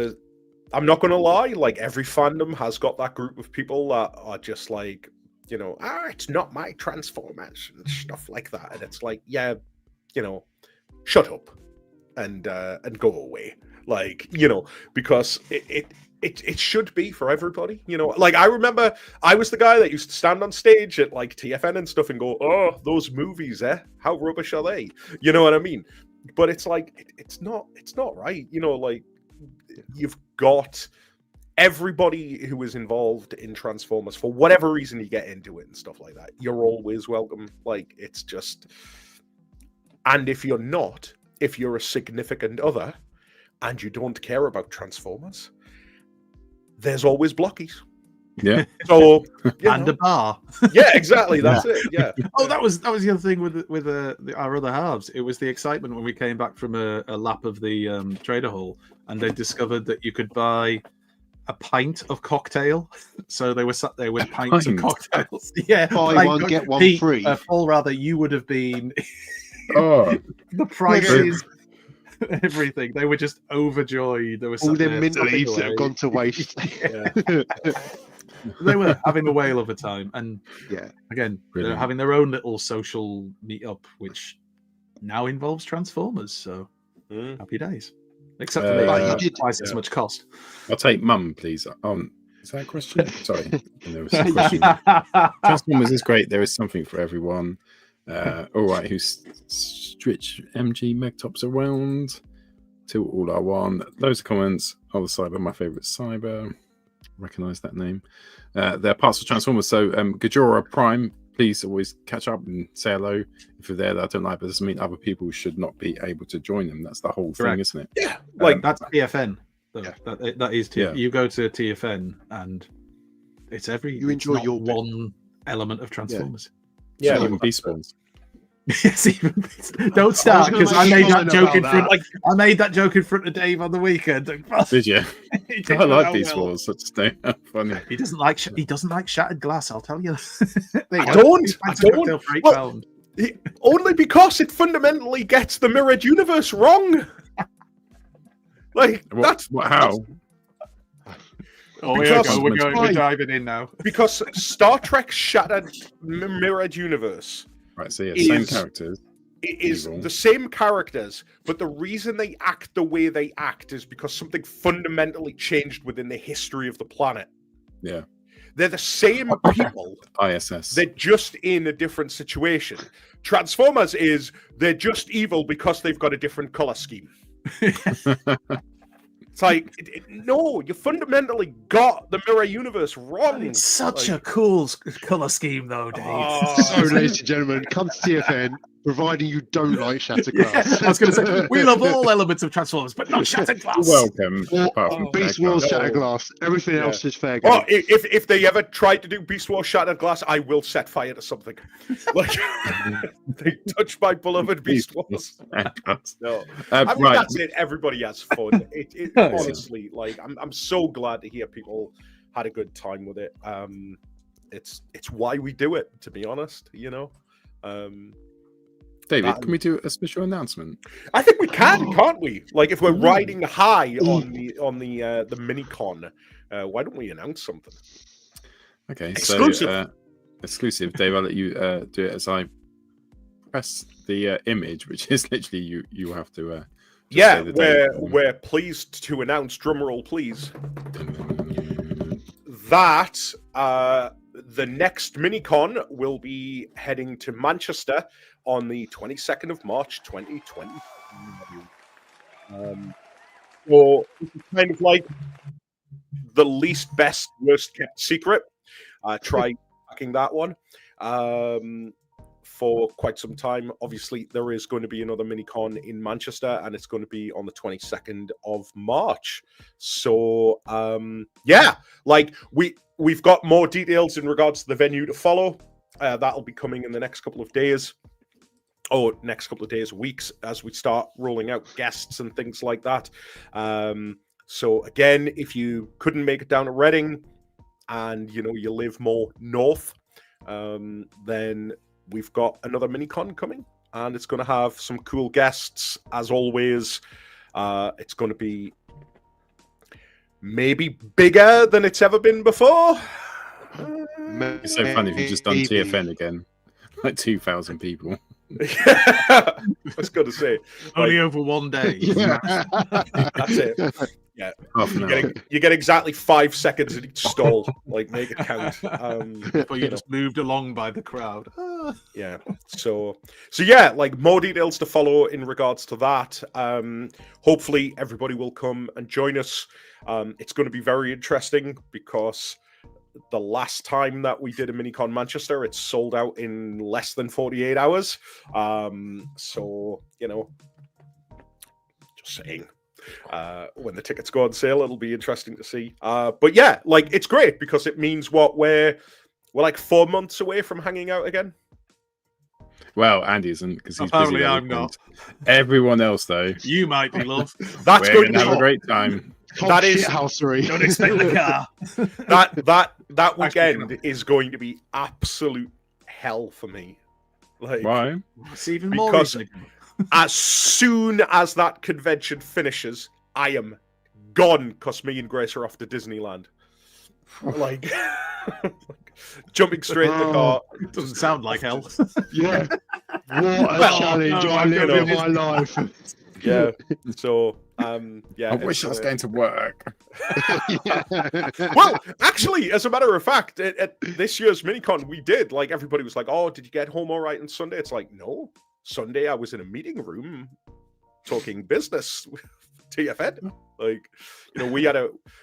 I'm not gonna lie, like every fandom has got that group of people that are just like, you know, it's not my Transformers and stuff like that. And it's like, yeah, you know, shut up and go away. Like, you know, because it should be for everybody, you know. Like, I remember I was the guy that used to stand on stage at like TFN and stuff and go, oh, those movies, how rubbish are they? You know what I mean? But it's like, it's not right. You know, like, you've got everybody who is involved in Transformers, for whatever reason you get into it and stuff like that, you're always welcome. Like, it's just, and if you're not, if you're a significant other and you don't care about Transformers, there's always blockies. Yeah. So and a bar. Yeah, exactly. That's it. Yeah. Oh, that was the other thing with our other halves. It was the excitement when we came back from a lap of the trader hall, and they discovered that you could buy a pint of cocktail. So they were sat there with pints of cocktails. Yeah, Buy one, get one Pete, free. Paul, rather, you would have been. Oh, The prices, everything. They were just overjoyed. They were All sat them there mint tapping leaves that have away. gone to waste. They were having a whale of a time, and Yeah. again, Brilliant. they're having their own little social meetup, which now involves Transformers. So happy days. Except for me, You did- twice as much cost. I'll take mum, please. Is that a question? Sorry. There was a question. Transformers is great. There is something for everyone. All right, who's stretch MG Megtops around? Till all are one. Loads of comments. Oh, the Cyber, my favorite Cyber. Recognize that name. They're parts of Transformers. So, Gajora Prime, please always catch up and say hello. If you're there that I don't like, but doesn't mean other people should not be able to join them. That's the whole thing, isn't it? Yeah. Like, That's TFN. Though. Yeah. That is TFN. Yeah. You go to TFN and it's You enjoy not your bit. one element of Transformers. yeah. Even Beast Spawns. Yes, even don't start because I made that joke in front. Like, I made that joke in front of Dave on the weekend. Did you? He didn't I know like how Beast well. Wars. That's funny. He doesn't like shattered glass. I'll tell you. There you I go. don't. He finds I a don't. cocktail for Well, £8. only because it fundamentally gets the mirrored universe wrong. Like, that's How? Oh, here we because- go. We're Right. diving in now. because Star Trek Shattered Mirrored Universe Right, so yeah, same Is- characters. is Evil. the same characters, but the reason they act the way they act is because something fundamentally changed within the history of the planet. Yeah. They're the same people. ISS. They're just in a different situation. Transformers is they're just evil because they've got a different color scheme. It's like, no, you fundamentally got the mirror universe wrong. It's such Like, a cool color scheme, though, Dave. oh, So, ladies and gentlemen, come to TFN, providing you don't like Shattered Yeah, Glass. I was going to say, we love all elements of Transformers, but not Shattered Glass. Welcome. Or apart from Beast Black Wars Glass. Shattered Glass. Everything Yeah. else is fair game. oh, if they ever tried to do Beast Wars Shattered Glass, I will set fire to something. Like, they touch my beloved Beast Wars. No, I mean, right. that's it. Everybody has fun. Honestly, like, I'm so glad to hear people had a good time with it. It's why we do it, to be honest. You know, David, can we do a special announcement? I think we can, can't we? Like, if we're riding high on the Minicon, why don't we announce something? Okay, Exclusive. So exclusive, Dave. I'll let you do it as I press the image, which is literally you have to. Yeah, say the date. we're pleased to announce, drumroll please, that the next Minicon will be heading to Manchester on the 22nd of March 2020. So this is kind of like the least best, worst kept secret. Try hacking that one. For quite some time. Obviously, there is going to be another Minicon in Manchester, and it's going to be on the 22nd of March. So, yeah, like we've got more details in regards to the venue to follow. That'll be coming in the next couple of days, or next couple of days, weeks, as we start rolling out guests and things like that. So again, if you couldn't make it down to Reading, and you live more north, then we've got another Minicon coming, and it's going to have some cool guests, as always. It's going to be maybe bigger than it's ever been before. It's so funny if you've just done TFN again, like 2,000 people. I was going to say, Only over one day. that's it. Yeah, Half an hour. you get exactly 5 seconds in each stall. Like, make it count. Before you just moved along by the crowd. Yeah. So yeah, like, more details to follow in regards to that. Hopefully everybody will come and join us. It's going to be very interesting because the last time that we did a Minicon Manchester, it sold out in less than 48 hours. So, just saying. When the tickets go on sale, it'll be interesting to see. But yeah, like, it's great because it means we're like 4 months away from hanging out again. Well, Andy isn't, because he's Apparently busy. I'm not. Everyone else, though, You might be, love. That's we're going gonna to have a be great time. That is- housery. Don't expect the car. that weekend is going to be absolute hell for me. Like, Why? It's even more Because- reason. as soon as that convention finishes, I am gone because me and Grace are off to Disneyland. Like, jumping straight in the car. Doesn't sound like hell. Yeah. What a Well, challenge no, I I'm live gonna in be my life. Yeah. So, yeah. I wish I was going to work. Well, actually, as a matter of fact, at this year's Minicon, we did. Like, everybody was like, "Oh, did you get home all right on Sunday?" It's like, no. Sunday, I was in a meeting room talking business with TFN. Like,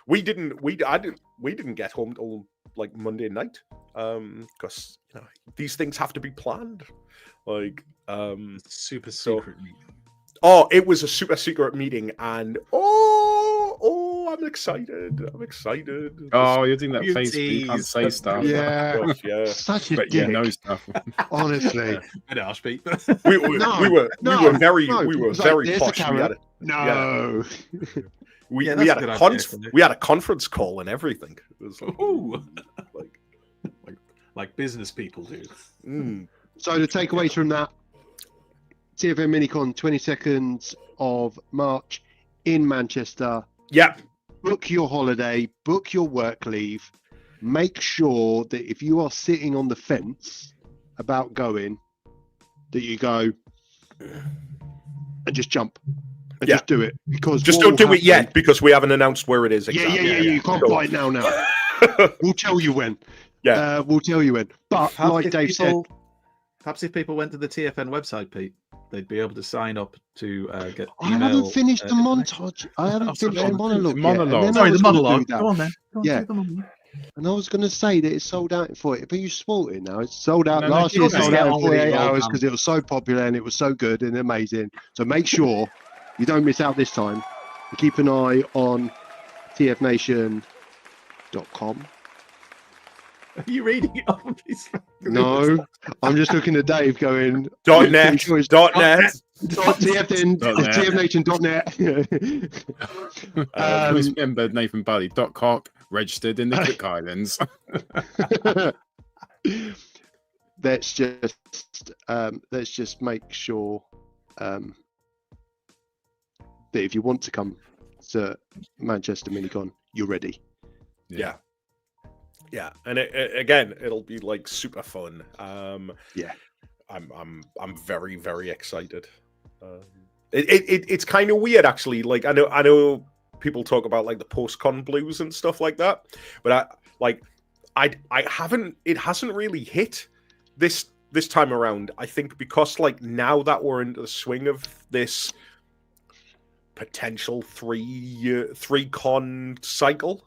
we didn't get home till like Monday night, because these things have to be planned. Like, Super So- secret meeting. oh, it was a super secret meeting, and I'm excited. Oh, you're doing that You face, but you can't tease. say stuff. Yeah. Gosh, yeah. Such a But you dick. know stuff. Honestly. Bit harsh, Pete. We No, were no, very no. we were It's like, very there's the posh. carrot. No. We Yeah, had that's a a good idea, actually. we had a conference call and everything. It was like, Ooh. like, Like business people do. So the takeaways from that: TFN Minicon, 22nd of March in Manchester. yeah, Book your holiday, book your work leave. Make sure that if you are sitting on the fence about going, that you go and just jump and Yeah. just do it. Because just what don't will do it happen- yet because we haven't announced where it is. Yeah, Exactly. yeah. You can't So- buy it now. We'll tell you when. Yeah. We'll tell you when. But Perhaps like if Dave said, Perhaps if people went to the TFN website, Pete. they'd be able to sign up to get I email. haven't finished the information. montage. I haven't Oh, sorry, finished the go on. monologue yet. Monologue. And then I Sorry, the was gonna do monologue. that. Go on then. Go on, Yeah. do the monologue. And I was going to say that it's sold out in 40, but you spoiled it now. It's sold out. No, no, Last year it's sold out in already 48 well hours done. because it was so popular and it was so good and amazing. So make sure you don't miss out this time. And keep an eye on tfnation.com. Are you reading it off of his phone? No, I'm just looking at Dave going. .net, Sure it's .net. tfn.net. Please remember Nathan Buddy. .cock registered in the Cook Islands. let's just make sure that if you want to come to Manchester Minicon, you're ready. Yeah. Yeah, and again, it'll be like super fun. Yeah, I'm very, very excited. It's kind of weird actually. Like I know people talk about like the post-con blues and stuff like that, but I haven't. It hasn't really hit this time around. I think because like now that we're into the swing of this potential 3 con cycle.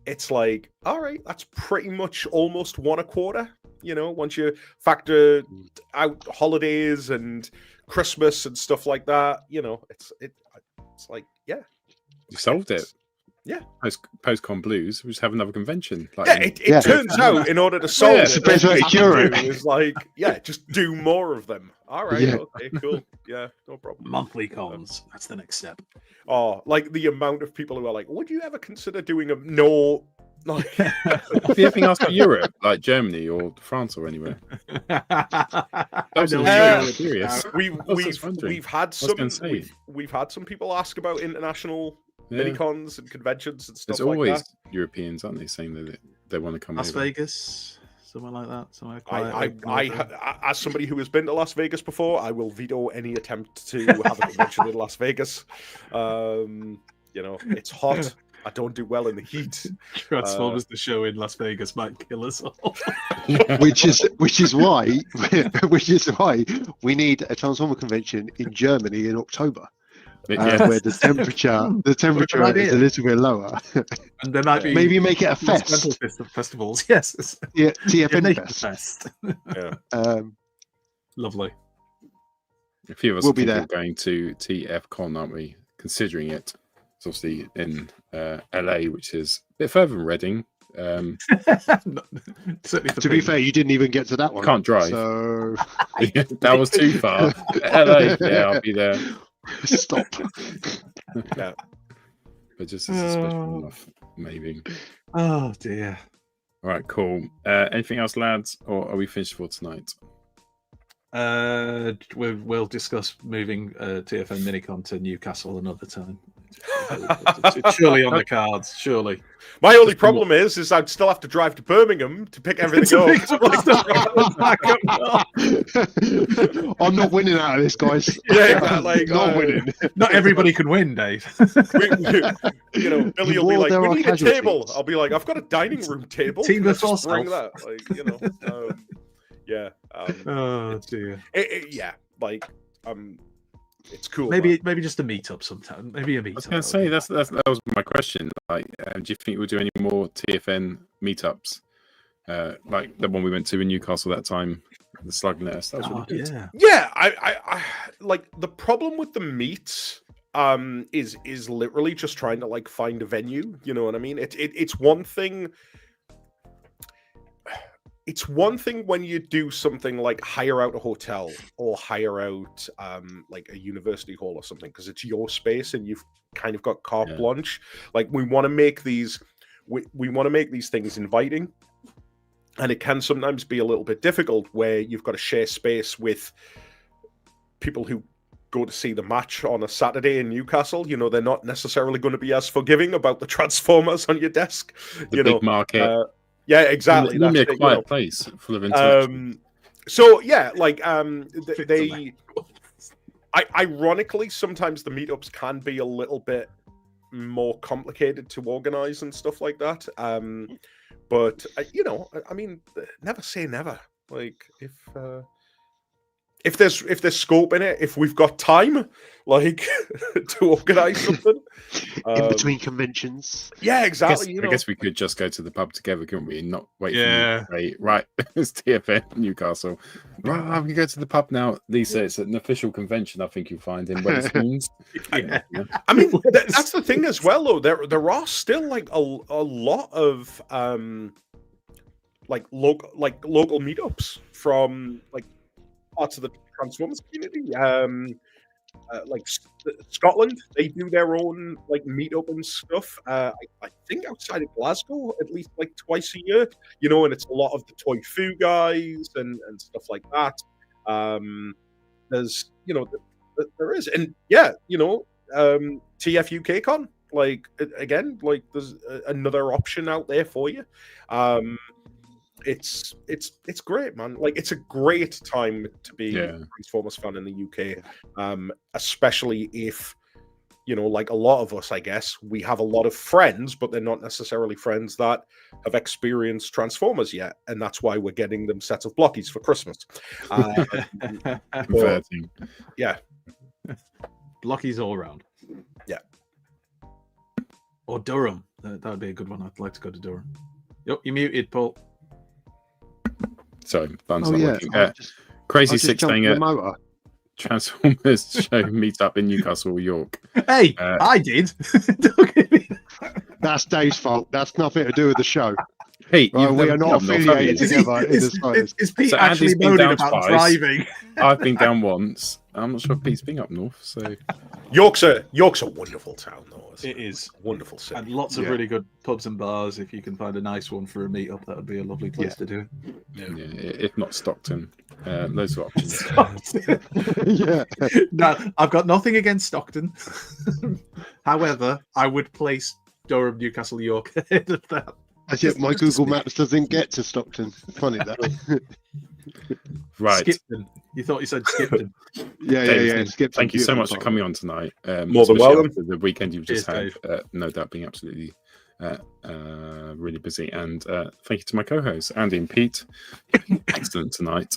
It's like, all right, that's pretty much almost 1 a quarter. You know, once you factor out holidays and Christmas and stuff like that, you know, it's like, yeah, You solved it. Yeah. Post-con blues. We just have another convention. Like yeah. It turns out in order to solve it's it, the best way to all you cure have it. do is like, yeah, just do more of them. All right, Yeah. okay, cool, yeah, no problem. Monthly cons. That's the next step. Oh, like the amount of people who are like, would you ever consider doing a no? Like, if you ever asked for Europe, like Germany or France or anywhere. I know Yeah. you're serious. we've had gonna some say. we've had some people ask about international Yeah. minicons and conventions and stuff There's like always that. Europeans, aren't they, saying that they want to come Las over. Vegas, somewhere like that. Somewhere quiet. As somebody who has been to Las Vegas before, I will veto any attempt to have a convention in Las Vegas. You know, it's hot. I don't do well in the heat. Transformers the show in Las Vegas might kill us all. which is why we need a Transformer convention in Germany in October, where the temperature is a little bit lower. And there might be maybe make it a rental fest. festivals. Yes, Yeah, TFN Nathan fest. Fest. Lovely. A few of us We'll are be there. going to TFCon, aren't we? Considering it. It's obviously in LA, which is a bit further than Reading. Certainly for To be Pete. fair, you didn't even get to that one. Can't drive. So That was too far. LA, yeah, I'll be there. stop. Yeah. But just as a special enough, maybe. Oh dear. All right, cool. Anything else, lads, or are we finished for tonight? We'll discuss moving TFN Minicon to Newcastle another time. It's surely on the cards. Surely. My only problem is I'd still have to drive to Birmingham to pick everything up. I'm not winning out of this, guys. Yeah, exactly. Not winning. Not everybody can win, Dave. You know, Billy will be War, like, there "We are need a table." casualties. I'll be like, "I've got a dining room table. Team Let's of just bring yourself. that." Like, you know, yeah, Oh dear. yeah, like, it's cool. Maybe just a meetup sometime. Maybe a meetup. I was going to say that was my question. Like, do you think we'll do any more TFN meetups, like the one we went to in Newcastle that time, the Slug Nest? That was really good. Yeah. Yeah, I like the problem with the meets is literally just trying to like find a venue. You know what I mean? It's one thing. It's one thing when you do something like hire out a hotel or hire out like a university hall or something because it's your space and you've kind of got carte blanche. Like we want to make these, we want to make these things inviting, and it can sometimes be a little bit difficult where you've got to share space with people who go to see the match on a Saturday in Newcastle. You know, they're not necessarily going to be as forgiving about the Transformers on your desk. The big market. Yeah, exactly. Normally That's a it, quiet place full of interaction. So yeah, like ironically, sometimes the meetups can be a little bit more complicated to organize and stuff like that. But you know, I mean, never say never. Like if there's scope in it, if we've got time, like to organize something In between conventions. Yeah, I exactly. guess we could just go to the pub together, couldn't we? And not wait Yeah. for you to say, right, it's TFN Newcastle. Right, we can go to the pub now. Lisa, it's an official convention, I think you'll find in Wetherspoons. Yeah. I mean, that's the thing as well, though. There are still like a lot of local meetups from like parts of the Transformers community. Scotland, they do their own like meetup and stuff. I think outside of Glasgow, at least like twice a year, and it's a lot of the Toy Foo guys and stuff like that. There's, there is, and yeah, TF UK Con, like again, like there's another option out there for you. It's great, man. Like it's a great time to be a Transformers fan in the UK, especially if like a lot of us, I guess, we have a lot of friends, but they're not necessarily friends that have experienced Transformers yet, and that's why we're getting them sets of blockies for Christmas. Converting. Yeah, Blockies all around. Yeah. Or Durham. That would be a good one. I'd like to go to Durham. Yep, you're muted, Paul. Sorry, Bun's Oh, not yeah. working. Crazy Six saying the it. motor. Transformers show meet up in Newcastle or York. Hey, I did. Don't give me that. That's Dave's fault. That's nothing to do with the show. Pete, Right, you've we never are been not up north, have affiliated you? together in the slightest. Is Pete So actually Andy's been moaning down about twice. driving? I've been down once. I'm not sure Pete's been up north, so York's a wonderful town, though. It's It is. a wonderful city. And lots of Yeah. really good pubs and bars. If you can find a nice one for a meet-up, that would be a lovely place to do it. yeah, if not Stockton, loads of options. Yeah. No, I've got nothing against Stockton. However, I would place Durham, Newcastle, York ahead of that. As yet, my Google Maps doesn't get to Stockton. Funny that. Right. Skipton. You thought you said Skipton. Yeah. Skip. Thank you so much for coming on tonight. More than especially welcome. after the weekend you've just Cheers, had. No doubt being absolutely really busy. And thank you to my co-hosts, Andy and Pete. Excellent tonight.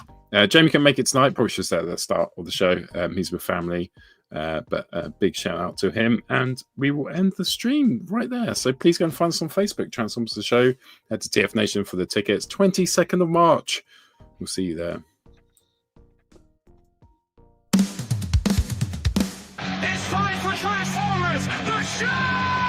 Jamie can make it tonight. Probably should say at the start of the show. He's with family. But a big shout out to him, and we will end the stream right there. So please go and find us on Facebook, Transformers the Show. Head to TF Nation for the tickets. 22nd of March. We'll see you there. It's time for Transformers, the show!